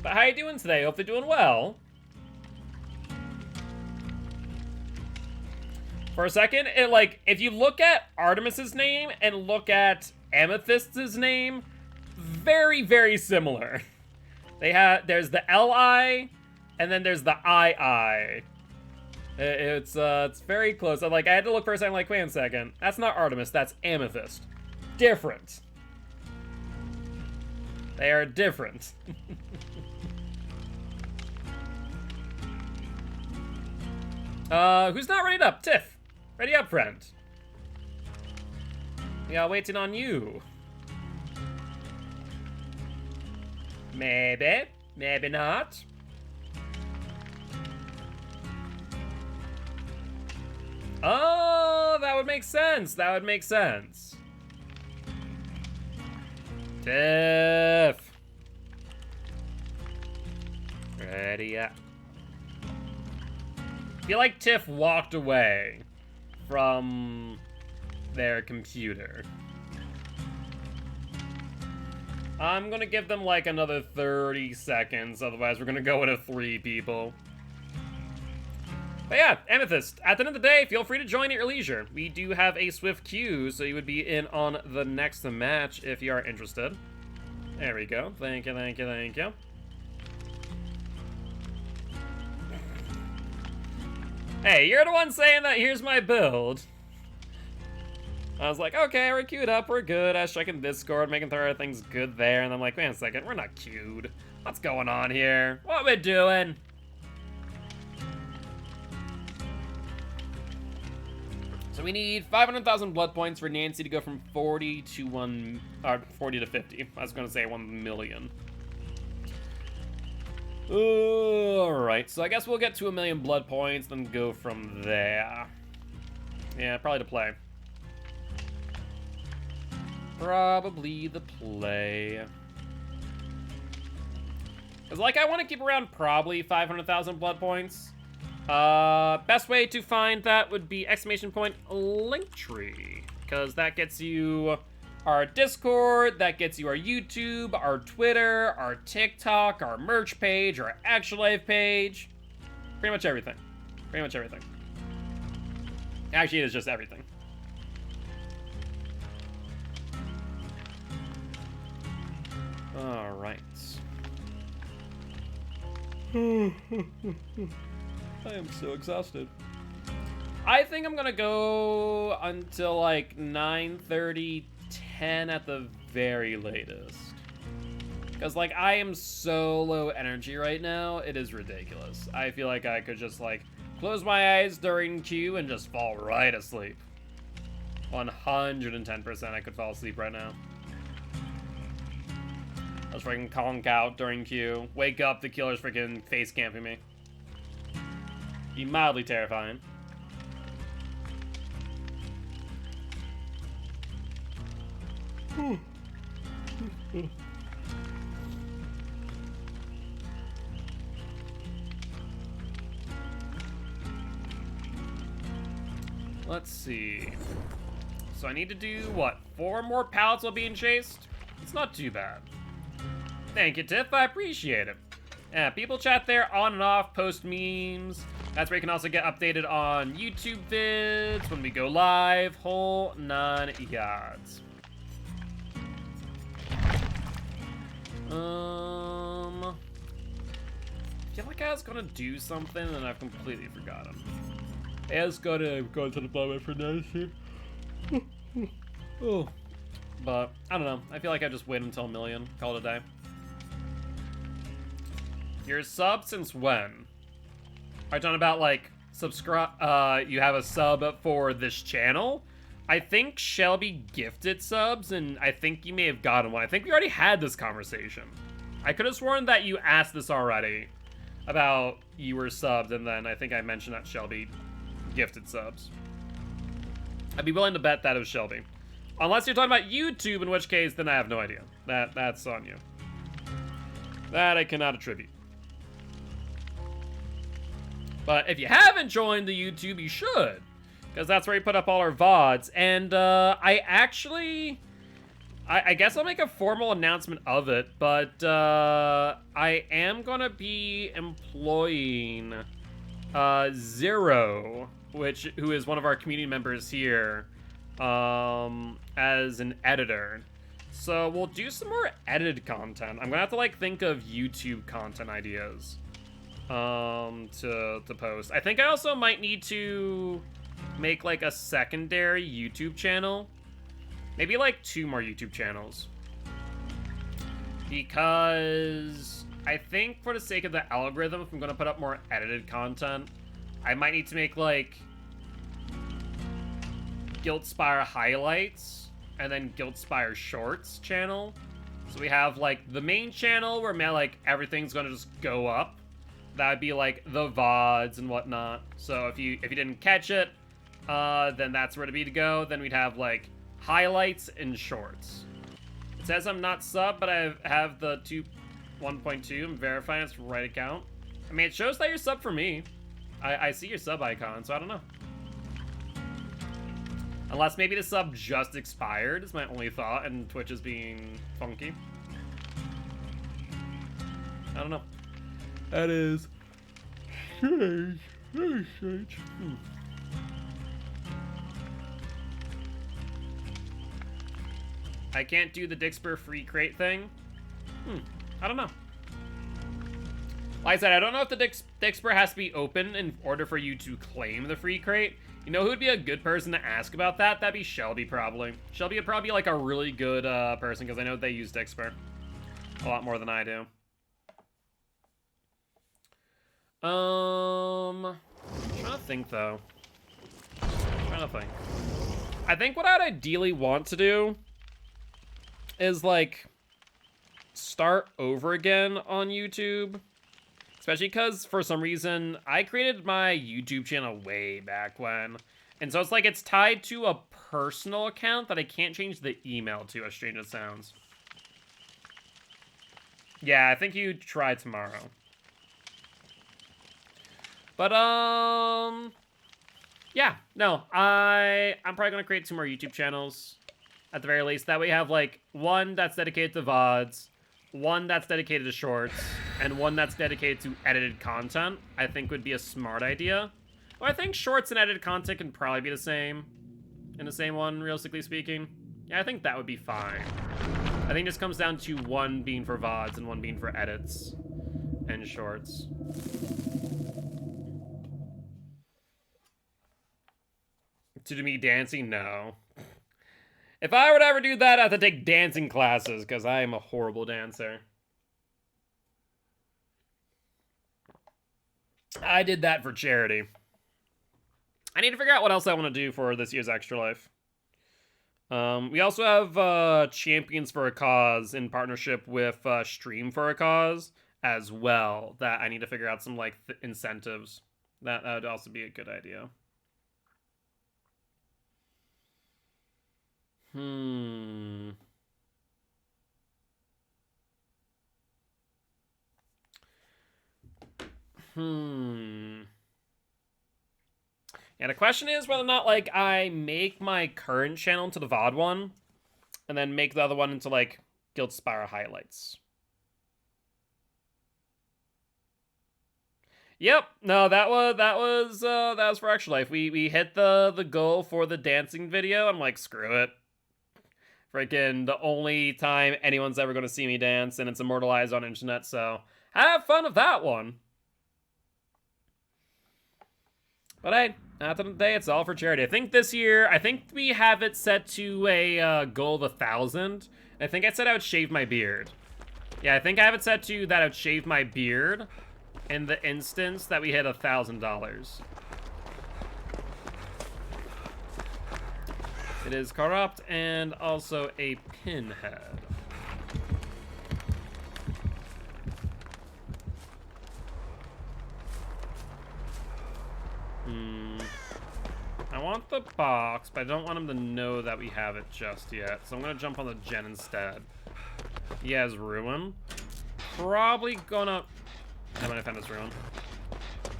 But how you doing today? Hope you're doing well. For a second, if you look at Artemis's name and look at Amethyst's name, very, very similar. There's the L-I, and then there's the I. It's very close. I had to look for a second, like, wait a second. That's not Artemis, that's Amethyst. Different. They are different. Who's not ready up? Tiff. Ready up, friend. Yeah, waiting on you. Maybe. Maybe not. Oh, that would make sense. That would make sense. Tiff. Ready up. I feel like Tiff walked away from their computer. I'm gonna give them like another 30 seconds, otherwise we're gonna go with 3 people. But yeah, Amethyst, at the end of the day, feel free to join at your leisure. We do have a swift queue, so you would be in on the next match if you are interested. There we go. Thank you, thank you, thank you. Hey, you're the one saying that here's my build. I was like, okay, we're queued up, we're good. I was checking Discord, making sure everything's good there, and I'm like, wait a second, we're not queued. What's going on here? What we doing? So we need 500,000 blood points for Nancy to go from 40 to 40 to 50. I was gonna say 1 million. Alright, so I guess we'll get to 1 million blood points, then go from there. Yeah, probably to play. probably the play. Because, like, I want to keep around probably 500,000 blood points. Best way to find that would be ! Linktree. Because that gets you our Discord, that gets you our YouTube, our Twitter, our TikTok, our merch page, our actual life page. Pretty much everything. Pretty much everything. Actually, it is just everything. All right. I am so exhausted. I think I'm gonna go until like 9:30, 10 at the very latest. Because like I am so low energy right now, it is ridiculous. I feel like I could just like close my eyes during queue and just fall right asleep. 110% I could fall asleep right now. I was freaking conk out during queue. Wake up, the killer's freaking face camping me. Be mildly terrifying. Let's see. So I need to do, what, 4 more pallets while being chased? It's not too bad. Thank you, Tiff. I appreciate it. Yeah, people chat there on and off, post memes. That's where you can also get updated on YouTube vids, when we go live, whole 9 yards. I feel like I was gonna do something and I've completely forgotten. I was gonna go to the bottom for nice here. Oh. But, I don't know. I feel like I just wait until 1 million. Call it a day. You're sub since when? Are you talking about, like, subscribe, you have a sub for this channel? I think Shelby gifted subs, and I think you may have gotten one. I think we already had this conversation. I could have sworn that you asked this already about you were subbed, and then I think I mentioned that Shelby gifted subs. I'd be willing to bet that it was Shelby. Unless you're talking about YouTube, in which case, then I have no idea. That's on you. That I cannot attribute. But if you haven't joined the YouTube, you should. Because that's where we put up all our VODs. And I guess I'll make a formal announcement of it. But I am going to be employing Zero, who is one of our community members here, as an editor. So we'll do some more edited content. I'm going to have to like think of YouTube content ideas to post. I think I also might need to make like a secondary YouTube channel. Maybe like 2 more YouTube channels. Because I think for the sake of the algorithm, if I'm gonna put up more edited content, I might need to make like Guiltspire highlights and then Guiltspire shorts channel. So we have like the main channel where like everything's gonna just go up. That would be like the VODs and whatnot. So if you didn't catch it, then that's where to be to go. Then we'd have like highlights and shorts. It says I'm not sub, but I have the 1.2. I'm verifying it's the right account. I mean, it shows that you're sub for me. I see your sub icon, so I don't know. Unless maybe the sub just expired is my only thought, and Twitch is being funky. I don't know. That is strange. Very strange. I can't do the Dixper free crate thing. I don't know. Like I said, I don't know if the Dixper has to be open in order for you to claim the free crate. You know who would be a good person to ask about that? That'd be Shelby, probably. Shelby would probably be like a really good person, because I know they use Dixper a lot more than I do. I'm trying to think, though. I think what I'd ideally want to do is, like, start over again on YouTube. Especially because, for some reason, I created my YouTube channel way back when. And so it's like it's tied to a personal account that I can't change the email to, as strange as it sounds. Yeah, I think you try tomorrow. But, yeah, no, I'm probably gonna create 2 more YouTube channels, at the very least. That way you have, like, one that's dedicated to VODs, one that's dedicated to shorts, and one that's dedicated to edited content, I think would be a smart idea. Well, I think shorts and edited content can probably be the same, in the same one, realistically speaking. Yeah, I think that would be fine. I think this comes down to one being for VODs and one being for edits and shorts. To me, dancing? No. If I were to ever do that, I'd have to take dancing classes, because I am a horrible dancer. I did that for charity. I need to figure out what else I want to do for this year's Extra Life. We also have Champions for a Cause in partnership with Stream for a Cause as well, that I need to figure out some, like, incentives. That would also be a good idea. Yeah, the question is whether or not, like, I make my current channel into the VOD one, and then make the other one into, like, Guild Spire highlights. Yep, no, that was for Extra Life. We hit the goal for the dancing video. I'm like, screw it. Freaking the only time anyone's ever gonna see me dance, and it's immortalized on internet, so have fun with that one. But hey, at the end of the day, it's all for charity. I think this year, I think we have it set to a goal of 1,000. I think I said I would shave my beard. Yeah, I think I have it set to that I would shave my beard in the instance that we hit $1,000. It is corrupt and also a pinhead. I want the box, but I don't want him to know that we have it just yet. So I'm gonna jump on the gen instead. He has ruin. Probably gonna... I might have found this ruin.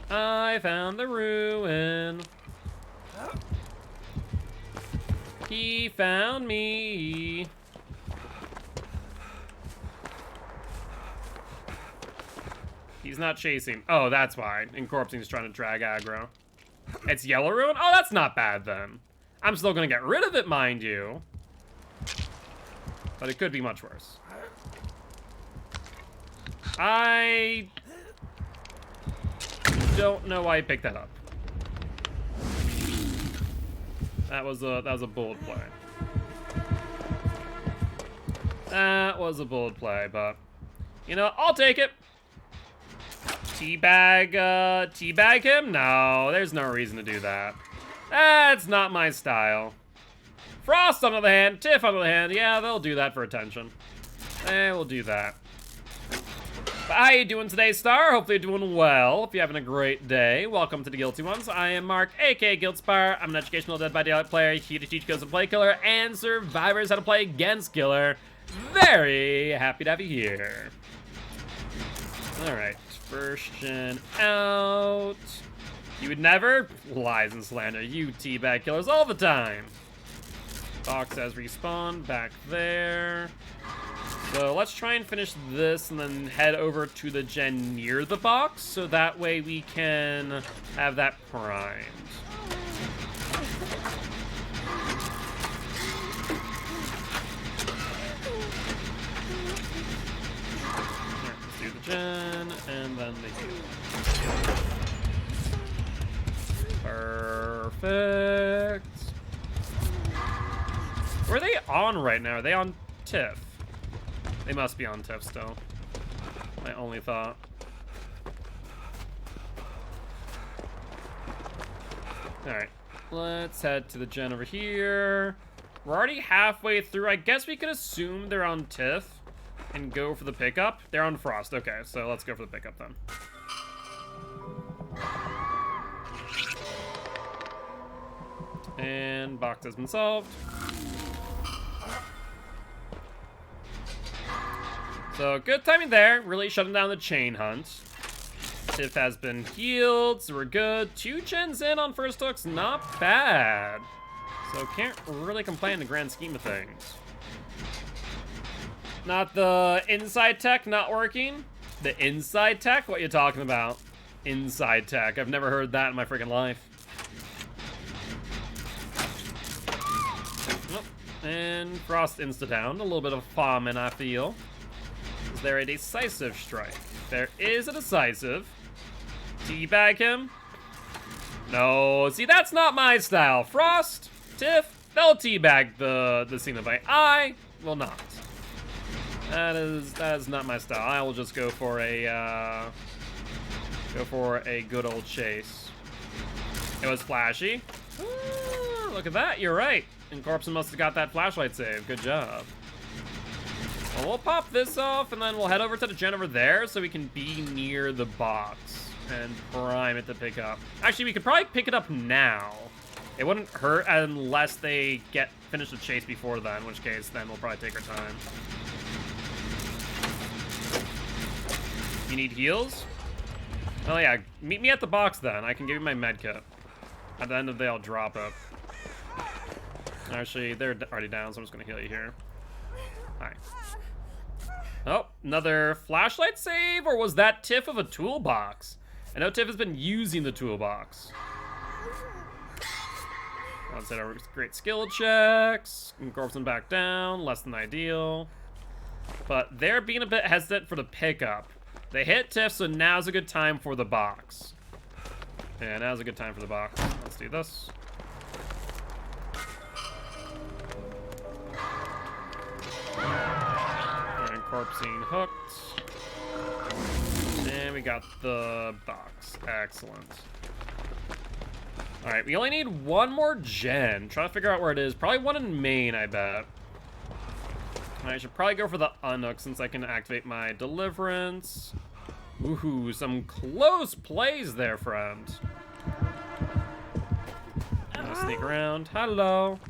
I found the ruin. He found me. He's not chasing. Oh, that's why. And Corpsing's trying to drag aggro. It's yellow ruin? Oh, that's not bad then. I'm still gonna get rid of it, mind you. But it could be much worse. I don't know why I picked that up. That was a bold play. That was a bold play, but you know, I'll take it. Teabag him? No, there's no reason to do that. That's not my style. Frost on the other hand, Tiff on the other hand, yeah, they'll do that for attention. We'll do that. But how you doing today, Star? Hopefully you're doing well. Hope you're having a great day. Welcome to the Guilty Ones. I am Mark, aka Guildspire. I'm an educational Dead by Daylight player here to teach Ghosts to play Killer and survivors how to play against Killer. Very happy to have you here. Alright, first gen out. You would never? Lies and slander. You teabag killers all the time. Box has respawned back there. So let's try and finish this and then head over to the gen near the box, so that way we can have that primed. Let's do the gen, and then the heal. Perfect. Where are they on right now? Are they on Tiff? They must be on Tiff still. My only thought. Alright. Let's head to the gen over here. We're already halfway through. I guess we could assume they're on Tiff and go for the pickup. They're on Frost. Okay, so let's go for the pickup then. And box has been solved. So good timing there, really shutting down the chain hunt. Tiff has been healed, so we're good. 2 gens in on first hooks, not bad. So can't really complain in the grand scheme of things. Not the inside tech not working. The inside tech? What you talking about? Inside tech. I've never heard that in my freaking life. Oh, and Frost insta-down. A little bit of famine, I feel. Is there a decisive strike? There is a decisive. Teabag him. No, see, that's not my style. Frost, Tiff, they'll teabag the Cenobite. I will not. That is not my style. I will just go for a good old chase. It was flashy. Look at that. You're right. And Corpsen must have got that flashlight save. Good job. Well, we'll pop this off, and then we'll head over to the gen over there so we can be near the box and prime it to pick up. Actually, we could probably pick it up now. It wouldn't hurt unless they finish the chase before then, in which case then we'll probably take our time. You need heals? Oh yeah, meet me at the box then. I can give you my med kit. At the end of the day, I'll drop it. Actually, they're already down, so I'm just gonna heal you here. Hi. Oh, another flashlight save, or was that Tiff of a toolbox? I know Tiff has been using the toolbox. Let's hit our great skill checks. Corpsen back down, less than ideal. But they're being a bit hesitant for the pickup. They hit Tiff, so now's a good time for the box. Yeah, now's a good time for the box. Let's do this. And Corpsen hooked. And we got the box. Excellent. Alright, we only need one more gen. Trying to figure out where it is. Probably one in main, I bet. I should probably go for the unhook since I can activate my deliverance. Ooh, some close plays there, friend. I'm gonna sneak around. Hello.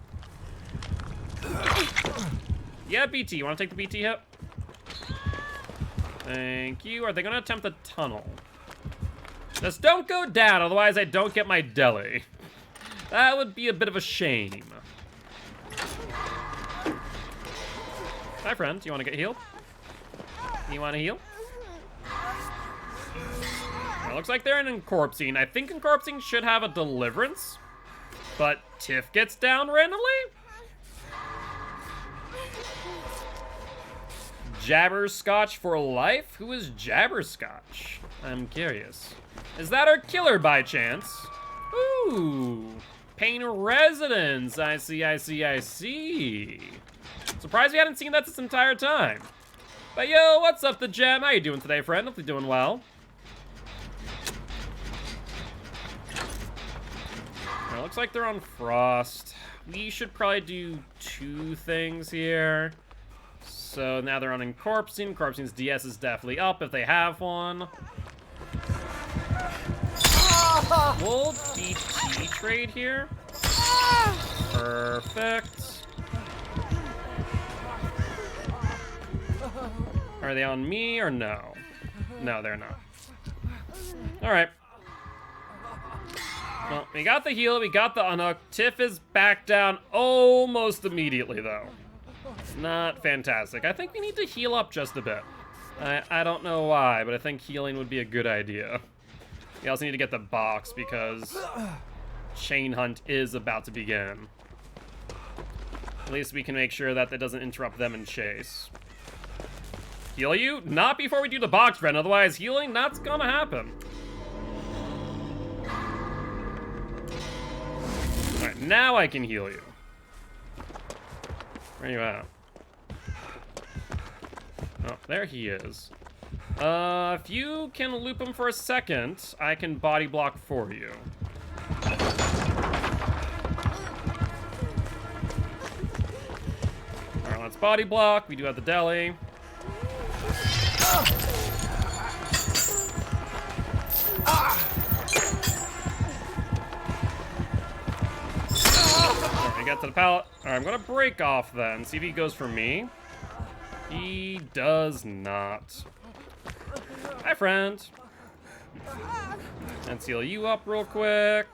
Yeah, BT. You want to take the BT hit? Thank you. Are they going to attempt the tunnel? Just don't go down, otherwise I don't get my deli. That would be a bit of a shame. Hi, friend. You want to get healed? You want to heal? It looks like they're in Corpsing. I think Corpsing should have a deliverance, but Tiff gets down randomly? Jabberscotch for life? Who is Jabberscotch? I'm curious. Is that our killer by chance? Ooh, Pain Residence. I see, I see, I see. Surprised we hadn't seen that this entire time. But yo, what's up, the gem? How you doing today, friend? Hopefully doing well. Well, it looks like they're on Frost. We should probably do 2 things here. So now they're on Corpsing. Corpsing's DS is definitely up if they have one. We'll BT trade here. Perfect. Are they on me or no? No, they're not. Alright. Well, we got the heal, we got the unhook. Tiff is back down almost immediately, though. Not fantastic. I think we need to heal up just a bit. I don't know why, but I think healing would be a good idea. We also need to get the box because chain hunt is about to begin. At least we can make sure that that doesn't interrupt them in chase. Heal you? Not before we do the box, friend. Otherwise, healing, that's gonna happen. Alright, now I can heal you. Where are you at? Oh, there he is. If you can loop him for a second, I can body block for you. Alright, let's body block. We do have the deli. I get to the pallet. Alright, I'm gonna break off then. See if he goes for me. He does not. Hi, friend. And seal you up real quick.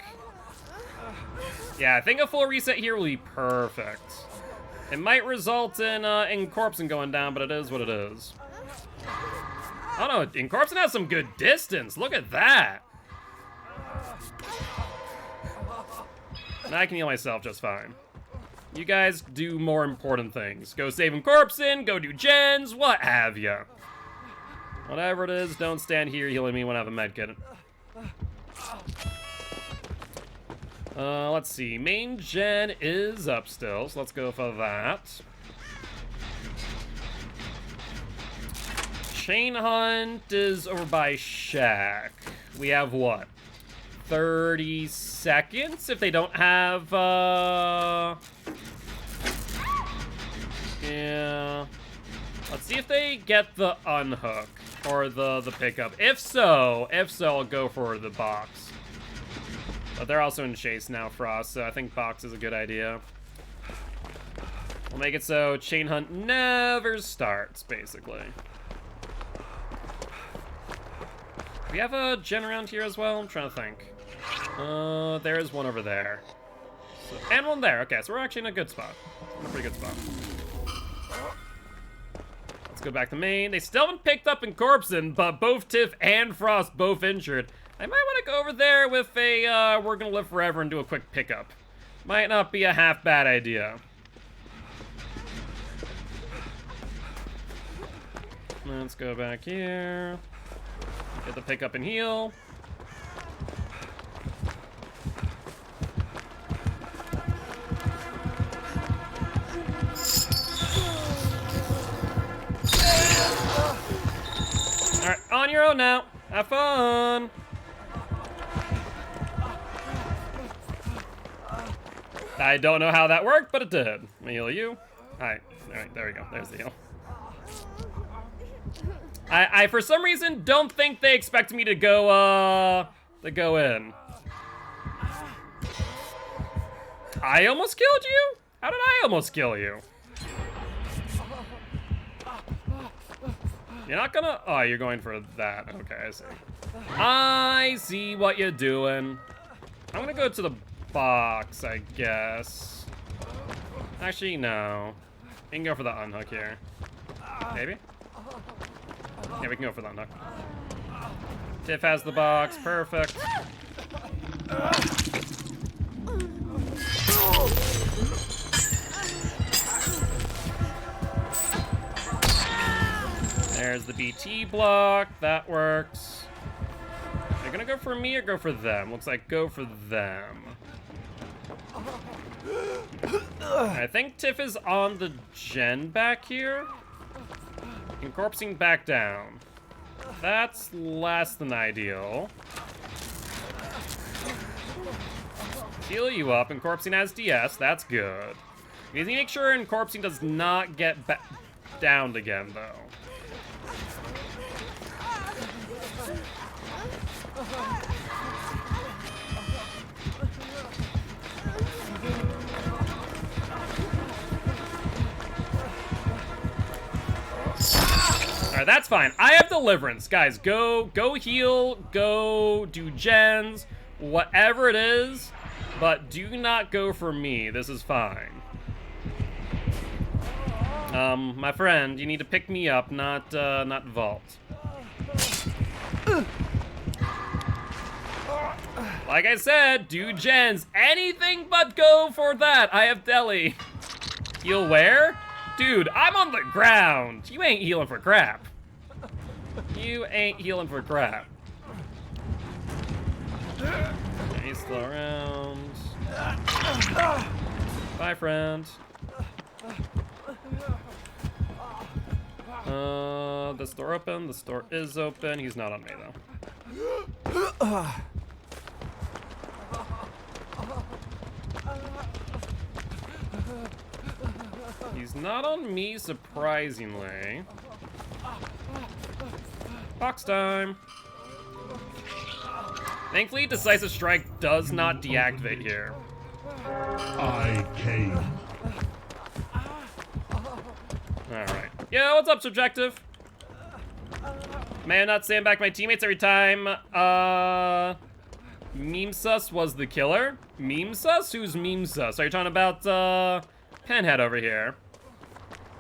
Yeah, I think a full reset here will be perfect. It might result in Corpsen going down, but it is what it is. Oh no, Corpsen has some good distance. Look at that. Now I can heal myself just fine. You guys do more important things. Go save Corpsen, go do gens, what have ya. Whatever it is, don't stand here healing me when I have a medkit. Let's see. Main gen is up still, so let's go for that. Chain Hunt is over by Shack. We have what? 30 seconds if they don't have, yeah. Let's see if they get the unhook or the pickup. If so, I'll go for the box. But they're also in chase now, Frost, so I think box is a good idea. We'll make it so Chain Hunt never starts, basically. Do we have a gen around here as well? I'm trying to think. There is one over there. So, and one there. Okay, so we're actually in a good spot. In a pretty good spot. Let's go back to main. They still haven't picked up Corpsen, but both Tiff and Frost both injured. I might want to go over there with a, we're gonna live forever and do a quick pickup. Might not be a half bad idea. Let's go back here. Get the pickup and heal. Alright, on your own now. Have fun. I don't know how that worked, but it did. Let me heal you. Alright, there we go. There's the heal. I for some reason don't think they expect me to go in. I almost killed you? How did I almost kill you? You're not gonna, oh, you're going for that. Okay, I see. I see what you're doing. I'm gonna go to the box, I guess. Actually, no. We can go for the unhook here. Maybe? Yeah, we can go for that unhook. Tiff has the box, perfect. There's the BT block, that works. They're gonna go for me or go for them? Looks like go for them. I think Tiff is on the gen back here. Corpsing back down. That's less than ideal. Heal you up, and Corpsing has DS, that's good. We need to make sure Corpsing does not get downed again, though. Alright, that's fine. I have Deliverance. Guys, go heal, go do gens, whatever it is, but do not go for me. This is fine. My friend, you need to pick me up, not vault. Like I said, do gens. Anything but go for that. I have deli. Heal where? Dude, I'm on the ground. You ain't healing for crap. You ain't healing for crap. Okay, slow around. Bye, friend. This door open? This door is open. He's not on me, though. He's not on me, surprisingly. Box time. Thankfully, Decisive Strike does not deactivate here. I came. Alright. Yo, what's up, Subjective? May I not stand back my teammates every time, Meme Sus was the killer? Meme Sus? Who's Meme Sus? Are you talking about, Pinhead over here?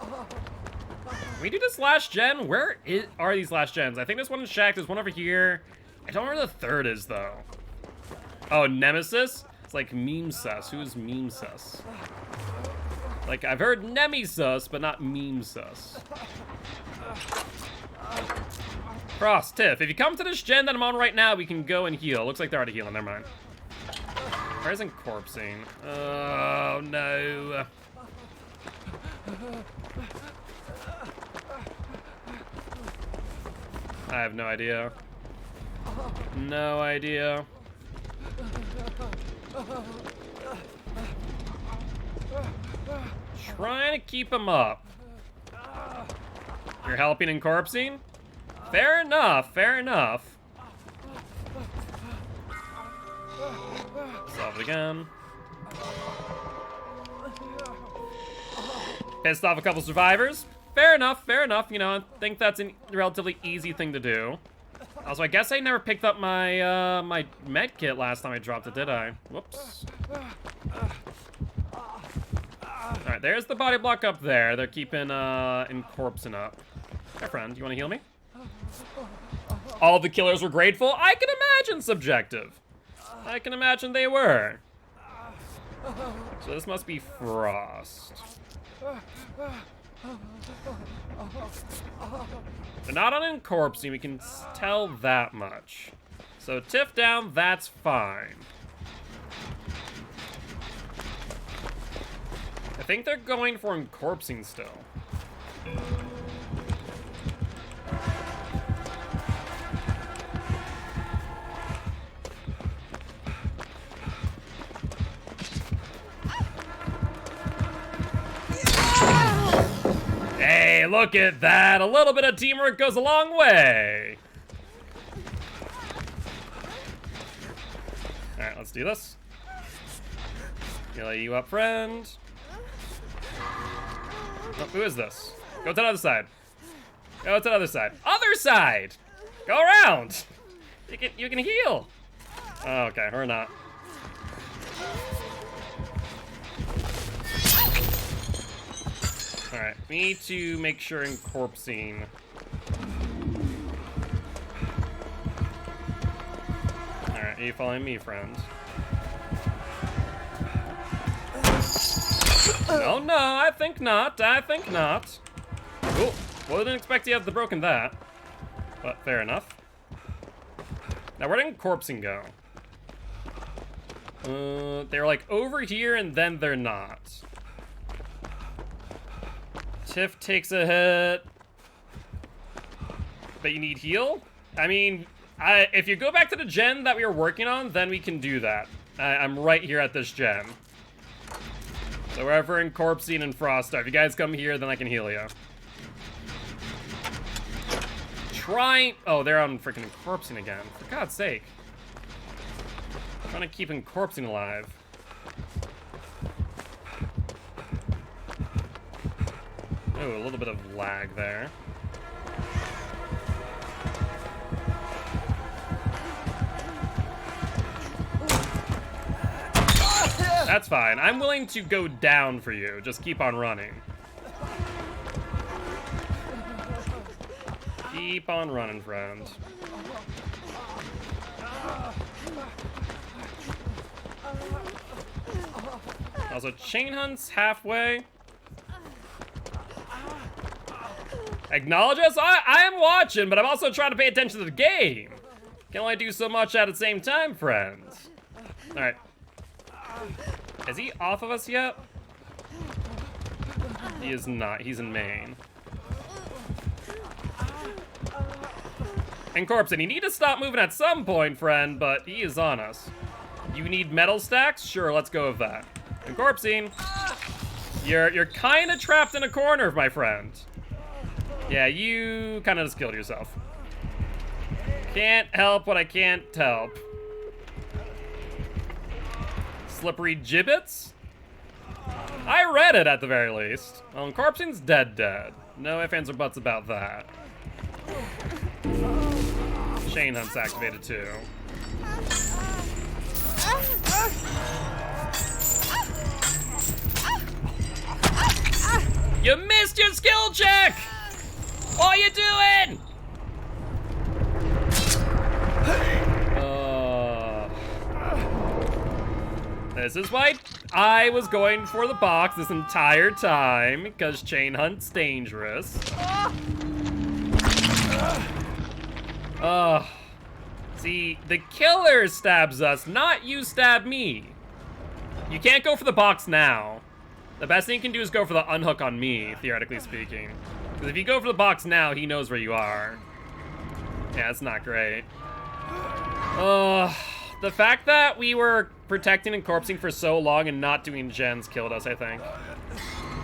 Can we do this last gen? Where are these last gens? I think there's one in Shack, there's one over here. I don't know where the third is, though. Oh, Nemesis? It's like Meme Sus. Who's Meme Sus? Like, I've heard Nemi-sus, but not Meme Sus. Frost, Tiff, if you come to this gen that I'm on right now, we can go and heal. Looks like they're already healing, never mind. Where isn't corpsing? Oh, no. I have no idea. No idea. Trying to keep him up. You're helping in corpsing? Fair enough, fair enough. Solve it again. Pissed off a couple survivors. Fair enough, you know, I think that's a relatively easy thing to do. Also, I guess I never picked up my, my med kit last time I dropped it, did I? Whoops. Alright, there's the body block up there. They're keeping, in corpsing up. Hey, friend, you wanna heal me? All the killers were grateful? I can imagine, Subjective. I can imagine they were. So this must be Frost. They're not on incorpsing, we can tell that much. So Tiff down, that's fine. I think they're going for incorpsing still. Hey, look at that. A little bit of teamwork goes a long way. All right, let's do this. Heal you up, friend. Oh, who is this? Go to the other side. Go to the other side. Other side! Go around! You can heal! Oh, okay, or not. Alright, we need to make sure in corpsing. Alright, are you following me, friend? No, no, I think not. I think not. Oh, well, I didn't expect you to have broken that. But fair enough. Now, where did corpsing go? They're like over here and then they're not. Tiff takes a hit. But you need heal? I mean, if you go back to the gen that we were working on, then we can do that. I'm right here at this gen. So wherever in corpsing and Frost are, if you guys come here, then I can heal you. Oh, they're on freaking corpsing again. For God's sake. Trying to keep corpsing alive. Oh, a little bit of lag there. That's fine. I'm willing to go down for you. Just keep on running. Keep on running, friend. Also, chain hunt's halfway. Acknowledge us? I am watching, but I'm also trying to pay attention to the game. Can only do so much at the same time, friends. All right. Is he off of us yet? He is not. He's in main. And Corpsing, you need to stop moving at some point, friend, but he is on us. You need metal stacks? Sure, let's go with that. And Corpsing, you're kind of trapped in a corner, my friend. Yeah, you kind of just killed yourself. Can't help what I can't help. slippery gibbets? I read it at the very least. Corpsing's dead. No ifs, ands, or buts about that. Chain Hunt's activated too. You missed your skill check! What are you doing? This is why I was going for the box this entire time, because Chain Hunt's dangerous. See, the killer stabs us, not you stab me. You can't go for the box now. The best thing you can do is go for the unhook on me, theoretically speaking. Because if you go for the box now, he knows where you are. Yeah, it's not great. The fact that we were protecting and corpsing for so long and not doing gens killed us, I think.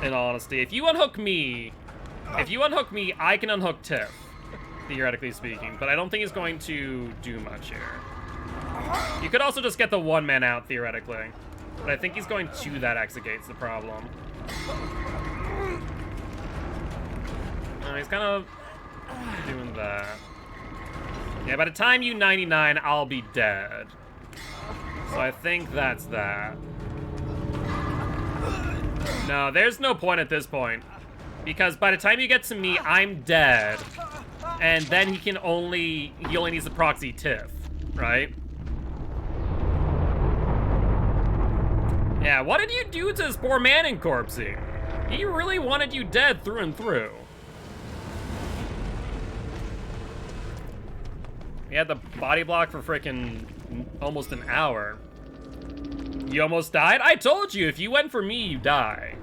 In all honesty. If you unhook me, I can unhook Tiff, theoretically speaking. But I don't think he's going to do much here. You could also just get the one man out, theoretically. But I think he's going to that exit gate's the problem. He's kind of doing that. Yeah, by the time you 99, I'll be dead. So I think that's that. No, there's no point at this point. Because by the time you get to me, I'm dead. And then he only needs to proxy Tiff, right? Yeah, what did you do to this poor man in corpsing? He really wanted you dead through and through. He had the body block for frickin' almost an hour. You almost died? I told you, if you went for me, you die.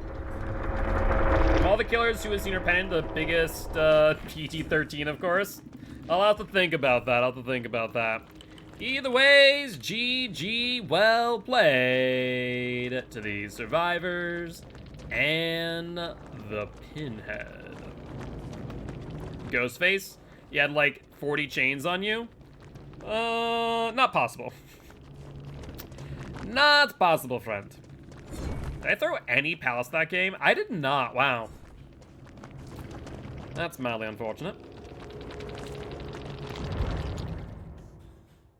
Of all the killers who has seen her pennant, the biggest PG-13, of course. I'll have to think about that. Either ways, GG, well played to the survivors and the pinhead. Ghostface, you had like 40 chains on you? Not possible. Not possible, friend. Did I throw any palace that game? I did not, wow. That's mildly unfortunate.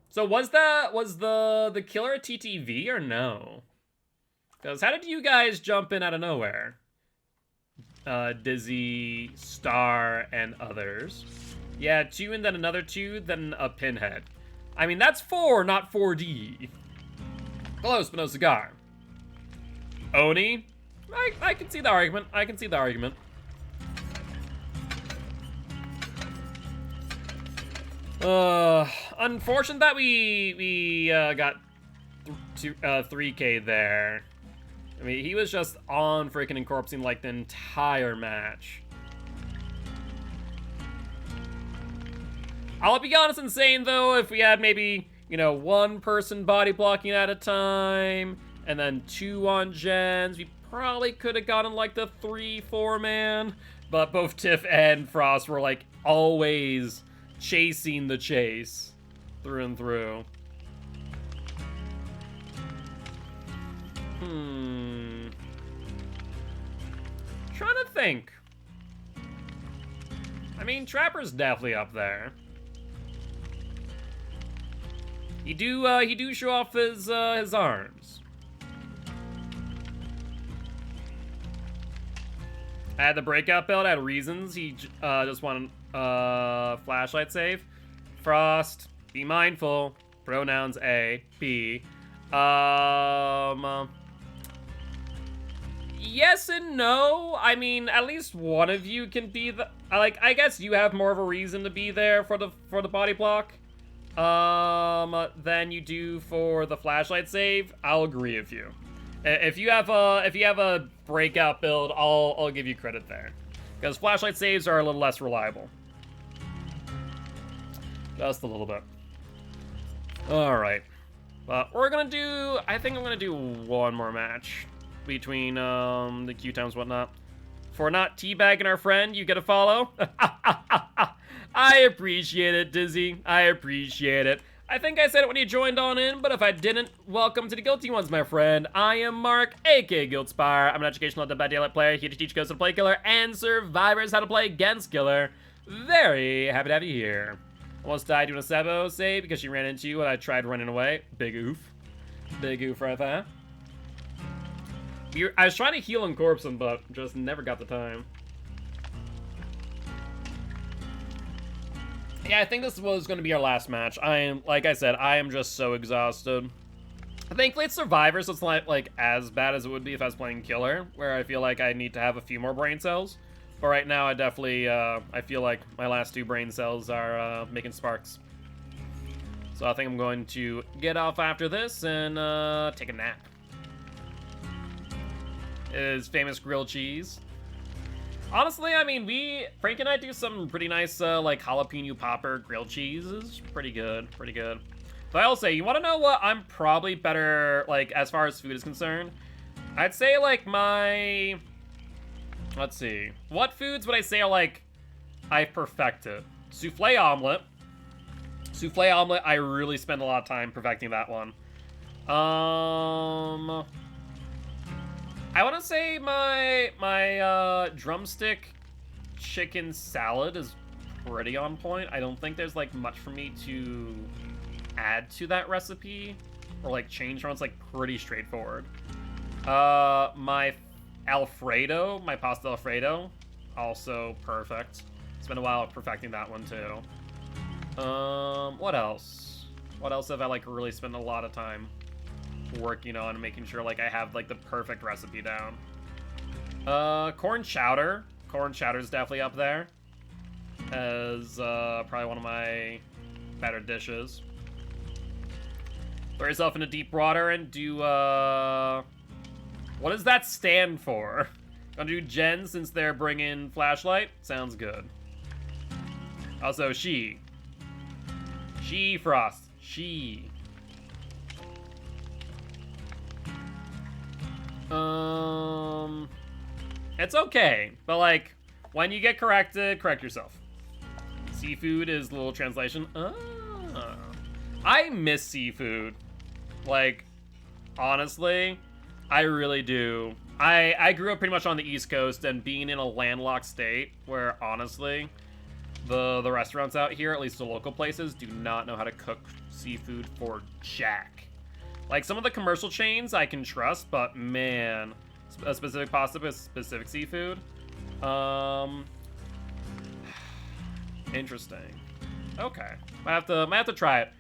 So was the killer a TTV or no? Because how did you guys jump in out of nowhere? Dizzy, Star, and others. Yeah, 2 and then another 2, then a pinhead. I mean, that's 4, not 4D. Close, but no cigar. Oni? I can see the argument. Unfortunate that we got 3K there. I mean, he was just on freaking corpsing like the entire match. I'll be honest in saying, though, if we had maybe, you know, 1 person body blocking at a time, and then 2 on gens, we probably could have gotten, like, the 3-4 man. But both Tiff and Frost were, like, always chasing the chase through and through. Trying to think. I mean, Trapper's definitely up there. He do show off his arms. I had the breakout build, I had reasons. He just wanted flashlight save. Frost, be mindful. Pronouns A, B. Yes and no. I mean, at least one of you can be the, like, I guess you have more of a reason to be there for the body block than you do for the flashlight save. I'll agree with you. If you have a breakout build, I'll give you credit there, because flashlight saves are a little less reliable. Just a little bit. All right, but we're gonna do. I think I'm gonna do one more match between the Q times whatnot. For not teabagging our friend, you get a follow. I appreciate it, Dizzy. I appreciate it. I think I said it when you joined on in, but if I didn't, welcome to the Guilty Ones, my friend. I am Mark, aka Guildspire. I'm an educational Dead by Daylight player here to teach ghosts how to play killer and survivors how to play against killer. Very happy to have you here. Almost died doing a Sebo save because she ran into you and I tried running away. Big oof. Big oof right there. I was trying to heal and corpse him, but just never got the time. Yeah, I think this was going to be our last match. Like I said, I am just so exhausted. Thankfully, it's Survivor, so it's not like as bad as it would be if I was playing Killer, where I feel like I need to have a few more brain cells. But right now, I definitely, I feel like my last 2 brain cells are making sparks. So I think I'm going to get off after this and take a nap. Is famous grilled cheese. Honestly, I mean, Frank and I do some pretty nice, like, jalapeno popper grilled cheeses. Pretty good, pretty good. But I'll say, you want to know what I'm probably better, like, as far as food is concerned? I'd say, like, let's see. What foods would I say are, like, I've perfected? Souffle omelet. Souffle omelet, I really spend a lot of time perfecting that one. I want to say my drumstick chicken salad is pretty on point. I don't think there's like much for me to add to that recipe or like change from. It's like pretty straightforward. My Alfredo, my pasta Alfredo, also perfect. It's been a while perfecting that one too. What else? What else have I like really spent a lot of time working on, making sure like I have like the perfect recipe down? Corn chowder. Corn chowder is definitely up there as probably one of my better dishes. Throw yourself into deep water and do what does that stand for? Gonna do Jen since they're bringing flashlight? Sounds good. Also, she Frost. It's okay, but like, when you get corrected, correct yourself. Seafood is a little translation. I miss seafood. Like, honestly, I really do. I grew up pretty much on the East Coast, and being in a landlocked state where, honestly, the restaurants out here, at least the local places, do not know how to cook seafood for jack. Like, some of the commercial chains I can trust, but man, a specific pasta with specific seafood. Interesting. Okay, might have to try it.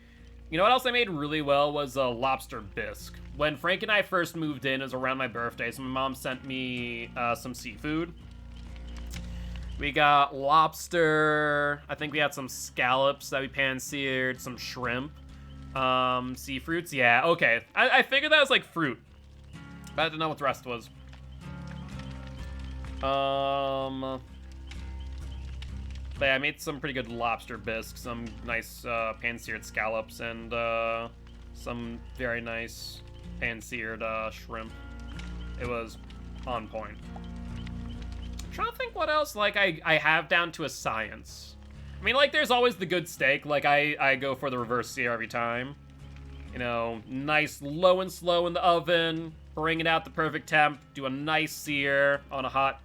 You know what else I made really well was a lobster bisque. When Frank and I first moved in, it was around my birthday, so my mom sent me some seafood. We got lobster. I think we had some scallops that we pan-seared, some shrimp. Sea fruits, yeah, okay. I figured that was like fruit, but I didn't know what the rest was. But yeah, I made some pretty good lobster bisque, some nice pan-seared scallops, and some very nice pan-seared shrimp. It was on point. I'm trying to think what else like I have down to a science. I mean, like, there's always the good steak. Like, I go for the reverse sear every time. You know, nice low and slow in the oven, bring it out the perfect temp, do a nice sear on a hot,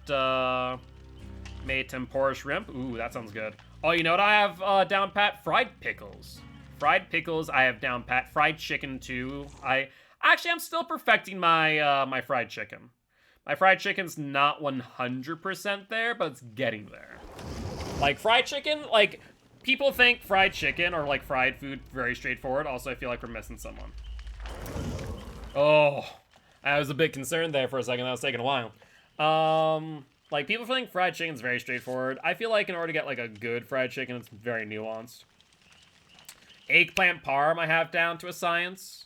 made tempura shrimp. Ooh, that sounds good. Oh, you know what I have down pat? Fried pickles. Fried pickles, I have down pat. Fried chicken, too. I'm still perfecting my, my fried chicken. My fried chicken's not 100% there, but it's getting there. Like, fried chicken, like, people think fried chicken or, like, fried food very straightforward. Also, I feel like we're missing someone. Oh, I was a bit concerned there for a second. That was taking a while. Like, people think fried chicken's very straightforward. I feel like in order to get, like, a good fried chicken, it's very nuanced. Eggplant parm I have down to a science.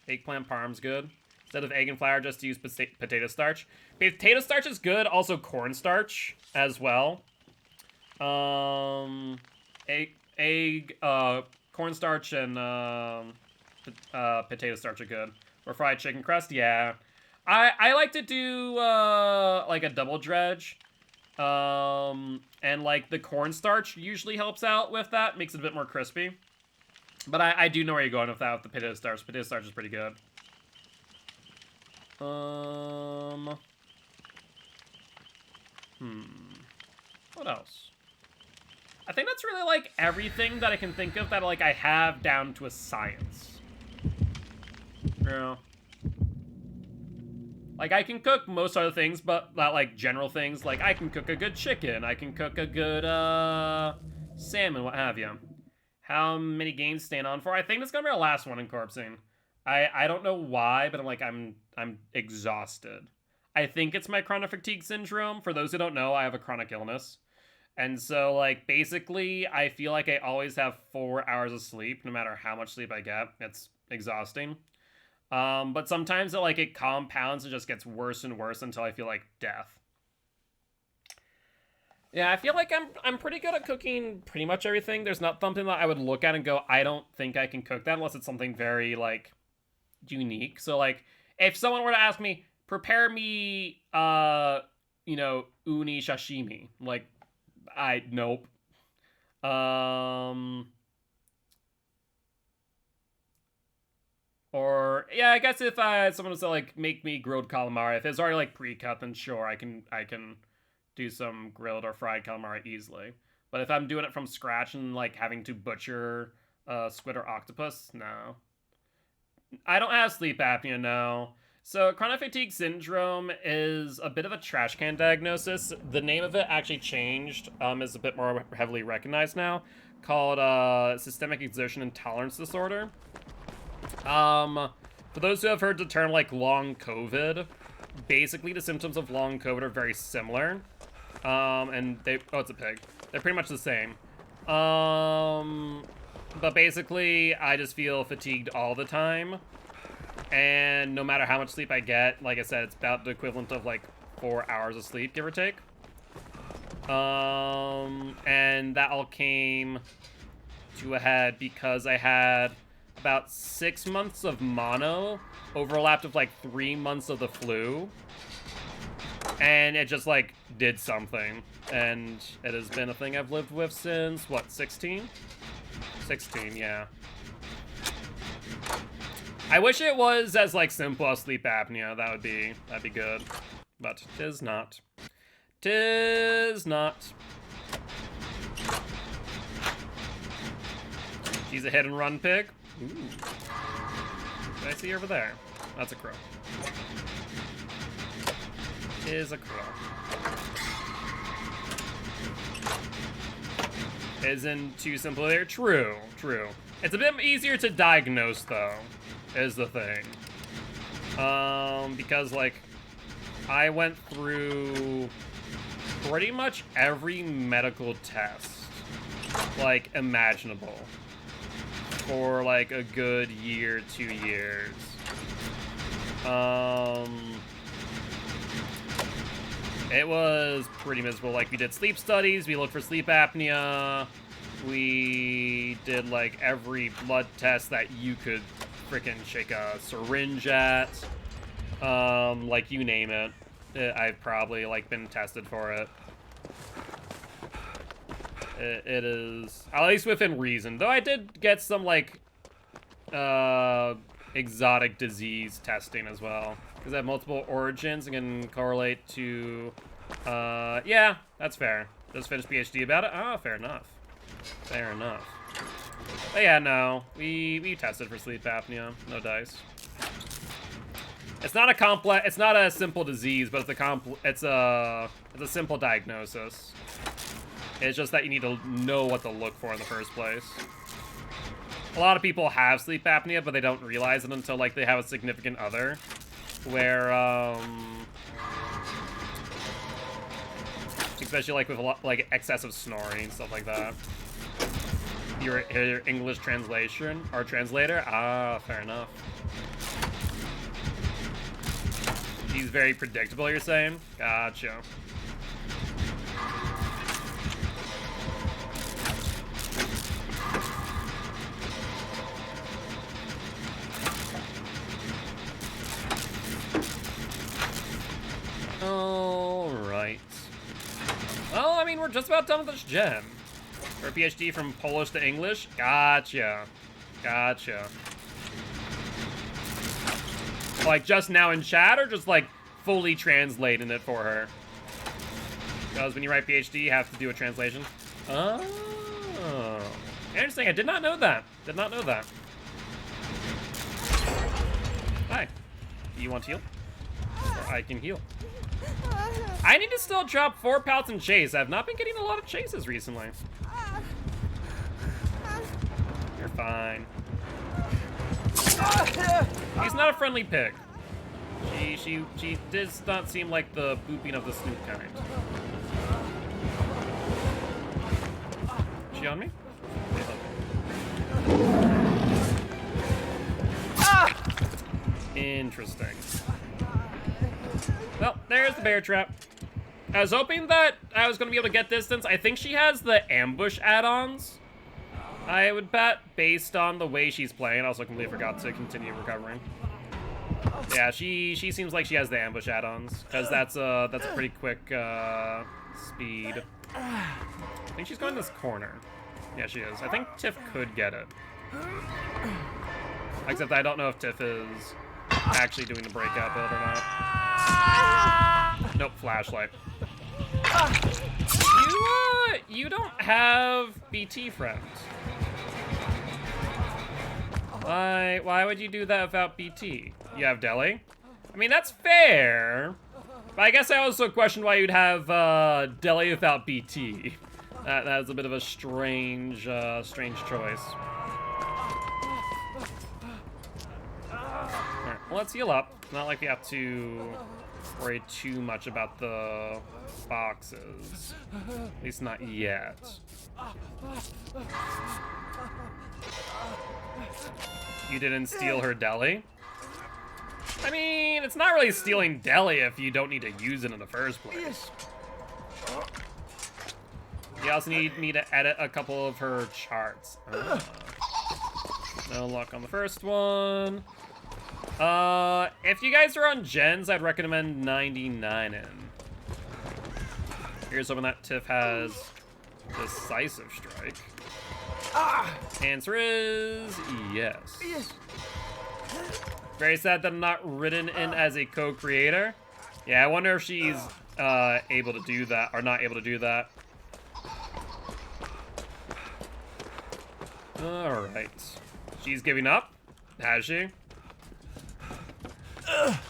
Eggplant parm's good. Instead of egg and flour, just use potato starch. Potato starch is good. Also, cornstarch as well. Cornstarch and potato starch are good. Or fried chicken crust, yeah. I like to do like a double dredge. And like the cornstarch usually helps out with that, makes it a bit more crispy. But I do know where you're going with that, with the potato starch. Potato starch is pretty good. What else? I think that's really, like, everything that I can think of that, like, I have down to a science. Yeah. Like, I can cook most other things, but not, like, general things. Like, I can cook a good chicken. I can cook a good, salmon, what have you. How many games stand on for? I think it's gonna be our last one in corpsing. I don't know why, but I'm exhausted. I think it's my chronic fatigue syndrome. For those who don't know, I have a chronic illness. And so, like, basically, I feel like I always have 4 hours of sleep, no matter how much sleep I get. It's exhausting. But sometimes it compounds and just gets worse and worse until I feel like death. Yeah, I feel like I'm pretty good at cooking pretty much everything. There's not something that I would look at and go, I don't think I can cook that unless it's something very, like, unique. So, like, if someone were to ask me, prepare me, you know, uni sashimi, like, nope. Or, yeah, I guess if someone was to, like, make me grilled calamari, if it's already, like, pre-cut, then sure, I can do some grilled or fried calamari easily. But if I'm doing it from scratch and, like, having to butcher squid or octopus, no. I don't have sleep apnea, no. So, chronic fatigue syndrome is a bit of a trash can diagnosis. The name of it actually changed, is a bit more heavily recognized now, called systemic exertion intolerance disorder. For those who have heard the term, like, long COVID, basically the symptoms of long COVID are very similar. And oh, it's a pig. They're pretty much the same. But basically, I just feel fatigued all the time. And no matter how much sleep I get, like I said, it's about the equivalent of, like, 4 hours of sleep, give or take. And that all came to a head because I had about 6 months of mono, overlapped with, like, 3 months of the flu. And it just, like, did something. And it has been a thing I've lived with since, what, 16? 16, yeah. I wish it was as, like, simple as sleep apnea. That'd be good. But 'tis not. 'Tis not. He's a hit and run pig. Ooh. What did I see over there? That's a crow. Is a crow. Isn't too simple there. True, true. It's a bit easier to diagnose, though, is the thing. Because, like, I went through pretty much every medical test, like, imaginable for, like, a good year, 2 years. It was pretty miserable. Like, we did sleep studies, we looked for sleep apnea, we did, like, every blood test that you could frickin' shake a syringe at. Like, you name it. I've probably, like, been tested for it. It is, at least within reason. Though I did get some, like, exotic disease testing as well. Because I have multiple origins and can correlate to, yeah, that's fair. Just finished PhD about it? Oh, fair enough. Fair enough. But yeah, no, we tested for sleep apnea. No dice. It's not a simple disease, but it's a simple diagnosis. It's just that you need to know what to look for in the first place. A lot of people have sleep apnea, but they don't realize it until, like, they have a significant other. Where, especially, like, with a lot, like, excessive snoring and stuff like that. Your English translation, or translator? Ah, fair enough. He's very predictable, you're saying? Gotcha. Alright. Well, I mean, we're just about done with this gen. For a PhD from Polish to English? Gotcha. Gotcha. Like, just now in chat, or just, like, fully translating it for her? Because when you write PhD, you have to do a translation. Oh. Interesting. I did not know that. Did not know that. Hi. Do you want to heal? Or I can heal. I need to still drop 4 pallets and chase. I've not been getting a lot of chases recently. You're fine. He's not a friendly pig. She does not seem like the booping of the snoot kind. Is she on me? Interesting. Well, there's the bear trap. I was hoping that I was going to be able to get distance. I think she has the ambush add-ons, I would bet, based on the way she's playing. I also completely forgot to continue recovering. Yeah, she seems like she has the ambush add-ons, because that's a pretty quick speed. I think she's going this corner. Yeah, she is. I think Tiff could get it. Except I don't know if Tiff is actually doing the breakout build or not. Nope, flashlight. You don't have BT friends. Why would you do that without BT? You have Deli? I mean, that's fair. But I guess I also question why you'd have Deli without BT. That's a bit of a strange choice. Alright, well, let's heal up. Not like we have to worry too much about the boxes. At least not yet. You didn't steal her deli? I mean, it's not really stealing deli if you don't need to use it in the first place. You also need me to edit a couple of her charts. No luck on the first one. If you guys are on gens, I'd recommend 99 in. Here's hoping that Tiff has Decisive Strike. Answer is yes. Very sad that I'm not written in as a co-creator. Yeah, I wonder if she's able to do that, or not able to do that. Alright. She's giving up? Has she? Alright,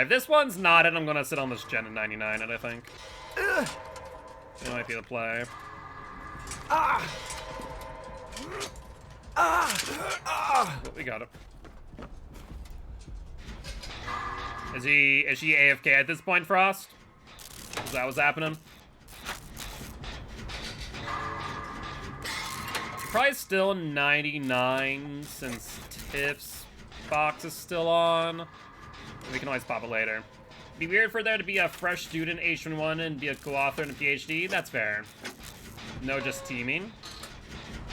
if this one's not it, I'm gonna sit on this gen at 99, I think. That might be the play. But we got it. Is she AFK at this point, Frost? Is that what's happening? Probably still 99 since Tiff's box is still on. We can always pop it later. Be weird for there to be a fresh student H1 and be a co-author in a PhD. That's fair. No, just teaming.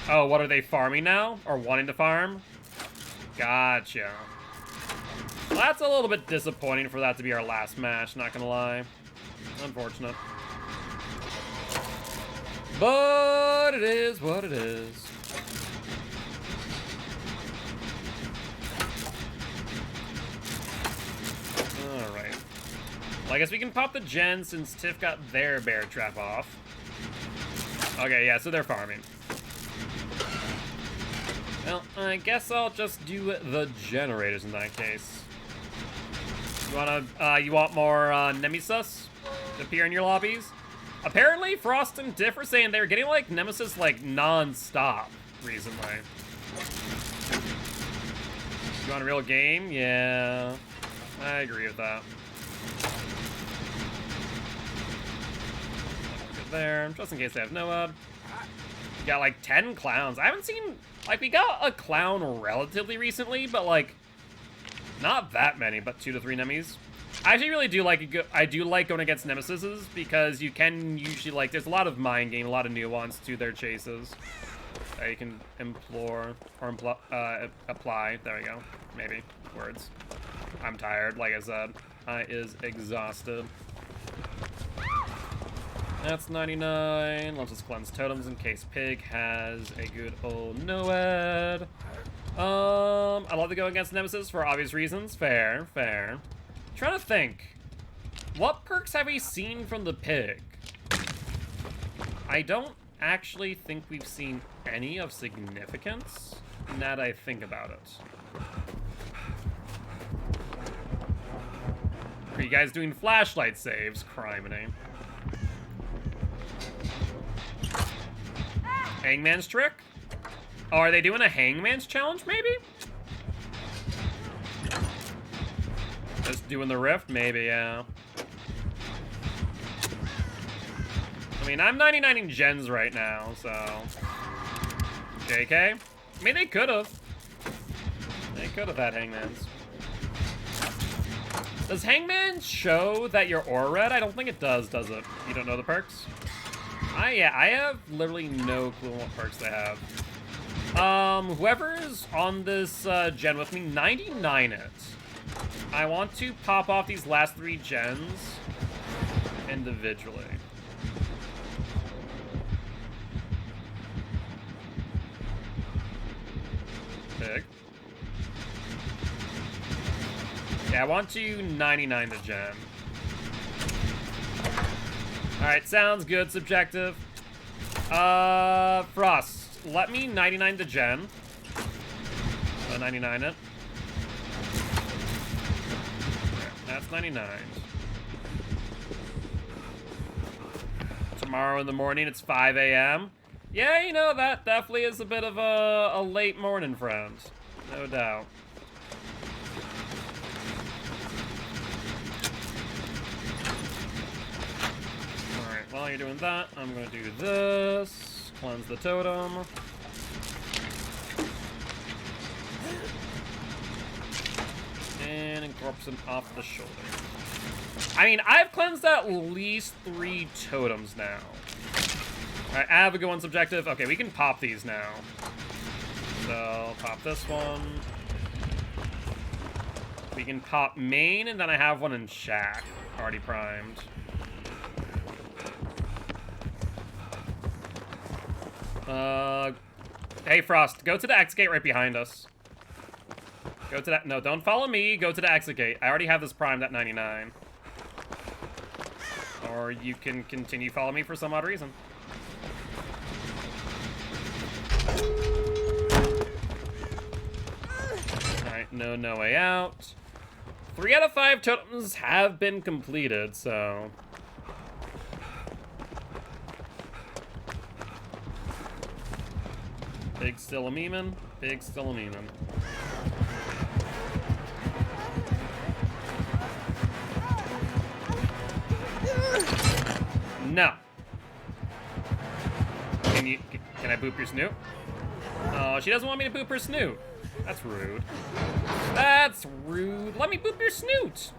Oh, what are they farming now? Or wanting to farm? Gotcha. Well, that's a little bit disappointing for that to be our last match, not gonna lie. Unfortunate. But it is what it is. Alright. Well, I guess we can pop the gen since Tiff got their bear trap off. Okay, yeah, so they're farming. Well, I guess I'll just do the generators in that case. You want more Nemesis to appear in your lobbies? Apparently, Frost and Tiff are saying they're getting, like, Nemesis, like, non-stop recently. You want a real game? Yeah, I agree with that. Good there, just in case they have Noah. Got, like, 10 clowns. I haven't seen, like, we got a clown relatively recently, but, like, not that many, but 2 to 3 Nemis. I actually really do like I do like going against Nemesises because you can usually, like, there's a lot of mind game, a lot of nuance to their chases that you can implore or apply. There we go. Maybe words. I'm tired, like I said. I is exhausted. That's 99. Let's just cleanse totems in case Pig has a good old Noed. I love to go against Nemesis for obvious reasons. Fair, fair. Trying to think. What perks have we seen from the Pig? I don't actually think we've seen any of significance, now that I think about it. Are you guys doing flashlight saves? Criminy. Hangman's trick? Oh, are they doing a Hangman's challenge, maybe? Just doing the rift? Maybe, yeah. I mean, I'm 99ing gens right now, so... JK? I mean, they could've. They could've had Hangmans. Does Hangman show that you're aura red? I don't think it does it? You don't know the perks? Yeah, I have literally no clue what perks they have. Whoever is on this gen with me, 99 it. I want to pop off these last 3 gens individually. Big. Yeah, I want to 99 the gen. Alright, sounds good, subjective. Frost, let me 99 the gen. 99 it. That's 99. Tomorrow in the morning, it's 5 a.m. Yeah, you know, that definitely is a bit of a late morning, friend. No doubt. While you're doing that, I'm gonna do this. Cleanse the totem. And incorporate him off the shoulder. I mean, I've cleansed at least 3 totems now. Alright, I have a good one subjective. Okay, we can pop these now. So, pop this one. We can pop main, and then I have one in shack. Already primed. Hey, Frost, go to the exit gate right behind us. Go to that. No, don't follow me. Go to the exit gate. I already have this primed at 99. Or you can continue following me for some odd reason. Alright, no way out. 3 out of 5 totems have been completed, so... Big still a memein'. Big still a memein'. No. Can I boop your snoot? Oh, she doesn't want me to boop her snoot. That's rude. That's rude. Let me boop your snoot.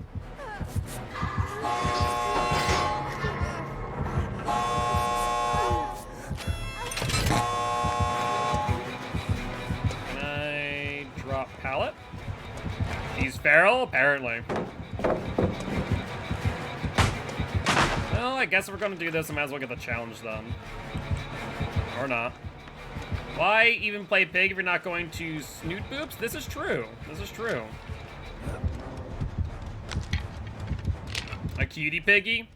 Pallet? He's feral, apparently. Well, I guess if we're gonna do this, I might as well get the challenge done. Or not. Why even play pig if you're not going to snoot boops? This is true. This is true. A cutie piggy?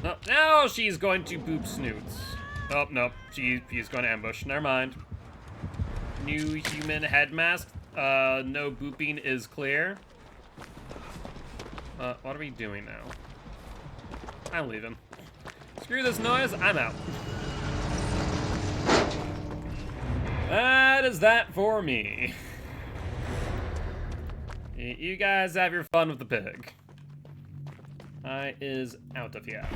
Oh, now she's going to boop snoots. Oh, no. She's going to ambush. Never mind. New human head mask. No booping is clear. What are we doing now? I'm leaving. Screw this noise, I'm out. That is that for me. You guys have your fun with the pig. I is out of here.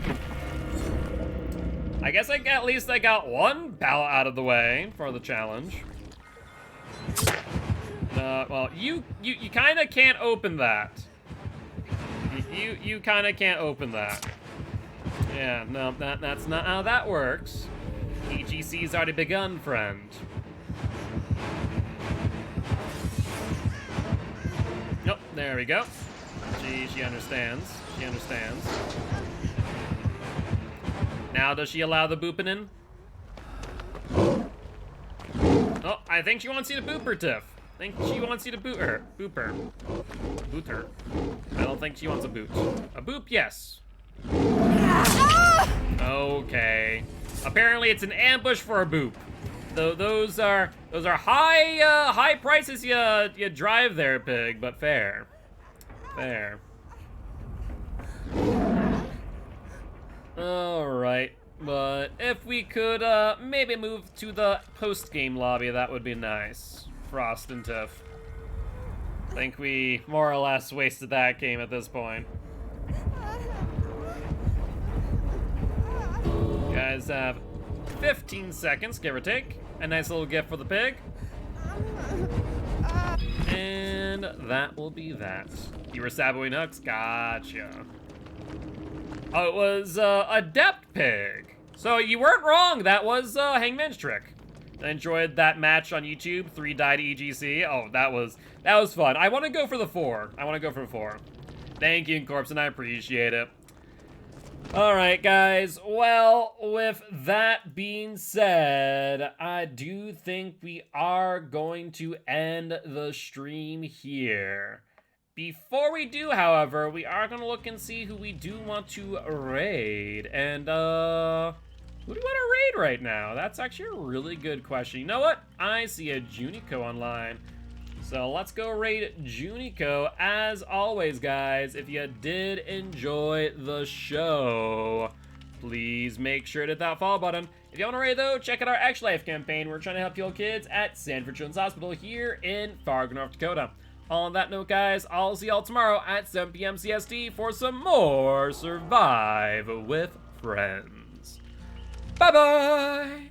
I guess at least I got one ballot out of the way for the challenge. Well, you kind of can't open that. You kind of can't open that. Yeah, no, that's not how that works. EGC's already begun, friend. Nope, there we go. She understands. She understands. Now does she allow the booping in? Oh, I think she wants you to boop her, Tiff. I think she wants you to boot her. Boop her. Boot her. I don't think she wants a boot. A boop, yes. Okay. Apparently it's an ambush for a boop. Though those are high prices you drive there, pig, but fair. Fair. Alright. But if we could maybe move to the post-game lobby, that would be nice. Frost and Tiff. I think we more or less wasted that game at this point. You guys have 15 seconds, give or take. A nice little gift for the pig. And that will be that. You were Saboing hooks? Gotcha. Oh, it was Adept Pig. So you weren't wrong. That was Hangman's trick. I enjoyed that match on YouTube. 3 died EGC. Oh, that was fun. I want to go for the 4. I want to go for the 4. Thank you, Corpse, and I appreciate it. All right, guys. Well, with that being said, I do think we are going to end the stream here. Before we do, however, we are going to look and see who we do want to raid. And, who do we want to raid right now? That's actually a really good question. You know what? I see a Junico online. So let's go raid Junico. As always, guys, if you did enjoy the show, please make sure to hit that follow button. If you want to raid, though, check out our Extra Life campaign. We're trying to help heal kids at Sanford Children's Hospital here in Fargo, North Dakota. On that note, guys, I'll see y'all tomorrow at 7 p.m. CST for some more Survive with Friends. Bye-bye!